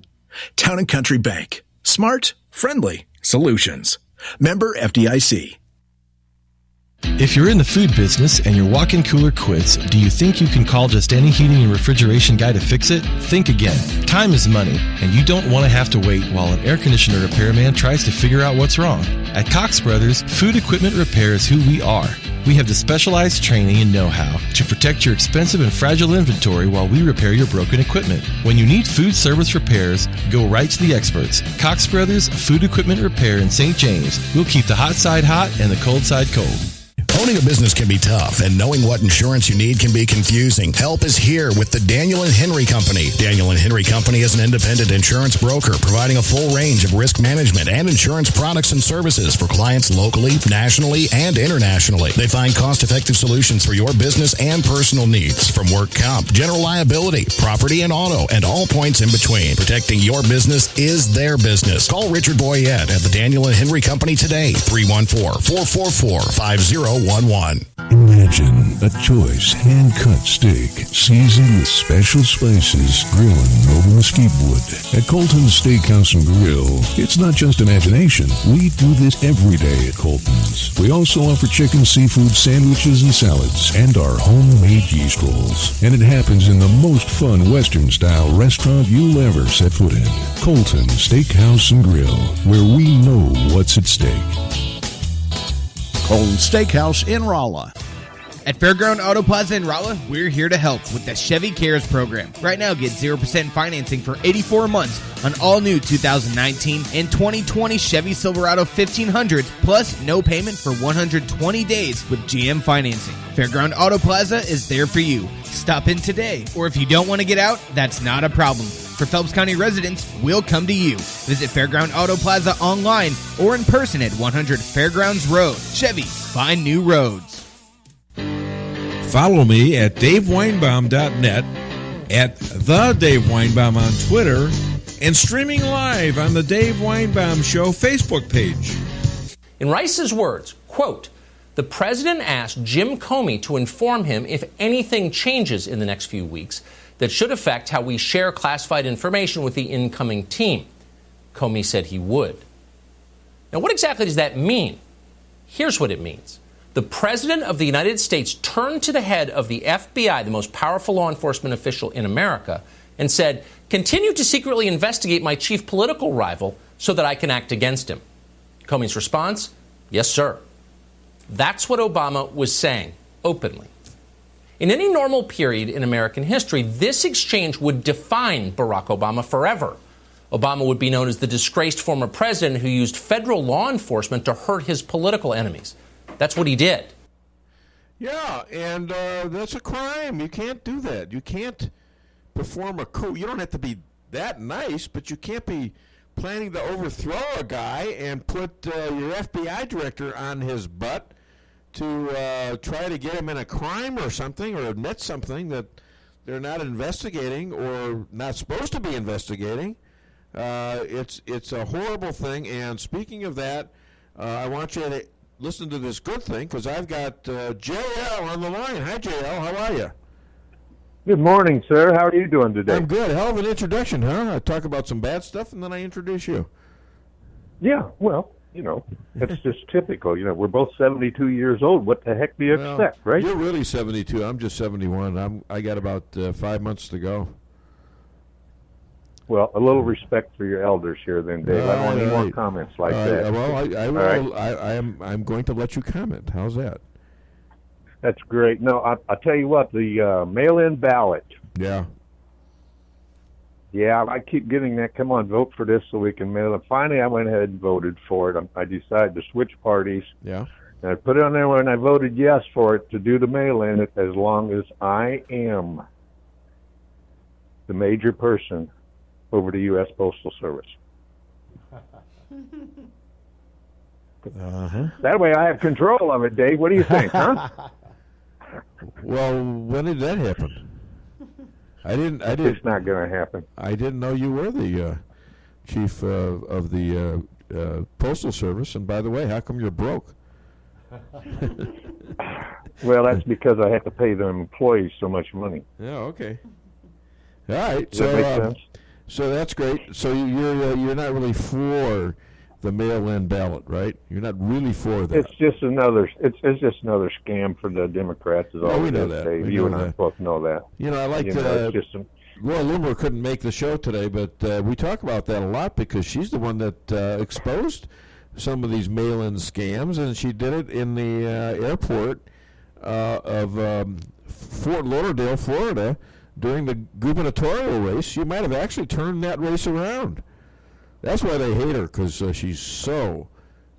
Town & Country Bank. Smart, friendly solutions. Member FDIC. If you're in the food business and your walk-in cooler quits, do you think you can call just any heating and refrigeration guy to fix it? Think again. Time is money, and you don't want to have to wait while an air conditioner repairman tries to figure out what's wrong. At Cox Brothers, food equipment repair is who we are. We have the specialized training and know-how to protect your expensive and fragile inventory while we repair your broken equipment. When you need food service repairs, go right to the experts. Cox Brothers Food Equipment Repair in St. James. We'll keep the hot side hot and the cold side cold. Owning a business can be tough, and knowing what insurance you need can be confusing. Help is here with the Daniel and Henry Company. Daniel and Henry Company is an independent insurance broker providing a full range of risk management and insurance products and services for clients locally, nationally, and internationally. They find cost-effective solutions for your business and personal needs, from work comp, general liability, property and auto, and all points in between. Protecting your business is their business. Call Richard Boyette at the Daniel and Henry Company today, 314-444-5011. Imagine a choice hand-cut steak seasoned with special spices, grilling over mesquite wood. At Colton's Steakhouse and Grill, it's not just imagination. We do this every day at Colton's. We also offer chicken, seafood, sandwiches, and salads, and our homemade yeast rolls. And it happens in the most fun Western-style restaurant you'll ever set foot in. Colton's Steakhouse and Grill, where we know what's at stake. Colton's Steakhouse in Rolla. At Fairground Auto Plaza in Rolla, we're here to help with the Chevy Cares program. Right now, get 0% financing for 84 months on all new 2019 and 2020 Chevy Silverado 1500s, plus no payment for 120 days with GM financing. Fairground Auto Plaza is there for you. Stop in today, or if you don't want to get out, that's not a problem. For Phelps County residents, we'll come to you. Visit Fairground Auto Plaza online or in person at 100 Fairgrounds Road. Chevy, find new roads. Follow me at DaveWeinbaum.net, at The Dave Weinbaum on Twitter, and streaming live on the Dave Weinbaum Show Facebook page. In Rice's words, quote, the president asked Jim Comey to inform him if anything changes in the next few weeks that should affect how we share classified information with the incoming team. Comey said he would. Now, what exactly does that mean? Here's what it means. The President of the United States turned to the head of the FBI, the most powerful law enforcement official in America, and said, continue to secretly investigate my chief political rival so that I can act against him. Comey's response, yes, sir. That's what Obama was saying, openly. In any normal period in American history, this exchange would define Barack Obama forever. Obama would be known as the disgraced former president who used federal law enforcement to hurt his political enemies. That's what he did. Yeah, and that's a crime. You can't do that. You can't perform a coup. You don't have to be that nice, but you can't be planning to overthrow a guy and put your FBI director on his butt to try to get him in a crime or something, or admit something that they're not investigating or not supposed to be investigating. It's a horrible thing. And speaking of that, I want you to listen to this good thing, because I've got JL on the line. Hi, JL. How are you? Good morning, sir. How are you doing today? I'm good. Hell of an introduction, huh? I talk about some bad stuff, and then I introduce you. Yeah, well, it's just typical. We're both 72 years old. What the heck do you expect, right? You're really 72. I'm just 71. I got about 5 months to go. Well, a little respect for your elders here, then, Dave. I don't want any more comments like that. Well, I will. Right. I'm going to let you comment. How's that? That's great. No, I'll tell you what. The mail-in ballot. Yeah. Yeah, I keep getting that. Come on, vote for this so we can mail it. Finally, I went ahead and voted for it. I decided to switch parties. Yeah. And I put it on there when I voted yes for it to do the mail-in, as long as I am the major person over the U.S. Postal Service. That way I have control of it, Dave. What do you think, huh? Well, when did that happen? I didn't. It's not going to happen. I didn't know you were the chief of the Postal Service. And by the way, how come you're broke? Well, that's because I have to pay the employees so much money. Yeah. Okay. All right. Does that make sense? So that's great. So you're not really for the mail-in ballot, right? You're not really for that. It's just another scam for the Democrats. Is all we know that. You and I both know that. I like Laura Loomer couldn't make the show today, but we talk about that a lot because she's the one that exposed some of these mail-in scams, and she did it in the airport of Fort Lauderdale, Florida, during the gubernatorial race. She might have actually turned that race around. That's why they hate her, because she's so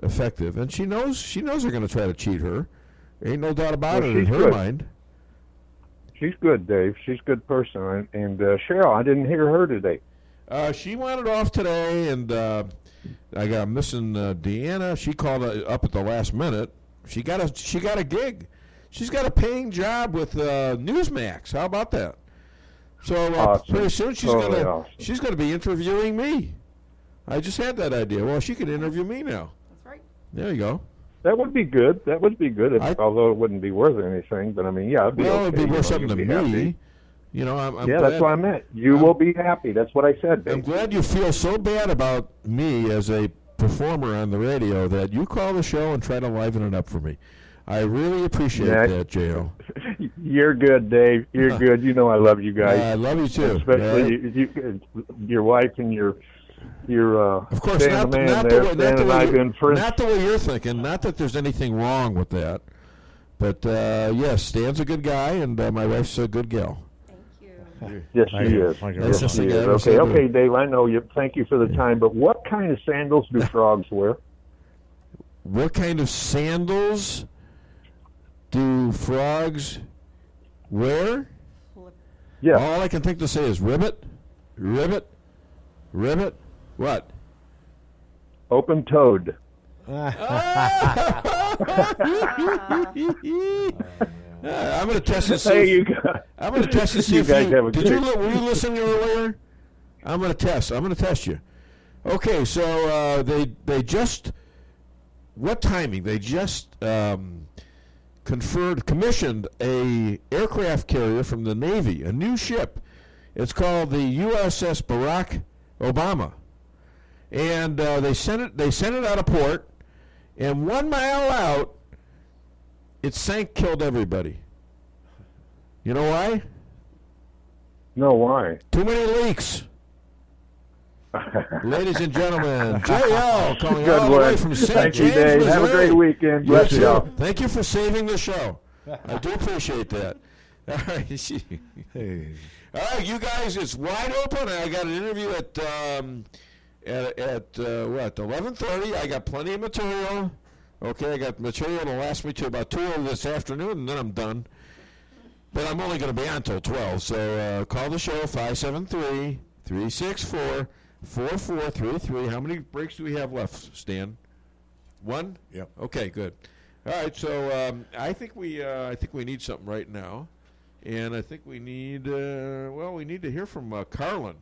effective, and she knows they're going to try to cheat her. Ain't no doubt about Well, it in she's her good. mind. She's good, Dave. She's a good person. And Cheryl, I didn't hear her today. She wanted off today, and I got missing DeAnna. She called up at the last minute. She got a gig. She's got a paying job with Newsmax. How about that? So Awesome. pretty soon she's Totally gonna awesome. she's gonna be interviewing me. I just had that idea. Well, she could interview me now. That's right. There you go. That would be good. That would be good, although it wouldn't be worth anything. But, I mean, yeah, it'd be okay. It'd be worth something to You'd me. be happy. You know, I'm Yeah, glad, that's what I meant. You will be happy. That's what I said, Dave. I'm glad you feel so bad about me as a performer on the radio that you call the show and try to liven it up for me. I really appreciate that, J.O. You're good, Dave. You're good. You know I love you guys. I love you too. Especially your wife and your of course, Stan the way you're thinking. Not that there's anything wrong with that, but yes, Stan's a good guy, and my wife's a good gal. Yes, she is. Yes, she is. Okay, Dave. I know you. Thank you for the time. But what kind of sandals do frogs wear? What kind of sandals do frogs wear? Yeah. All I can think to say is ribbit, ribbit, ribbit. What? Open-toed. I'm going to test and see. Hey, you guys. I'm going to test and see You if guys have a were you listening earlier? I'm going to test. I'm going to test you. Okay, so they just what timing? They just commissioned a aircraft carrier from the Navy, a new ship. It's called the USS Barack Obama, and they sent it out of port, and 1 mile out, it sank, killed everybody. You know why? No, why? Too many leaks. Ladies and gentlemen, J.L. calling all the way from St. James, Dave. Missouri. Have a great weekend. Yes, Bless you all. Thank you for saving the show. I do appreciate that. All right, all right, you guys, it's wide open. I got an interview at 11:30. I got plenty of material. Okay, I got material that'll last me to about 2 this afternoon, and then I'm done. But I'm only going to be on till 12, so call the show, 573-364-4433. How many breaks do we have left, Stan? 1? Yep. Okay, good. All right, so I think we need something right now, and I think we need we need to hear from Carlin.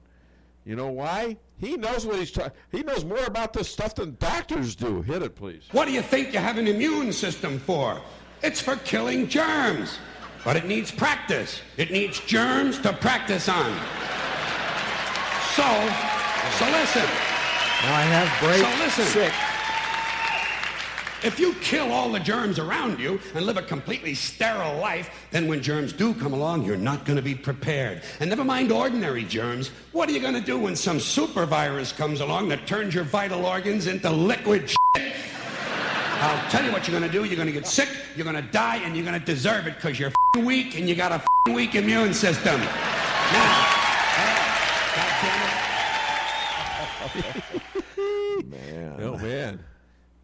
You know why? He knows what he's talking. He knows more about this stuff than doctors do. Hit it, please. What do you think you have an immune system for? It's for killing germs. But it needs practice. It needs germs to practice on. So listen. Now I have break So listen. 6. If you kill all the germs around you and live a completely sterile life, then when germs do come along, you're not going to be prepared. And never mind ordinary germs. What are you going to do when some super virus comes along that turns your vital organs into liquid shit? I'll tell you what you're going to do. You're going to get sick, you're going to die, and you're going to deserve it because you're weak and you got a weak immune system. Now, Man. Oh, man.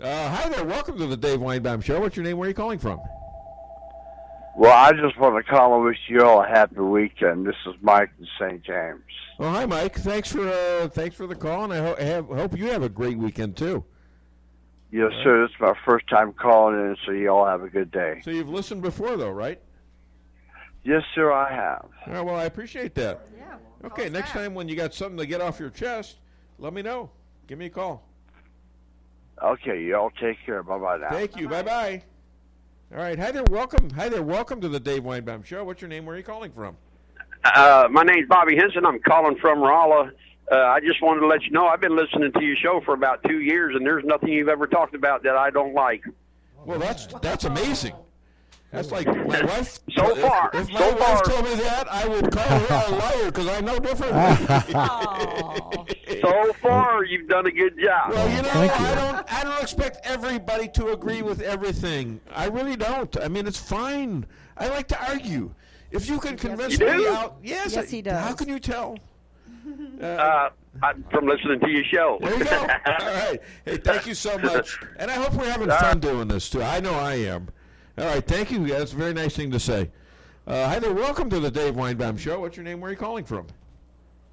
Hi there. Welcome to the Dave Weinbaum Show. What's your name? Where are you calling from? Well, I just want to call and wish you all a happy weekend. This is Mike in St. James. Oh, hi, Mike. Thanks for the call, and I hope you have a great weekend, too. Yes, sir. This is my first time calling in, so you all have a good day. So you've listened before, though, right? Yes, sir, I have. All right, well, I appreciate that. Yeah. Okay, next time when you got something to get off your chest, let me know. Give me a call. Okay, you all take care. Bye-bye now. Thank you. Bye-bye. All right. Hi there. Welcome. Welcome to the Dave Weinbaum Show. What's your name? Where are you calling from? My name's Bobby Henson. I'm calling from Rolla. I just wanted to let you know I've been listening to your show for about 2 years, and there's nothing you've ever talked about that I don't like. Well, that's amazing. That's like my wife. So far. If my wife told me that, I would call her a liar because I know differently. So far, you've done a good job. Well, you know, I don't expect everybody to agree with everything. I really don't. I mean, it's fine. I like to argue. If you can convince me out, yes, he does. How can you tell? I'm from listening to your show. There you go. All right. Hey, thank you so much. And I hope we're having fun doing this, too. I know I am. All right, thank you. That's a very nice thing to say. Hi there. Welcome to the Dave Weinbaum Show. What's your name? Where are you calling from?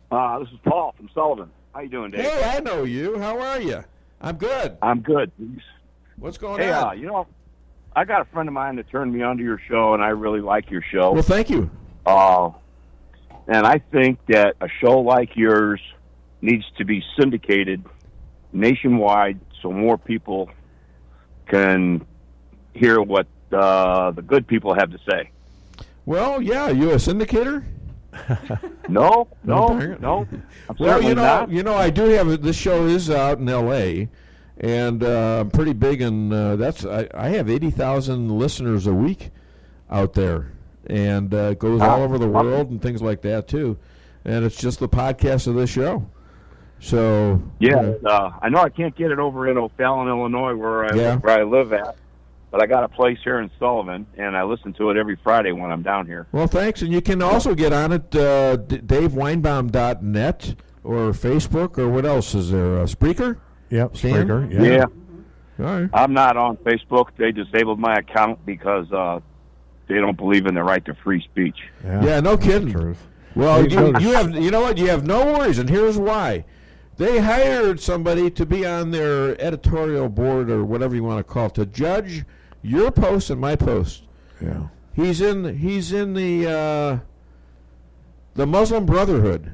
This is Paul from Sullivan. How you doing, Dave? Hey, I know you. How are you? I'm good. I'm good. What's going on? Hey, I got a friend of mine that turned me on to your show, and I really like your show. Well, thank you. And I think that a show like yours needs to be syndicated nationwide so more people can hear what the good people have to say. Well, yeah, are you a syndicator? No. Well, I do have this show is out in L.A., and I'm pretty big in I have 80,000 listeners a week out there, and it goes all over the world and things like that too. And it's just the podcast of this show. So I know I can't get it over in O'Fallon, Illinois, where I live at. But I got a place here in Sullivan, and I listen to it every Friday when I'm down here. Well, thanks. And you can also get on it, DaveWeinbaum.net or Facebook, or what else is there? Spreaker? Yep, Stan? Spreaker. Yeah. All right. I'm not on Facebook. They disabled my account because they don't believe in the right to free speech. Yeah, no kidding. Well, you have no worries, and here's why. They hired somebody to be on their editorial board or whatever you want to call it, to judge your post and my post. Yeah. He's in the Muslim Brotherhood.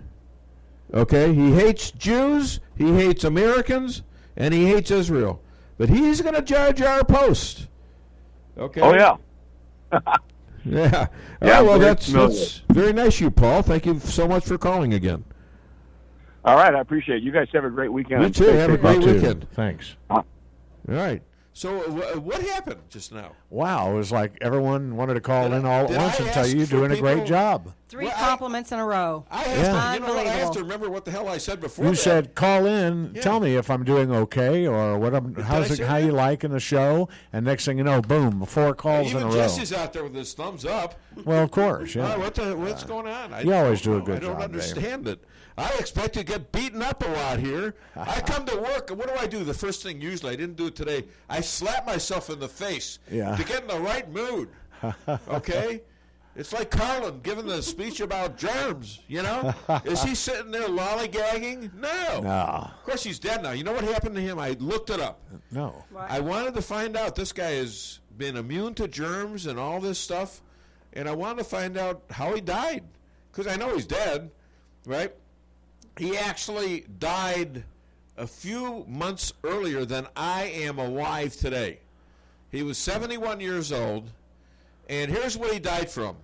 Okay? He hates Jews, he hates Americans, and he hates Israel. But he's going to judge our post. Okay? Oh, yeah. Yeah. Well, that's very nice of you, Paul. Thank you so much for calling again. All right, I appreciate it. You guys have a great weekend. You too. Have a great weekend. Thanks. All right. So what happened just now? Wow, it was like everyone wanted to call in all at once and tell you you're doing a great job. 3 compliments in a row. I have to remember what the hell I said before. You said, call in, tell me if I'm doing okay or how you liking the show, and next thing you know, boom, 4 calls in a row. Even Jesse's out there with his thumbs up. Well, of course, yeah. What's going on? You always do a good job, I don't understand it. I expect to get beaten up a lot here. I come to work, and what do I do? The first thing usually, I didn't do it today, I slap myself in the face to get in the right mood. Okay? It's like Carlin giving the speech about germs, Is he sitting there lollygagging? No. Of course, he's dead now. You know what happened to him? I looked it up. No. I wanted to find out. This guy has been immune to germs and all this stuff, and I wanted to find out how he died, because I know he's dead, right? He actually died a few months earlier than I am alive today. He was 71 years old, and here's what he died from.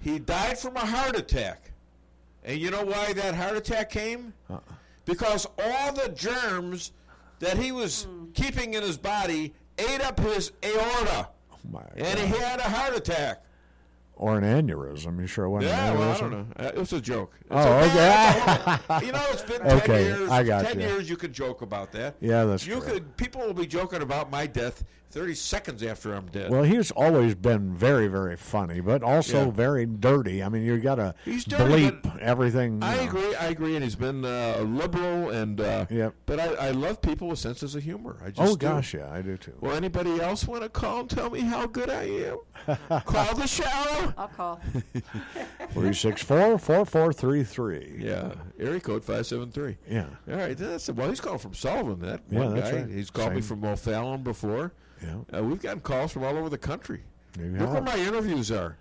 He died from a heart attack. And you know why that heart attack came? Because all the germs that he was keeping in his body ate up his aorta. Oh my and God. He had a heart attack. Or an aneurysm. You sure it wasn't an aneurysm? Well, I don't know. It was a joke. Okay. It's been 10 years. I got 10 you. years you could joke about that. Yeah, that's true. People will be joking about my death 30 seconds after I'm dead. Well, he's always been very, very funny, but also very dirty. I mean, you got to bleep everything. I agree, and he's been liberal, and but I love people with senses of humor. I just gosh, yeah, I do too. Well, anybody else want to call and tell me how good I am? Call the show. I'll call. 364-4433. Yeah, area code 573. Yeah. All right, he's calling from Sullivan. That one that's guy. right. He's called me from O'Fallon before. Yeah. We've gotten calls from all over the country. Look where my interviews are.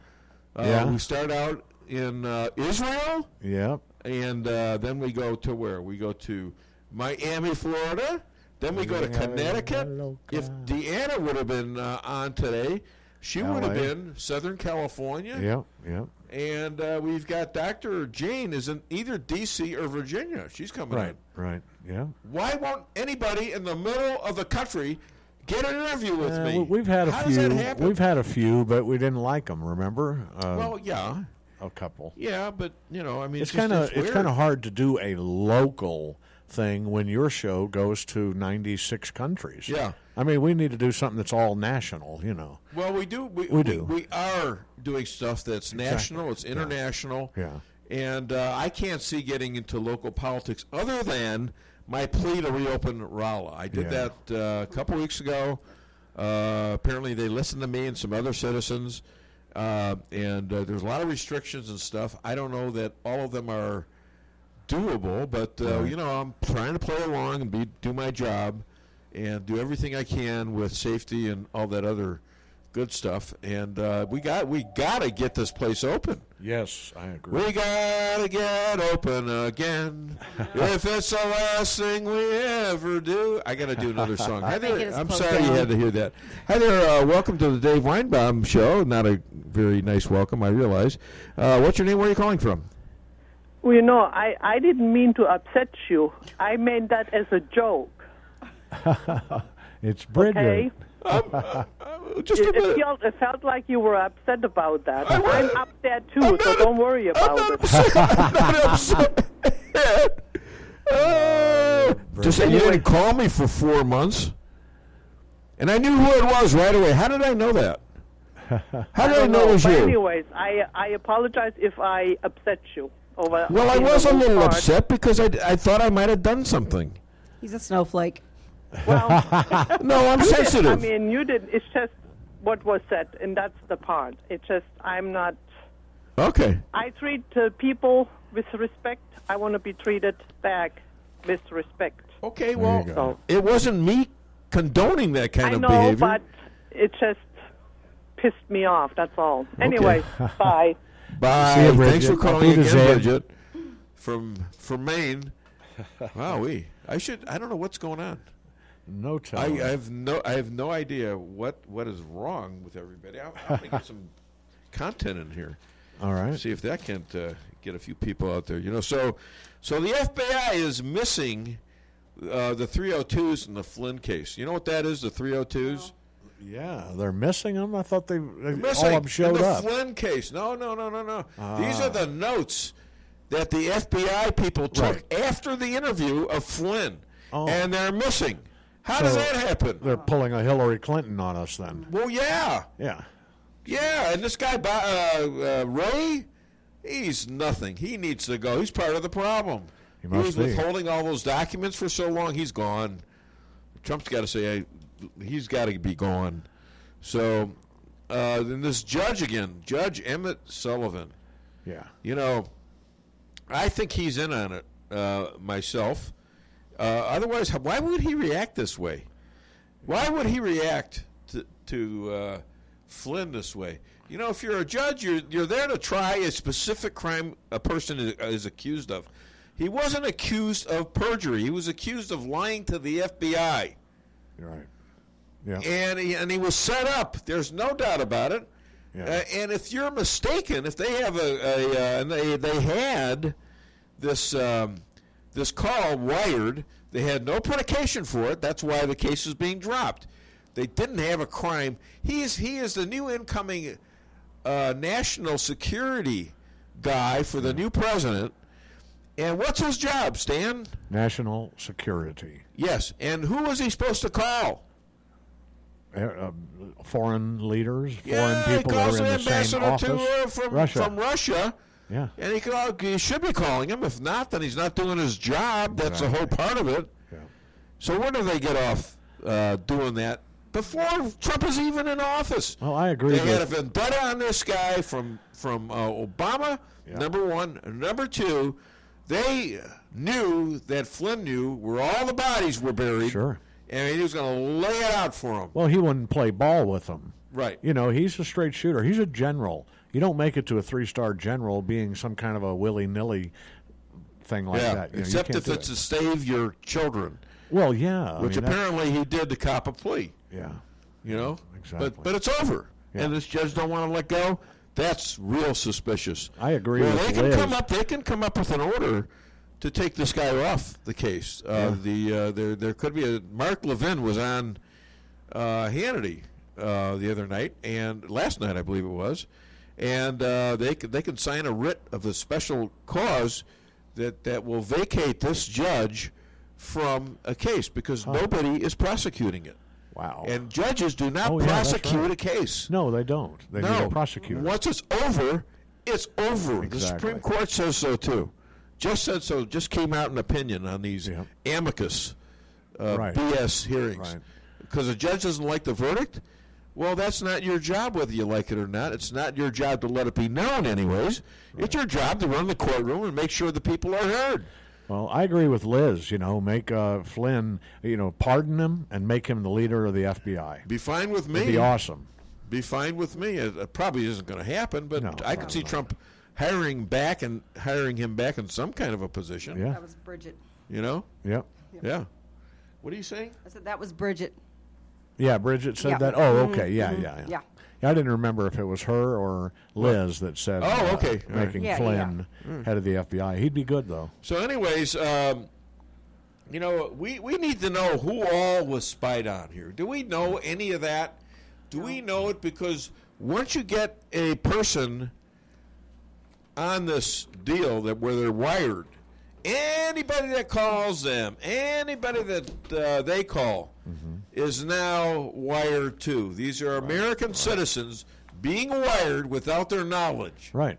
We start out in Israel. Yep. And then we go to where? We go to Miami, Florida. Then we go to Connecticut. If DeAnna would have been on today, she would have been Southern California. Yep. And we've got Dr. Jane is in either D.C. or Virginia. She's coming in. Right, yeah. Why won't anybody in the middle of the country get an interview with me? We've had a How few. does that happen? We've had a few, but we didn't like them. Remember? Yeah, a couple. Yeah, but I mean, it's kind of hard to do a local thing when your show goes to 96 countries. Yeah, I mean, we need to do something that's all national. Well, we do. We do. We are doing stuff that's national. It's international. Yeah. And I can't see getting into local politics other than my plea to reopen Rolla. I did that a couple weeks ago. Apparently, they listened to me and some other citizens, and there's a lot of restrictions and stuff. I don't know that all of them are doable, but I'm trying to play along and do my job and do everything I can with safety and all that other good stuff. And we got to get this place open. Yes, I agree. We got to get open again. If it's the last thing we ever do. I got to do another song. Hi there. I'm sorry you had to hear that. Hi there. Welcome to the Dave Weinbaum Show. Not a very nice welcome, I realize. What's your name? Where are you calling from? Well, I didn't mean to upset you. I meant that as a joke. It's Bridget. Okay? Just a minute. It felt like you were upset about that. I'm upset too, so don't worry about it. I'm not upset. Just you didn't call me for 4 months, and I knew who it was right away. How did I know that? How did I know it was you? Anyways, I apologize if I upset you. Well, I was a little upset because I thought I might have done something. He's a snowflake. Well, no, I'm sensitive. I mean, you did. It's just what was said, and that's the part. It's just I'm not. Okay. I treat people with respect. I want to be treated back with respect. Okay, well, it wasn't me condoning that kind of behavior. I know, but it just pissed me off. That's all. Okay. Anyway, bye. Bye. See you, Bridget. Thanks for calling again, Bridget, from Maine. Wow, I don't know what's going on. No telling. I have no idea what is wrong with everybody. I'm going to get some content in here. All right. See if that can't get a few people out there. So the FBI is missing the 302s in the Flynn case. You know what that is? The 302s. Yeah, they're missing them. I thought all missing of them showed in the up. Flynn case. No. These are the notes that the FBI people took after the interview of Flynn, and they're missing. How does that happen? They're pulling a Hillary Clinton on us then. Well, yeah. Yeah. Yeah, and this guy, Ray, he's nothing. He needs to go. He's part of the problem. He was withholding all those documents for so long. He's gone. Trump's got to say he's got to be gone. So then this judge again, Judge Emmett Sullivan. Yeah. I think he's in on it myself. Otherwise, why would he react this way? Why would he react to Flynn this way? If you're a judge, you're there to try a specific crime a person is accused of. He wasn't accused of perjury. He was accused of lying to the FBI. You're right. Yeah. And he was set up. There's no doubt about it. Yeah. And if you're mistaken, if they have and they had this call wired, they had no predication for it. That's why the case is being dropped. They didn't have a crime. He is the new incoming national security guy for the new president. And what's his job, Stan? National security. Yes. And who was he supposed to call? Foreign leaders, foreign people that are in the same office. From Russia. Yeah. And he should be calling him. If not, then he's not doing his job. That's the whole part of it. Yeah. So when do they get off doing that? Before Trump is even in office. Well, I agree. They had a vendetta on this guy from Obama, number one. Number two, they knew that Flynn knew where all the bodies were buried. Sure. And he was going to lay it out for them. Well, he wouldn't play ball with them. Right. He's a straight shooter. He's a general. You don't make it to a 3-star general being some kind of a willy-nilly thing like that. Except if it's to save your children. Well, yeah. Which apparently he did to cop a plea. Yeah. Exactly. But it's over. Yeah. And this judge don't want to let go. That's real suspicious. I agree with Liz. They can come up with an order to take this guy off the case. There could be Mark Levin was on Hannity the other night, and last night I believe it was, and they can sign a writ of a special cause that will vacate this judge from a case because nobody is prosecuting it. Wow. And judges do not prosecute a case. No, they don't. They need a prosecutor. Once it's over, it's over. Exactly. The Supreme Court says so too. Just said so. Just came out an opinion on these amicus BS hearings. Right. because the judge doesn't like the verdict? Well, that's not your job whether you like it or not. It's not your job to let it be known anyways. Right. It's your job to run the courtroom and make sure the people are heard. Well, I agree with Liz, make Flynn, pardon him and make him the leader of the FBI. Be fine with me. It'd be awesome. Be fine with me. It probably isn't going to happen, but no, I could see Trump hiring him back in some kind of a position. Yeah. That was Bridget. Yep. Yeah. What are you saying? I said that was Bridget. Yeah, Bridget said that. Oh, okay. Yeah. I didn't remember if it was her or Liz that said making Flynn head of the FBI. He'd be good, though. So anyways, we need to know who all was spied on here. Do we know any of that? Do we know it? Because once you get a person on this deal where they're wired, anybody that calls them, anybody that they call is now wired too. These are American citizens being wired without their knowledge. Right.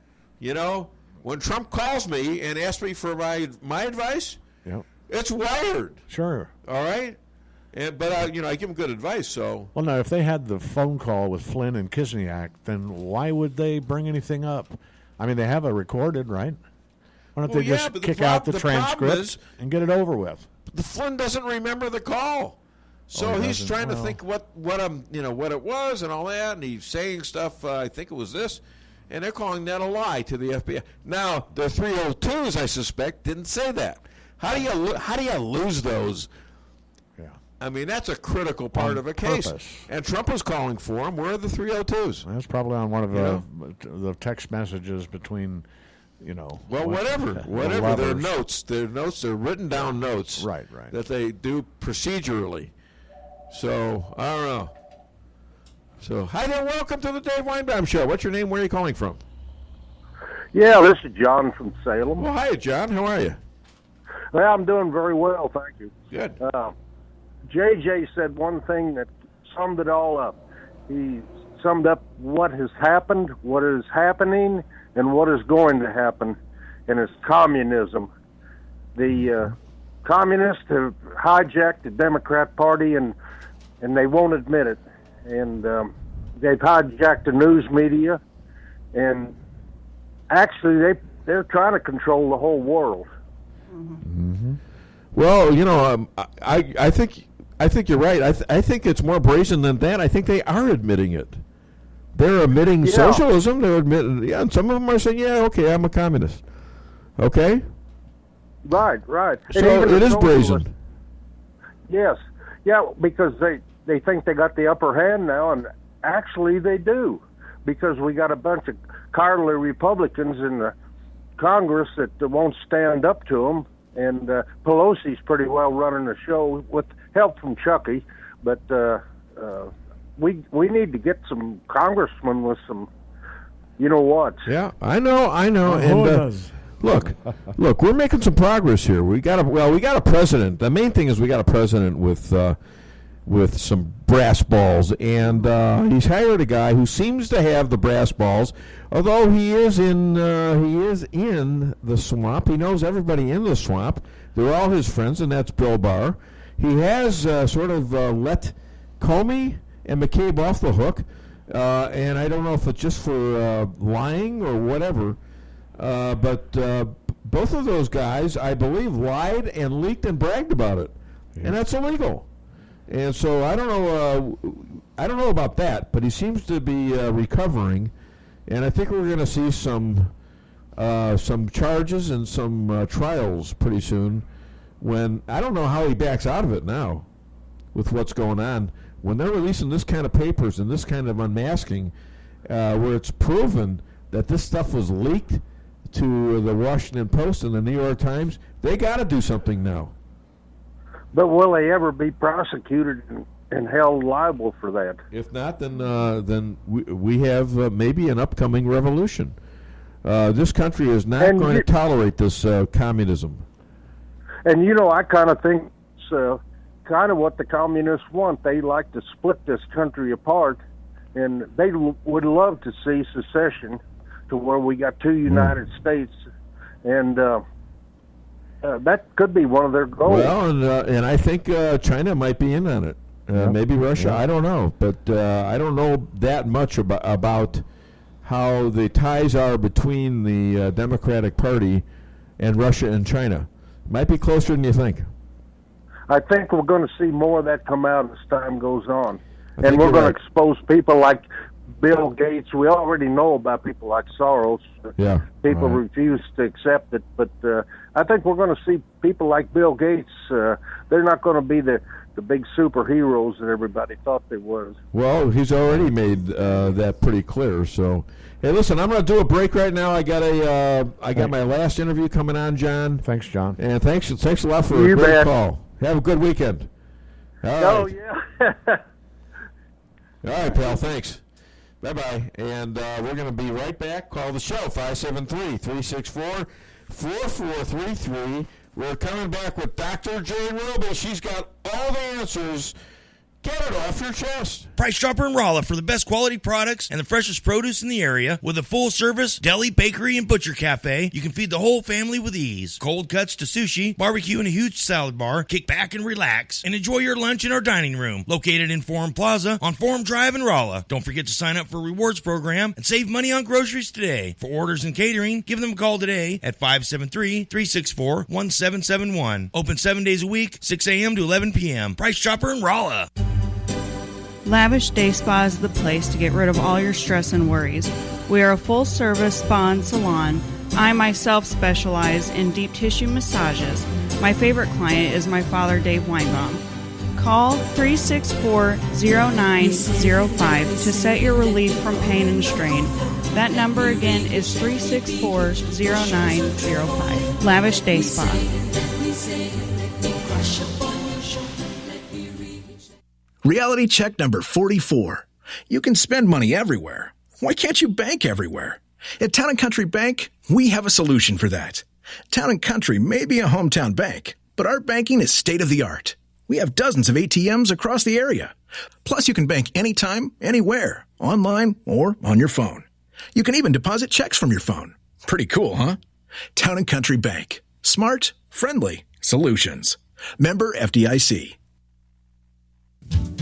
When Trump calls me and asks me for my advice, it's wired. Sure. All right? But I give him good advice. So. Well, now, if they had the phone call with Flynn and Kislyak, then why would they bring anything up? I mean, they have it recorded, right? Why don't they just kick out the transcript and get it over with? The Flynn doesn't remember the call, so he's trying to think what it was and all that, and he's saying stuff. I think it was this, and they're calling that a lie to the FBI. Now the 302s, I suspect, didn't say that. How do you lose those? Yeah, I mean that's a critical part of a case. Purpose. And Trump was calling for them. Where are the 302s? That's probably on one of the text messages between. Whatever. They're notes. They're written down notes. Right. That they do procedurally. So, I don't know. So, hi there. Welcome to the Dave Weinbaum Show. What's your name? Where are you calling from? Yeah, this is John from Salem. Well, hi, John. How are you? Well, I'm doing very well, thank you. Good. JJ said one thing that summed it all up. He summed up what has happened, what is happening, and what is going to happen, and it's communism. The communists have hijacked the Democrat Party, and they won't admit it. And they've hijacked the news media, and actually they're trying to control the whole world. Mm-hmm. Well, I think you're right. I think it's more brazen than that. I think they are admitting it. They're admitting socialism. They're admitting, and some of them are saying, okay, I'm a communist. Okay? Right. So it is brazen. Yes. Yeah, because they think they got the upper hand now, and actually they do, because we got a bunch of cowardly Republicans in the Congress that won't stand up to them, and Pelosi's pretty well running the show with help from Chucky, but we need to get some congressmen with some, what? Yeah, I know. And look, we're making some progress here. We got a president. The main thing is we got a president with some brass balls, and he's hired a guy who seems to have the brass balls. Although he is in the swamp. He knows everybody in the swamp. They're all his friends, and that's Bill Barr. He has sort of let Comey and McCabe off the hook, and I don't know if it's just for lying or whatever, but both of those guys, I believe, lied and leaked and bragged about it, and that's illegal. And so I don't know about that, but he seems to be recovering, and I think we're going to see some charges and some trials pretty soon. When I don't know how he backs out of it now, with what's going on. When they're releasing this kind of papers and this kind of unmasking, where it's proven that this stuff was leaked to the Washington Post and the New York Times, they got to do something now. But will they ever be prosecuted and held liable for that? If not, then we have maybe an upcoming revolution. This country is not going to tolerate this communism. And I kind of think it's kind of what the communists want. They like to split this country apart, and they would love to see secession to where we got two United States, and that could be one of their goals. Well, and I think China might be in on it. Maybe Russia. I don't know, but I don't know that much about how the ties are between the Democratic Party and Russia and China. Might be closer than you think. I think we're going to see more of that come out as time goes on. And we're going to expose people like Bill Gates. We already know about people like Soros. Yeah. People refuse to accept it. But I think we're going to see people like Bill Gates. They're not going to be the big superheroes that everybody thought they was. Well, he's already made that pretty clear. So, hey, listen, I'm going to do a break right now. I got my last interview coming on, John. Thanks, John. And thanks a lot for a great call. Have a good weekend. All right. Oh, yeah. All right, pal. Thanks. Bye-bye. And we're going to be right back. Call the show, 573-364-4433. We're coming back with Dr. Jane Roby. She's got all the answers. Get it off your chest. Price Chopper in Rolla for the best quality products and the freshest produce in the area with a full-service deli, bakery, and butcher cafe. You can feed the whole family with ease. Cold cuts to sushi, barbecue, and a huge salad bar. Kick back and relax and enjoy your lunch in our dining room located in Forum Plaza on Forum Drive in Rolla. Don't forget to sign up for a rewards program and save money on groceries today. For orders and catering, give them a call today at 573-364-1771. Open 7 days a week, 6 a.m. to 11 p.m. Price Chopper in Rolla. Lavish Day Spa is the place to get rid of all your stress and worries. We are a full-service spa and salon. I myself specialize in deep tissue massages. My favorite client is my father, Dave Weinbaum. Call 364-0905 to set your relief from pain and strain. That number again is 364-0905. Lavish Day Spa. Reality check number 44. You can spend money everywhere. Why can't you bank everywhere? At Town & Country Bank, we have a solution for that. Town & Country may be a hometown bank, but our banking is state-of-the-art. We have dozens of ATMs across the area. Plus, you can bank anytime, anywhere, online or on your phone. You can even deposit checks from your phone. Pretty cool, huh? Town & Country Bank. Smart, friendly solutions. Member FDIC.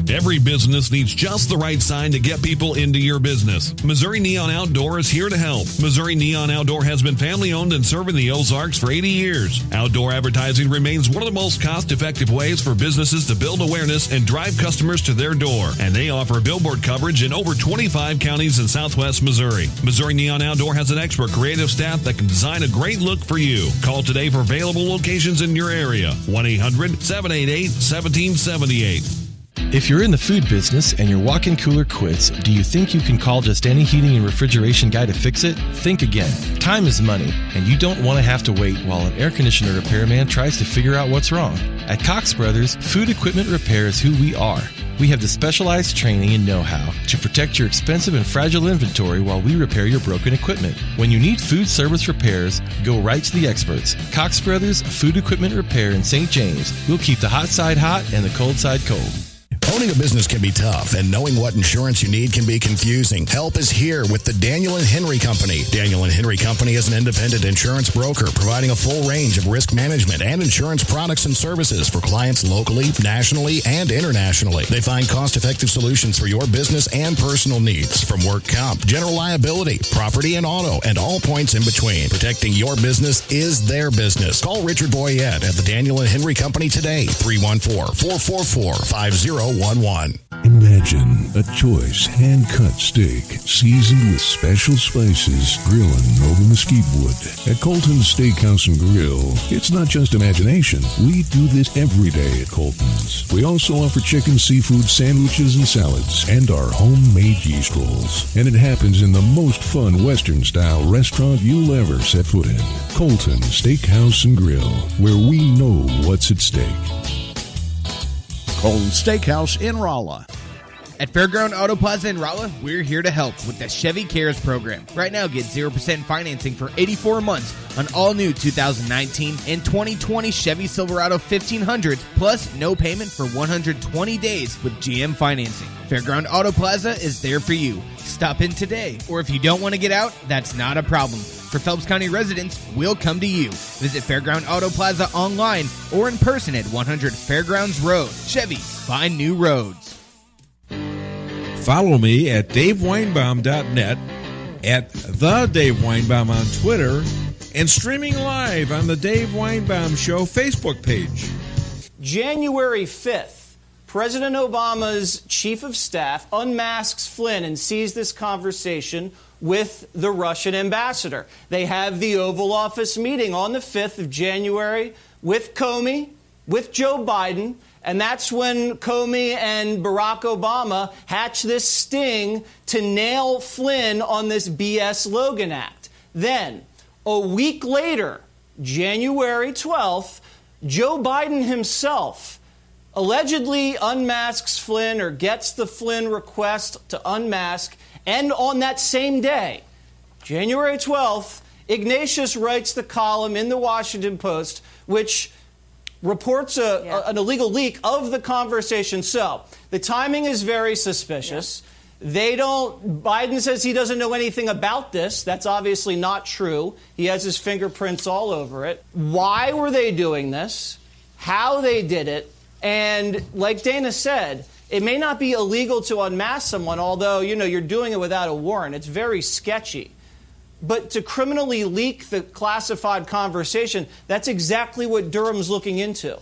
Every business needs just the right sign to get people into your business. Missouri Neon Outdoor is here to help. Missouri Neon Outdoor has been family-owned and serving the Ozarks for 80 years. Outdoor advertising remains one of the most cost-effective ways for businesses to build awareness and drive customers to their door. And they offer billboard coverage in over 25 counties in southwest Missouri. Missouri Neon Outdoor has an expert creative staff that can design a great look for you. Call today for available locations in your area. 1-800-788-1778. If you're in the food business and your walk-in cooler quits, do you think you can call just any heating and refrigeration guy to fix it? Think again. Time is money, and you don't want to have to wait while an air conditioner repairman tries to figure out what's wrong. At Cox Brothers, food equipment repair is who we are. We have the specialized training and know-how to protect your expensive and fragile inventory while we repair your broken equipment. When you need food service repairs, go right to the experts. Cox Brothers Food Equipment Repair in St. James. We'll keep the hot side hot and the cold side cold. Owning a business can be tough, and knowing what insurance you need can be confusing. Help is here with the Daniel and Henry Company. Daniel and Henry Company is an independent insurance broker providing a full range of risk management and insurance products and services for clients locally, nationally, and internationally. They find cost-effective solutions for your business and personal needs, from work comp, general liability, property and auto, and all points in between. Protecting your business is their business. Call Richard Boyette at the Daniel and Henry Company today, 314-444-5011. Imagine a choice hand-cut steak seasoned with special spices, grilling over mesquite wood. At Colton's Steakhouse and Grill, it's not just imagination. We do this every day at Colton's. We also offer chicken, seafood, sandwiches, and salads, and our homemade yeast rolls. And it happens in the most fun Western-style restaurant you'll ever set foot in. Colton's Steakhouse and Grill, where we know what's at stake. Colton's Steakhouse in Rolla. At Fairground Auto Plaza in Rolla, we're here to help with the Chevy Cares program. Right now, get 0% financing for 84 months on all new 2019 and 2020 Chevy Silverado 1500s, plus no payment for 120 days with GM financing. Fairground Auto Plaza is there for you. Stop in today, or if you don't want to get out, that's not a problem. For Phelps County residents, we'll come to you. Visit Fairground Auto Plaza online or in person at 100 Fairgrounds Road. Chevy, find new roads. Follow me at daveweinbaum.net, at The Dave Weinbaum on Twitter, and streaming live on the Dave Weinbaum Show Facebook page. January 5th, President Obama's chief of staff unmasks Flynn and sees this conversation with the Russian ambassador. They have the Oval Office meeting on the 5th of January with Comey, with Joe Biden, and that's when Comey and Barack Obama hatch this sting to nail Flynn on this BS Logan Act. Then, a week later, January 12th, Joe Biden himself allegedly unmasks Flynn or gets the Flynn request to unmask. And on that same day, January 12th, Ignatius writes the column in the Washington Post, which reports an illegal leak of the conversation. So the timing is very suspicious. Biden says he doesn't know anything about this. That's obviously not true. He has his fingerprints all over it. Why were they doing this? How they did it? And like Dana said, it may not be illegal to unmask someone, although, you're doing it without a warrant. It's very sketchy. But to criminally leak the classified conversation, that's exactly what Durham's looking into.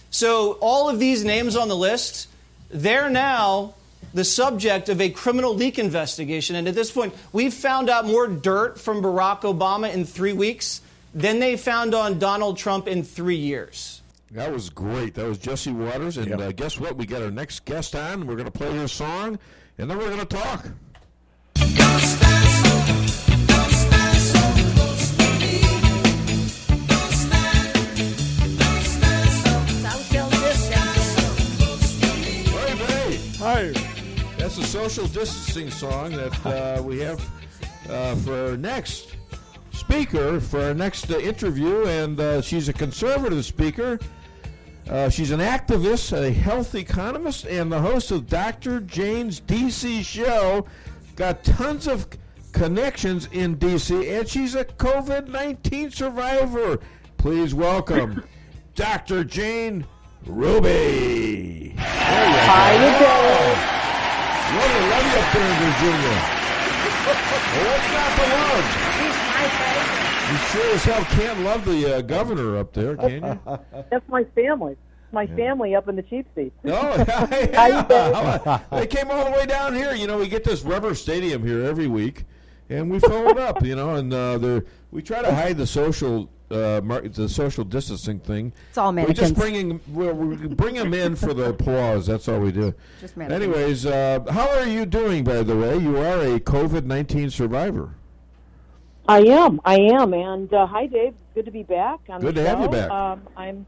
So all of these names on the list, they're now the subject of a criminal leak investigation. And at this point, we've found out more dirt from Barack Obama in 3 weeks than they found on Donald Trump in 3 years. That was great. That was Jesse Waters. And guess what? We got our next guest on. We're going to play his song, and then we're going to talk. Hi. That's a social distancing song that we have for our next speaker, for our next interview, and she's a conservative speaker. She's an activist, a health economist, and the host of Dr. Jane's D.C. show. Got tons of connections in D.C., and she's a COVID-19 survivor. Please welcome Dr. Jane Ruby. How you doing? Really love you up there in Virginia. Well, what's not to love? She's my favorite. You sure as hell can't love the governor up there, can you? That's my family. My family up in the cheap seats. Oh, yeah. They came all the way down here. We get this rubber stadium here every week, and we fill it up, and we try to hide the social distancing thing. It's all mannequins. We bring them in for the applause. That's all we do. Just mannequins. Anyways, how are you doing, by the way? You are a COVID-19 survivor. I am, and hi, Dave. Good to be back on Good the to show. have you back.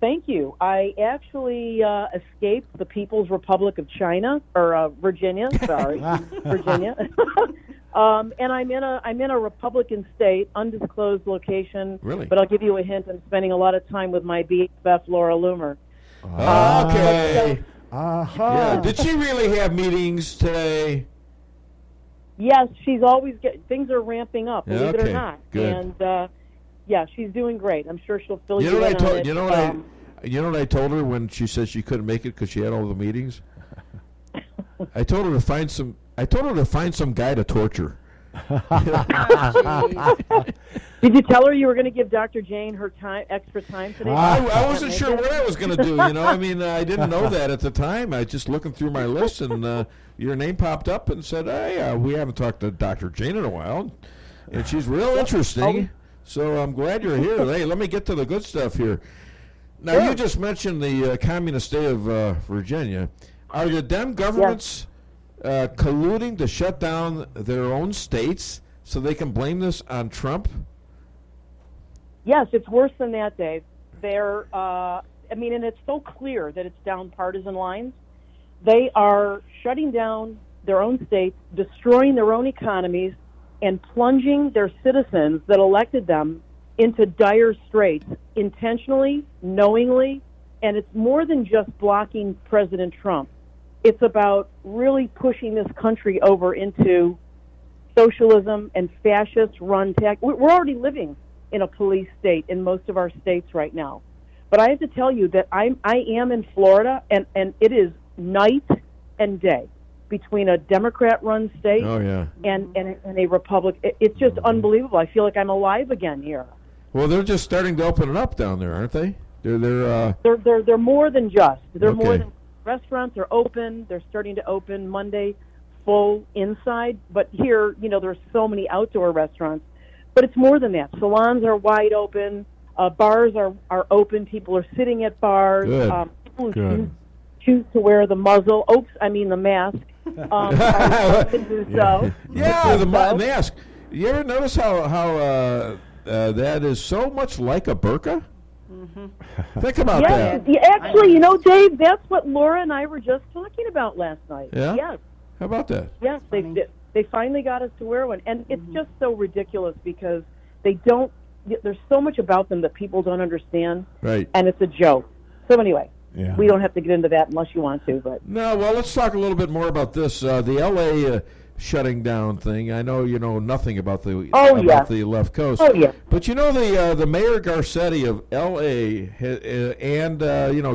Thank you. I actually escaped the People's Republic of China, or Virginia. Sorry, Virginia. And I'm in a Republican state, undisclosed location. Really? But I'll give you a hint. I'm spending a lot of time with my BFF, Laura Loomer. Okay. Yeah. Did she really have meetings today? Yes, she's always things are ramping up. Believe it or not. Good. And she's doing great. I'm sure she'll fill You you know in what I on told it. you know what I told her when she said she couldn't make it because she had all the meetings? I told her to find some guy to torture. Did you tell her you were going to give Dr. Jane her extra time today? I wasn't sure what I was going to do. I didn't know that at the time. I just looking through my list, and your name popped up and said, "Hey, we haven't talked to Dr. Jane in a while, and she's real interesting." So I'm glad you're here. Hey, let me get to the good stuff here. Now, you just mentioned the communist state of Virginia. Are the Dem governments colluding to shut down their own states so they can blame this on Trump? Yes, it's worse than that, Dave. And it's so clear that it's down partisan lines. They are shutting down their own states, destroying their own economies, and plunging their citizens that elected them into dire straits intentionally, knowingly, and it's more than just blocking President Trump. It's about really pushing this country over into socialism and fascist-run tech. We're already living in a police state in most of our states right now. But I have to tell you that I am in Florida, and it is night and day between a Democrat-run state and a Republican. It's just unbelievable. I feel like I'm alive again here. Well, they're just starting to open it up down there, aren't they? They're more than just. They're more than restaurants are open. They're starting to open Monday, full inside. But here, there's so many outdoor restaurants. But it's more than that. Salons are wide open. Bars are open. People are sitting at bars. People choose to wear the muzzle. The mask. The mask. You ever notice how that is so much like a burqa? Mm-hmm. Think about that. Yeah, actually, Dave, that's what Laura and I were just talking about last night. Yeah? Yes. How about that? Yes, they finally got us to wear one. And it's just so ridiculous because there's so much about them that people don't understand. Right. And it's a joke. So anyway, we don't have to get into that unless you want to. But no, well, let's talk a little bit more about this. The L.A. Shutting down thing. I know you know nothing about the the left coast. Oh yeah. But the Mayor Garcetti of L.A. and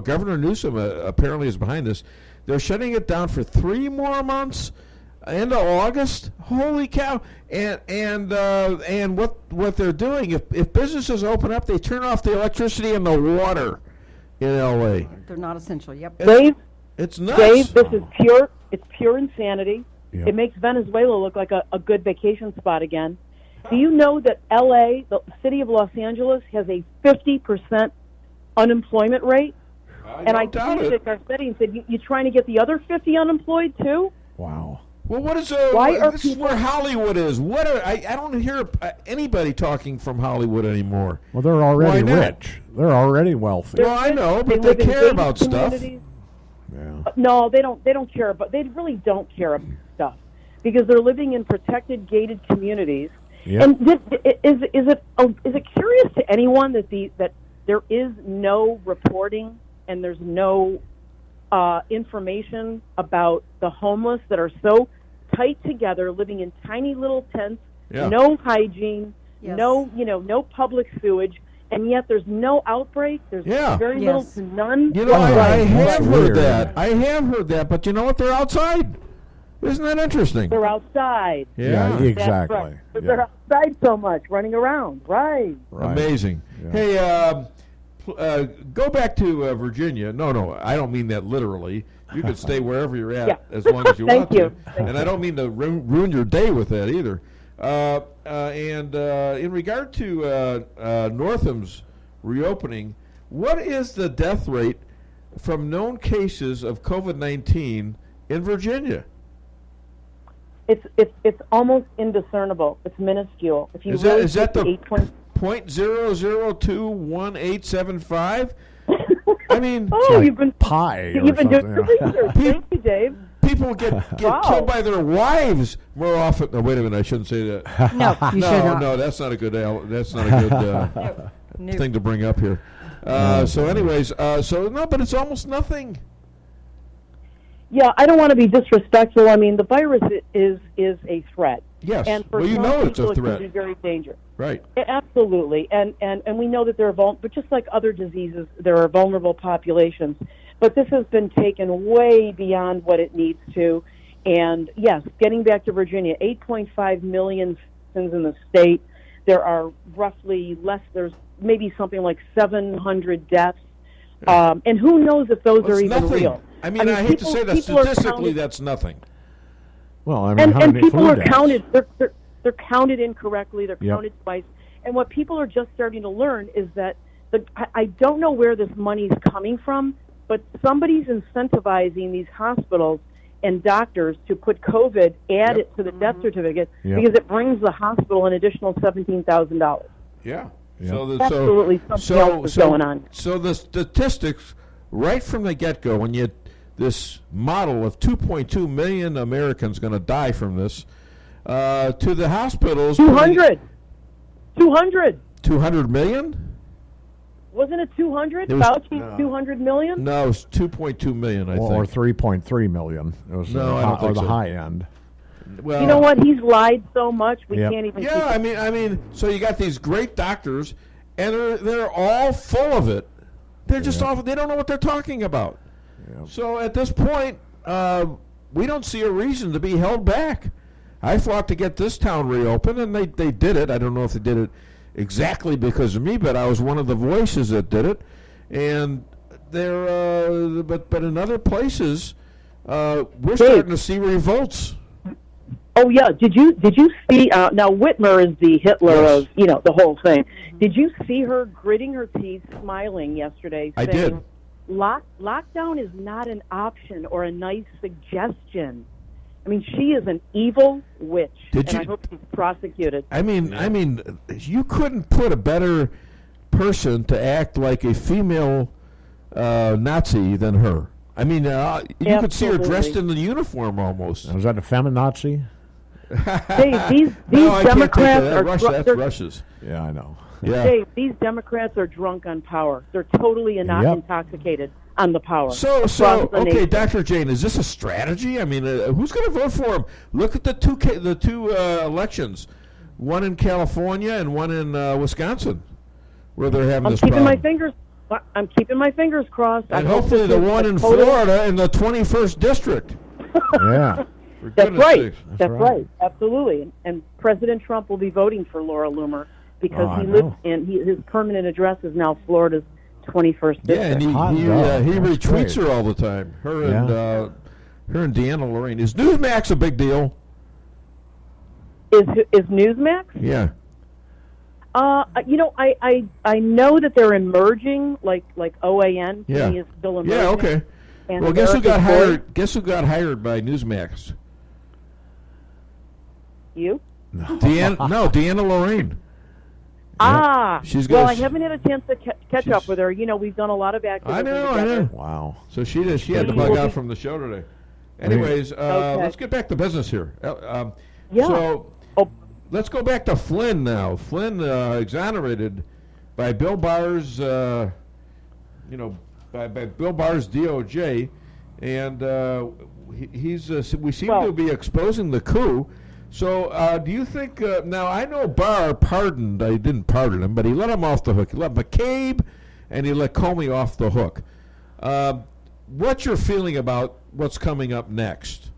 Governor Newsom apparently is behind this. They're shutting it down for 3 more months, end of August. Holy cow! And what they're doing if businesses open up, they turn off the electricity and the water in L.A. They're not essential. Yep. Dave, it's nuts. Dave, this is pure. It's pure insanity. Yep. It makes Venezuela look like a good vacation spot again. Do you know that L.A., the city of Los Angeles, has a 50% unemployment rate? I tweeted at Garcetti and said, "You trying to get the other 50 unemployed too?" Wow. Well, what is this is where Hollywood is. I don't hear anybody talking from Hollywood anymore. Well, they're already rich. They're already wealthy. Well, I know, but they care about stuff. Yeah. No, they don't care, but they really don't care about stuff because they're living in protected, gated communities. Yep. And is it curious to anyone that there is no reporting and there's no information about the homeless that are so tight together, living in tiny little tents, no hygiene, no public sewage. And yet there's no outbreak. There's very little to none. I have heard that. I have heard that. But you know what? They're outside. Isn't that interesting? They're outside. Yeah, exactly. Right. But they're outside so much, running around. Right. Amazing. Yeah. Hey, go back to Virginia. No, I don't mean that literally. You could stay wherever you're at as long as you want to. And I don't mean to ruin your day with that either. And in regard to Northam's reopening, what is the death rate from known cases of COVID-19 in Virginia? It's almost indiscernible. It's minuscule. If you is that the 0.0021875? I mean, you've been doing research. Thank you, Dave. People get killed by their wives more often. No, wait a minute. I shouldn't say that. No, you should not. No, that's not a good. That's not a good thing to bring up here. So, anyways, but it's almost nothing. Yeah, I don't want to be disrespectful. I mean, the virus is a threat. Yes. And for some it's a threat. It's very dangerous. Right. Absolutely. And we know that there are but just like other diseases, there are vulnerable populations. But this has been taken way beyond what it needs to. And yes, getting back to Virginia, 8.5 million citizens in the state. There are there's maybe something like 700 deaths. And who knows if those are even real. I hate to say that statistically, that's nothing. Well, I mean, and people are counted. They're counted incorrectly. They're counted twice. And what people are just starting to learn is that I don't know where this money's coming from, but somebody's incentivizing these hospitals and doctors to put COVID, add it to the death certificate because it brings the hospital an additional $17,000. Yeah. Absolutely something else is going on. So the statistics, right from the get-go, when you this model of 2.2 million Americans going to die from this, to the hospitals. 200 million? Wasn't it 200? Fauci, 200 million? No, it was 2.2 million, I think. Or 3.3 million. It was the high end. Well, you know what? He's lied so much we can't even. Yeah, I mean, so you got these great doctors, and they're all full of it. They're just off. They don't know what they're talking about. Yep. So at this point, we don't see a reason to be held back. I fought to get this town reopened, and they did it. I don't know if they did it exactly because of me, but I was one of the voices that did it. And there, but in other places, we're starting to see revolts. Oh yeah, did you see? Now Whitmer is the Hitler of the whole thing. Did you see her gritting her teeth, smiling yesterday? I saying, did. Lockdown is not an option or a nice suggestion. I mean, she is an evil witch, I hope she's prosecuted. I mean, you couldn't put a better person to act like a female Nazi than her. I mean, you could see her dressed in the uniform almost. Was that a feminazi? Dave, these Democrats are that's Russia's. Yeah, I know. Yeah. Dave, these Democrats are drunk on power. They're totally intoxicated on the power. So okay, Dr. Jane, is this a strategy? I mean, who's going to vote for him? Look at the two elections, one in California and one in Wisconsin, where they're having this problem. I'm keeping my fingers crossed. And hopefully the one in Florida in the 21st district. Yeah. That's right. That's right. Absolutely. And President Trump will be voting for Laura Loomer because he lives in his permanent address is now Florida's 21st district. Yeah, and he retweets her all the time. Her and DeAnna, Lorraine. Is Newsmax a big deal? Is Newsmax? Yeah. I know that they're emerging, like OAN. Yeah. Is still emerging. Yeah. Okay. And well, guess who got hired? Guess who got hired by Newsmax? You? DeAnna Lorraine. She's I haven't had a chance to catch up with her. We've done a lot of activism together. I know. Wow. So she had to bug out from the show today. Anyways, let's get back to business here. So let's go back to Flynn now. Flynn exonerated by Bill Barr's, by Bill Barr's DOJ, and we seem to be exposing the coup. So do you think, now I know Barr pardoned, he didn't pardon him, but he let him off the hook. He let McCabe and he let Comey off the hook. What's your feeling about what's coming up next?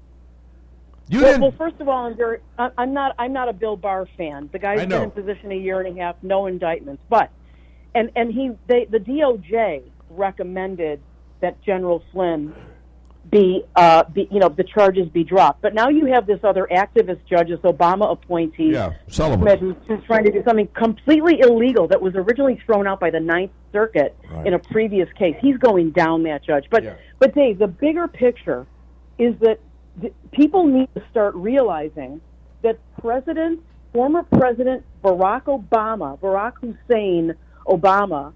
Well, first of all, I'm not a Bill Barr fan. The guy's been in position a year and a half, no indictments. But the DOJ recommended that General Flynn the charges be dropped. But now you have this other activist judge, this Obama appointee, Sullivan, who's trying to do something completely illegal that was originally thrown out by the Ninth Circuit in a previous case. He's going down, that judge. But Dave, the bigger picture is that people need to start realizing that former President Barack Hussein Obama,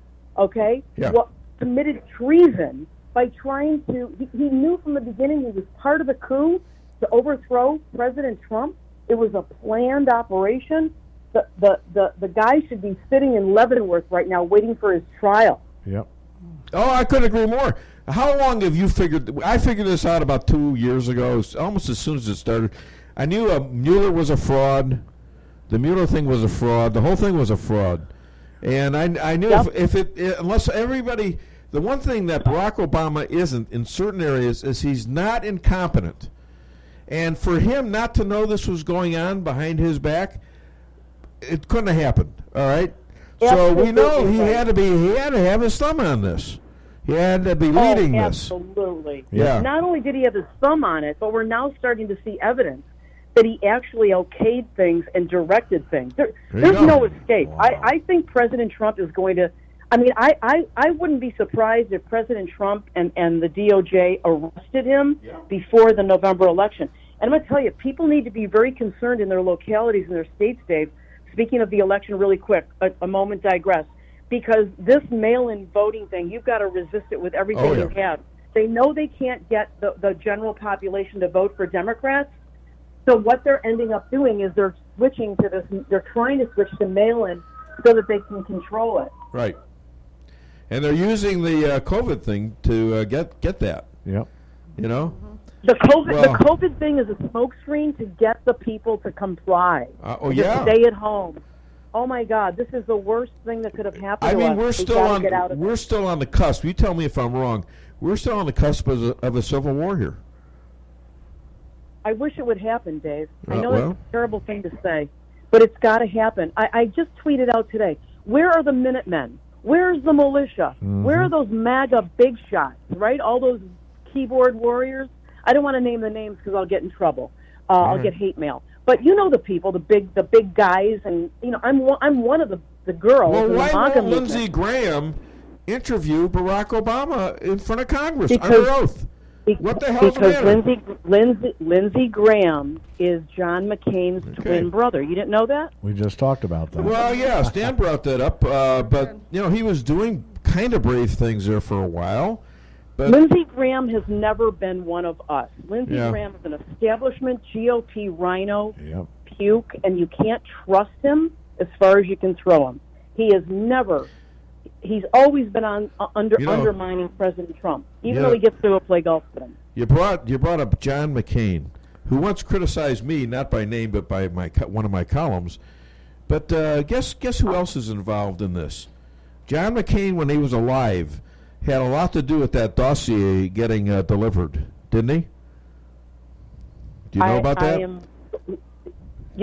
committed treason by trying to, he knew from the beginning he was part of the coup to overthrow President Trump. It was a planned operation. The guy should be sitting in Leavenworth right now waiting for his trial. Yep. Oh, I couldn't agree more. How long have you I figured this out about 2 years ago, almost as soon as it started. I knew Mueller was a fraud. The Mueller thing was a fraud. The whole thing was a fraud. And I knew unless everybody... The one thing that Barack Obama isn't in certain areas is he's not incompetent. And for him not to know this was going on behind his back, it couldn't have happened. All right? So we know he had to have his thumb on this. He had to be leading this. Absolutely. Yeah. Not only did he have his thumb on it, but we're now starting to see evidence that he actually okayed things and directed things. There's no escape. Wow. I think President Trump is going to... I mean, I wouldn't be surprised if President Trump and the DOJ arrested him before the November election. And I'm going to tell you, people need to be very concerned in their localities and their states, Dave. Speaking of the election really quick, a moment digress, because this mail-in voting thing, you've got to resist it with everything you have. They know they can't get the general population to vote for Democrats, so what they're ending up doing is they're switching to this, they're trying to switch to mail-in so that they can control it. Right. And they're using the COVID thing to get that. Yep. You know? The COVID thing is a smokescreen to get the people to comply. Yeah. Stay at home. oh my God, this is the worst thing that could have happened I to mean, us. we're Get still on the cusp. You tell me if I'm wrong. We're still on the cusp of a civil war here. I wish it would happen, Dave. I know well. it's a terrible thing to say, but it's got to happen. I just tweeted out today, where are the Minutemen? Where's the militia? Where are those MAGA big shots, right? All those keyboard warriors. I don't want to name the names because I'll get in trouble. I'll get hate mail. But you know the people, the big guys, and you know I'm one of the girls. Well, in why the won't MAGA Lindsey movement. Graham interview Barack Obama in front of Congress Because- under oath? What the hell's the matter? Because Lindsey Graham is John McCain's twin brother. You didn't know that? We just talked about that. Well, yeah, Stan brought that up, but you know he was doing kind of brave things there for a while. But Lindsey Graham has never been one of us. Lindsey Yeah. Graham is an establishment GOP rhino, puke, and you can't trust him as far as you can throw him. He's always been undermining President Trump, even though he gets to go play golf with him. You brought up John McCain, who once criticized me, not by name but by one of my columns. But guess who else is involved in this? John McCain, when he was alive, had a lot to do with that dossier getting delivered, didn't he? Do you know about that?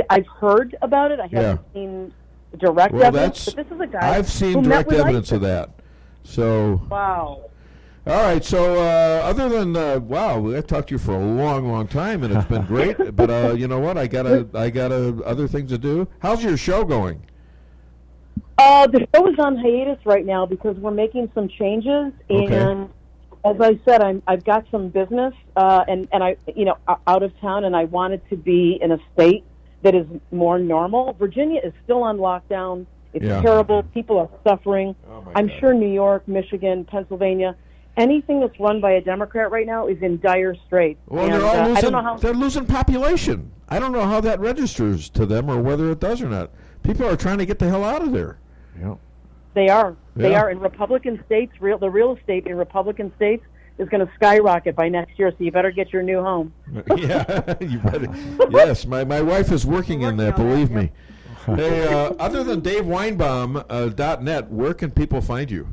I've heard about it. I haven't seen direct evidence, but this is a guy I've seen who direct met with evidence ISIS. of that. So Wow. All right, so other than wow, I talked to you for a long time, and it's been great. But you know what? I got other things to do. How's your show going? The show is on hiatus right now because we're making some changes, and as I said, I've got some business, and I out of town, and I wanted to be in a state that is more normal. Virginia is still on lockdown. It's terrible. People are suffering. I'm sure New York, Michigan, Pennsylvania. Anything that's run by a Democrat right now is in dire straits. Well, and, they're all losing. I don't know how They're losing population. I don't know how that registers to them or whether it does or not. People are trying to get the hell out of there. Yeah. they are. They Yeah. are in Republican states. The real estate in Republican states is going to skyrocket by next year. So you better get your new home. Yeah, you better. Yes, my wife is working in that. Believe me. Hey, other than Dave Weinbaum .net, where can people find you?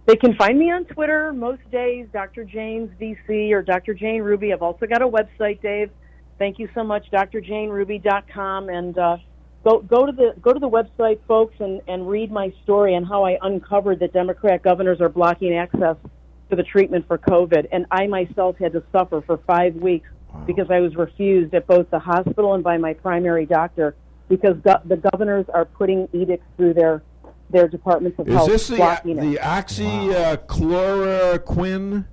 They can find me on Twitter most days, Dr. Jane's DC or Dr. Jane Ruby. I've also got a website, Dave. Thank you so much, drjaneruby.com, and go to the website, folks, and read my story on how I uncovered that Democrat governors are blocking access to the treatment for COVID, and I myself had to suffer for 5 weeks because I was refused at both the hospital and by my primary doctor because the governors are putting edicts through their departments of health. Is this blocking the it. oxychloroquine?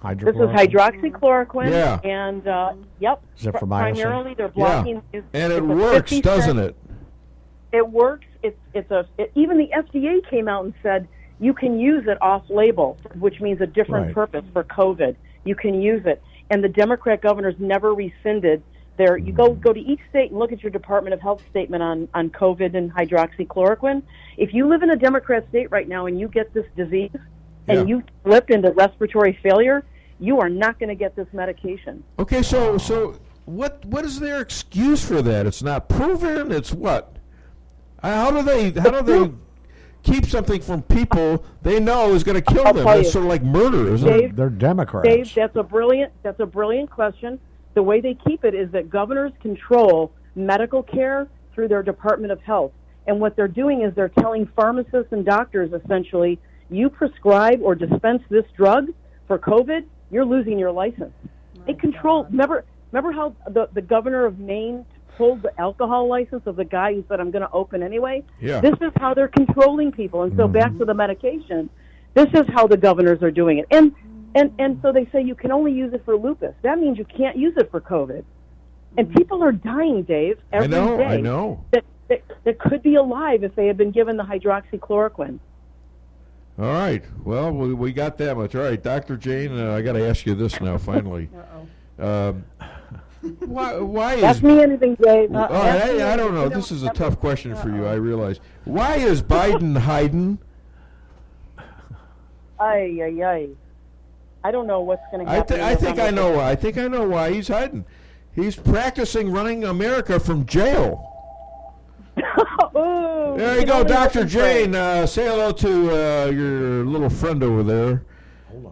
This is hydroxychloroquine, Yeah. and yep. Is it for primarily, they're blocking. Yeah. And it works, doesn't it? It works. Even the FDA came out and said you can use it off-label, which means a different purpose for COVID. You can use it, and the Democrat governors never rescinded their. You go to each state and look at your Department of Health statement on COVID and hydroxychloroquine. If you live in a Democrat state right now and you get this disease and you slip into respiratory failure, you are not going to get this medication. Okay, so what is their excuse for that? It's not proven. It's what? How do they keep something from people they know is going to kill them? That's sort of like murder, isn't it? They're Democrats. Dave, that's a brilliant question. The way they keep it is that governors control medical care through their Department of Health. And what they're doing is they're telling pharmacists and doctors, essentially, you prescribe or dispense this drug for COVID, you're losing your license. They control. Remember how the governor of Maine pulled the alcohol license of the guy who said, I'm going to open anyway? Yeah. This is how they're controlling people. And so back to the medication, this is how the governors are doing it. And so they say you can only use it for lupus. That means you can't use it for COVID. And people are dying, Dave, every day. I know. That could be alive if they had been given the hydroxychloroquine. All right. Well, we got that much. All right, Dr. Jane, I got to ask you this now, finally. Why is... Ask me anything, Dave. I don't know. This is a tough question for you, I realize. Why is Biden hiding? I don't know what's going to happen. I think I know why. I think I know why he's hiding. He's practicing running America from jail. Ooh, There you go, Dr. Jane. Say hello to your little friend over there.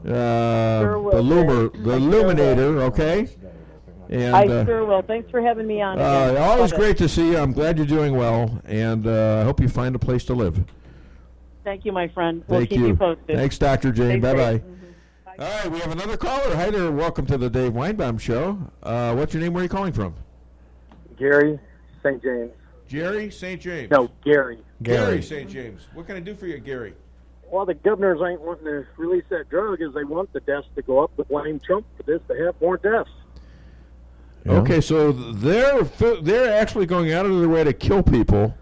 The Illuminator, okay? And, I sure will. Thanks for having me on. Always great to see you. I'm glad you're doing well, and I hope you find a place to live. Thank you, my friend. We'll Thank keep you posted. Thanks, Dr. Jane. Stay Bye-bye. safe. All right, we have another caller. Hi there. Welcome to the Dave Weinbaum Show. What's your name? Where are you calling from? Gary, St. James. Jerry, St. James. No, Gary. Gary, St. James. What can I do for you, Gary? Well, the governors ain't wanting to release that drug as they want the deaths to go up to blame Trump for this to have more deaths. Yeah. Okay, so they're actually going out of their way to kill people,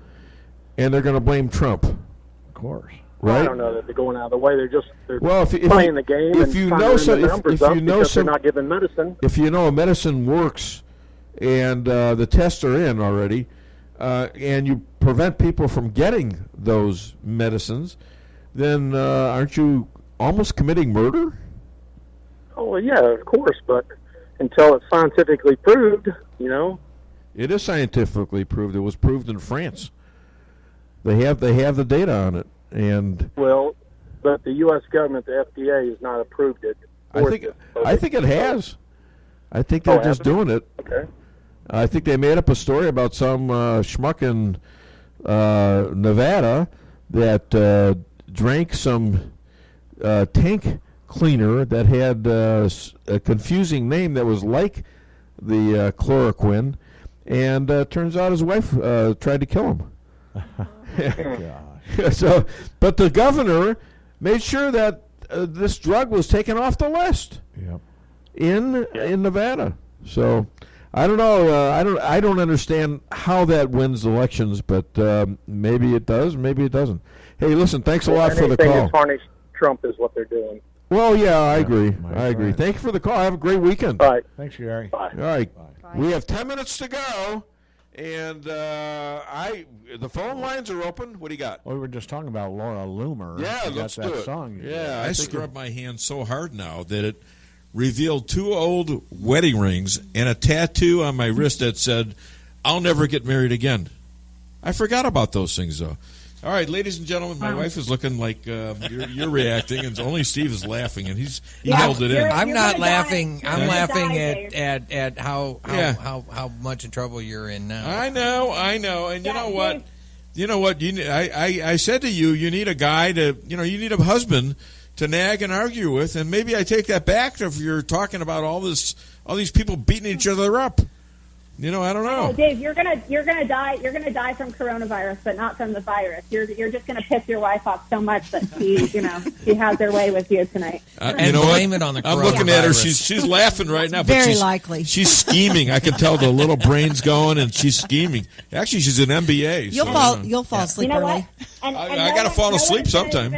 and they're going to blame Trump. Of course. Right? Well, I don't know that they're going out of the way. They're if playing the game if and you trying know to some, the numbers up because they're not giving medicine. If you know a medicine works and the tests are in already, and you prevent people from getting those medicines, then aren't you almost committing murder? Oh, well, yeah, of course, but until it's scientifically proved, you know. It is scientifically proved. It was proved in France. They have the data on it, and well, but the U.S. government, the FDA, has not approved it. I think it has. I think they're just doing it. Okay. I think they made up a story about some schmuck in Nevada that drank some tank cleaner that had a confusing name that was like the chloroquine, and turns out his wife tried to kill him. So, but the governor made sure that this drug was taken off the list in Nevada. So I don't know. I don't understand how that wins elections, but maybe it does, maybe it doesn't. Hey, listen, thanks a lot for the call. Anything to tarnish Trump is what they're doing. Well, yeah, I agree. I agree. Thank you for the call. Have a great weekend. All right. Thanks, Gary. Bye. All right. Bye. We have 10 minutes to go, and the phone lines are open. What do you got? Well, we were just talking about Laura Loomer. Yeah, let's do it. Song. Yeah, I scrubbed my hand so hard now that it revealed 2 old wedding rings and a tattoo on my wrist that said, "I'll never get married again." I forgot about those things, though. All right, ladies and gentlemen, my wife is looking like you're reacting, and only Steve is laughing, and he held it in. I'm not laughing. I'm laughing at how much in trouble you're in now. I know, and you know what? I said to you, you need a guy you need a husband to nag and argue with, and maybe I take that back if you're talking about all these people beating each other up. I don't know. Oh, Dave, you're gonna die. You're gonna die from coronavirus, but not from the virus. You're just gonna piss your wife off so much that she has her way with you tonight. And blame it on the coronavirus. I'm looking at her. She's laughing right now. Very but likely. She's scheming. I can tell the little brain's going, and she's scheming. Actually, she's an MBA. You'll fall asleep early. I got to fall asleep sometime.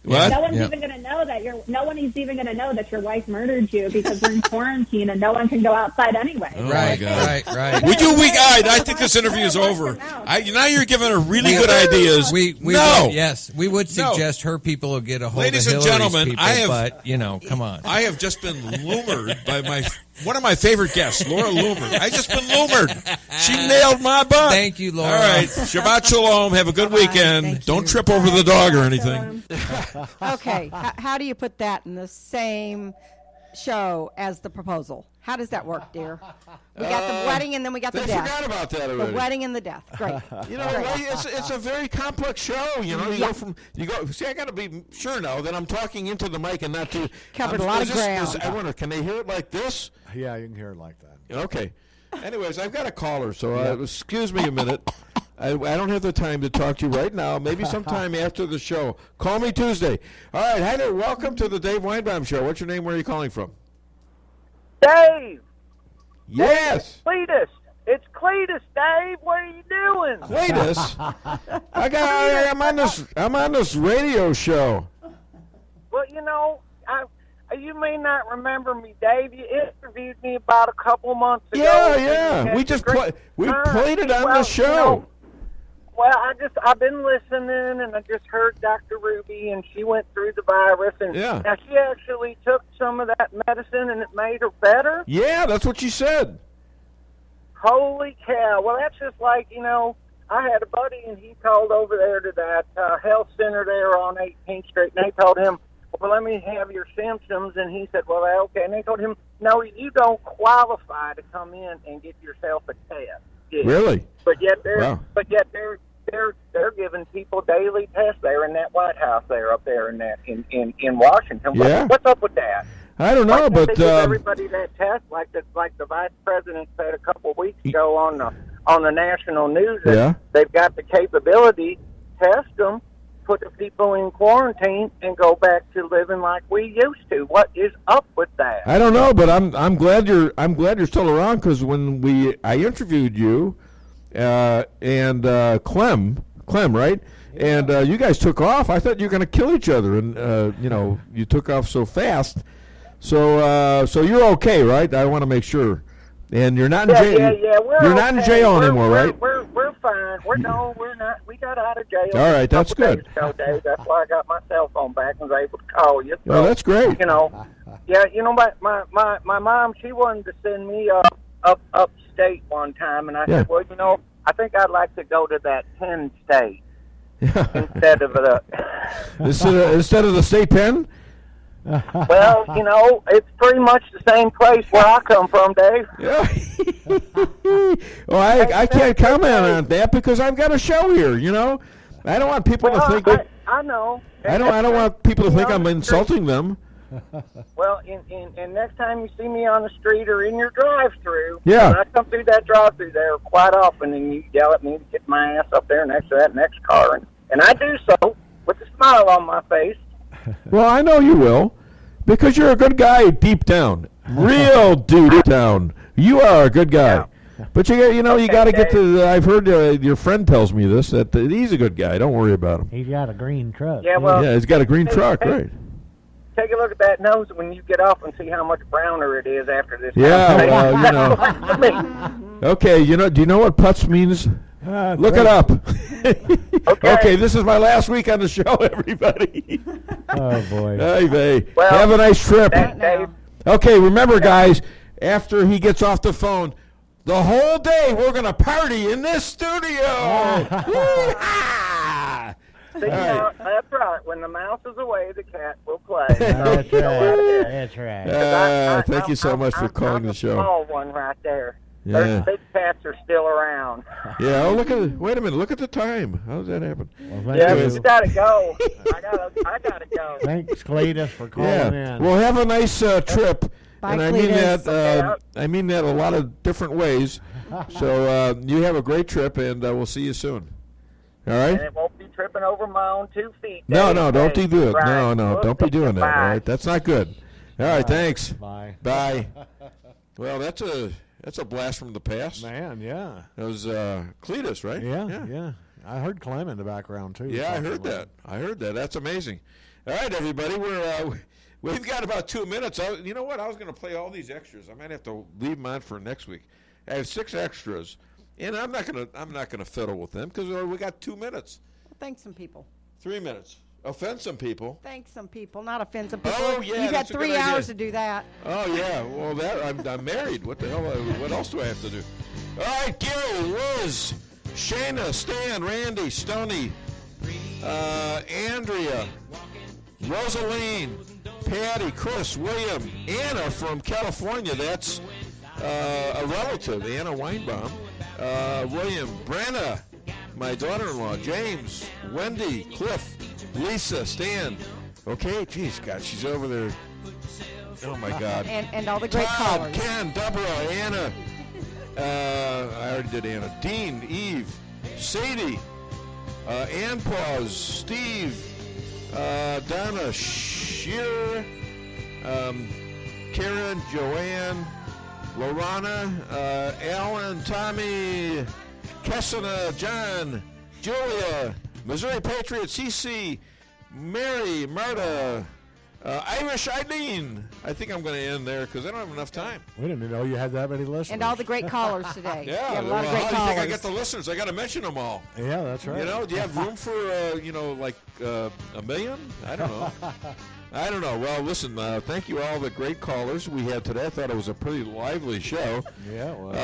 What? No one's even going to know that no one is even going to know that your wife murdered you because we're in quarantine and no one can go outside anyway. Oh right. Would you I think this interview is over. Now you're giving her really good ideas. We would suggest her people will get a hold Ladies of and Hillary's gentlemen, people, but come on. I have just been lured by one of my favorite guests, Laura Loomer. I just been lured. She nailed my butt. Thank you, Laura. All right, Shabbat Shalom. Have a good weekend. Don't trip over the dog or anything. Okay, how do you put that in the same show as the proposal? How does that work, dear? We got the wedding and then we got the death. I forgot about that already. The wedding and the death. Great. It's a very complex show. You go. See, I got to be sure now that I'm talking into the mic and not to covered a lot of ground. I wonder, can they hear it like this? Yeah, you can hear it like that. Okay. Anyways, I've got a caller, so excuse me a minute. I don't have the time to talk to you right now. Maybe sometime after the show. Call me Tuesday. All right, hi there. Welcome to the Dave Weinbaum Show. What's your name? Where are you calling from? Dave. Yes. Cletus. It's Cletus, Dave. What are you doing? Cletus? I'm on this radio show. Well, you may not remember me, Dave. You interviewed me about a couple months ago. Yeah. We played it on the show. I've been listening, and I just heard Dr. Ruby, and she went through the virus, and now she actually took some of that medicine, and it made her better. Yeah, that's what she said. Holy cow! Well, that's just like I had a buddy, and he called over there to that health center there on 18th Street, and they told him, well, let me have your symptoms. And he said, well, okay. And they told him, no, you don't qualify to come in and get yourself a test. Yeah. Really? But yet they're giving people daily tests there in that White House there up there in that in Washington. Yeah. What's up with that? I don't know, but they give everybody that test like the vice president said a couple of weeks ago on the national news that they've got the capability to test them, put the people in quarantine, and go back to living like we used to. What is up with that? I don't know, but I'm glad you're still around, because when I interviewed you and Clem, right? And you guys took off. I thought you were going to kill each other, and you took off so fast. So you're okay, right? I want to make sure. And you're not in jail. Yeah. You're not in jail anymore, right? We're fine. We're not. We got out of jail. All right, that's good. Days ago, Dave. That's why I got my cell phone back and was able to call you. So, oh, that's great. My mom, she wanted to send me up upstate one time, and I said, well, I think I'd like to go to that Penn State instead of the instead of the state pen. Well, it's pretty much the same place where I come from, Dave. Yeah. Well, I can't comment on that because I've got a show here. I don't want people to think that. I know. I don't want people to think I'm insulting them. Well, and next time you see me on the street or in your drive-through, yeah, when I come through that drive-through there quite often, and you yell at me to get my ass up there next to that next car, and I do so with a smile on my face. Well, I know you will, because you're a good guy deep down, real deep down. You are a good guy, but you got to get to. I've heard your friend tells me this that he's a good guy. Don't worry about him. He's got a green truck. Yeah, well, he's got a green truck, right? Take a look at that nose when you get off and see how much browner it is after this. Yeah, well, Okay, do you know what putz means? Look it up. Okay, this is my last week on the show, everybody. Oh, boy. Hey, have a nice trip. Okay, remember, guys, after he gets off the phone, the whole day we're going to party in this studio. That's right. When the mouse is away, the cat will play. That's right. That's right. Thank you so much for calling the show. I'm a small one right there. Yeah. Those big cats are still around. Yeah. Oh, wait a minute. Look at the time. How does that happen? Well, you gotta go. I gotta go. Thanks, Cletus, for calling in. Well, have a nice trip. Bye, and Cletus. I mean that a lot of different ways. So you have a great trip, and we'll see you soon. All right. And it won't be tripping over my own 2 feet. No, don't do it. Right. No, don't be doing that. All right, that's not good. All right, thanks. Bye. Well, that's a blast from the past. Man, yeah. That was Cletus, right? Yeah. I heard Clem in the background, too. Yeah, I heard that. That's amazing. All right, everybody, we've got about 2 minutes. You know what? I was going to play all these extras. I might have to leave them on for next week. I have 6 extras, and I'm not gonna fiddle with them because we got 2 minutes. Thank some people. 3 minutes. Offend some people. Thank some people, not offend some people. Oh, yeah, you got 3 hours to do that. Oh, yeah. Well, I'm married. What the hell? What else do I have to do? All right, Gary, Liz, Shayna, Stan, Randy, Stoney, Andrea, Rosaline, Patty, Chris, William, Anna from California. That's a relative, Anna Weinbaum. William, Brenna, my daughter-in-law, James, Wendy, Cliff, Lisa, Stan. Okay, geez, God, she's over there. Oh, my God. And all the great Todd, callers. Ken, Deborah, Anna. I already did Anna. Dean, Eve, Sadie, Ann Paws, Steve, Donna, Shearer, Karen, Joanne, Lorana, Alan, Tommy, Kessina, John, Julia, Missouri Patriot, CC, Mary, Marta, Irish Eileen. I think I'm going to end there because I don't have enough time. We didn't know you had that many listeners. And all the great callers today. Yeah, you have a lot of great how callers. do you think I get the listeners? I got to mention them all. Yeah, that's right. Do you have room for, like a million? I don't know. I don't know. Well, listen, thank you all the great callers we had today. I thought it was a pretty lively show. Yeah, it was.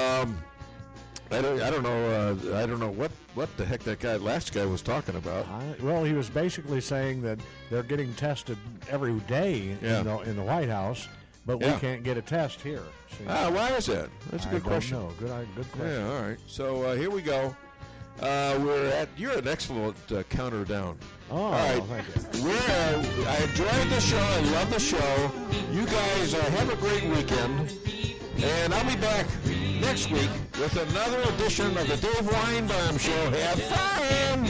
I don't know what the heck that last guy was talking about. Well, he was basically saying that they're getting tested every day in the White House, but we can't get a test here. See? Why is that? That's a good question. No, good question. Yeah, all right. So here we go. You're an excellent counter down. Oh, all right. Thank you. I enjoyed the show. I love the show. You guys have a great weekend. And I'll be back next week with another edition of the Dave Weinbaum Show. Have fun!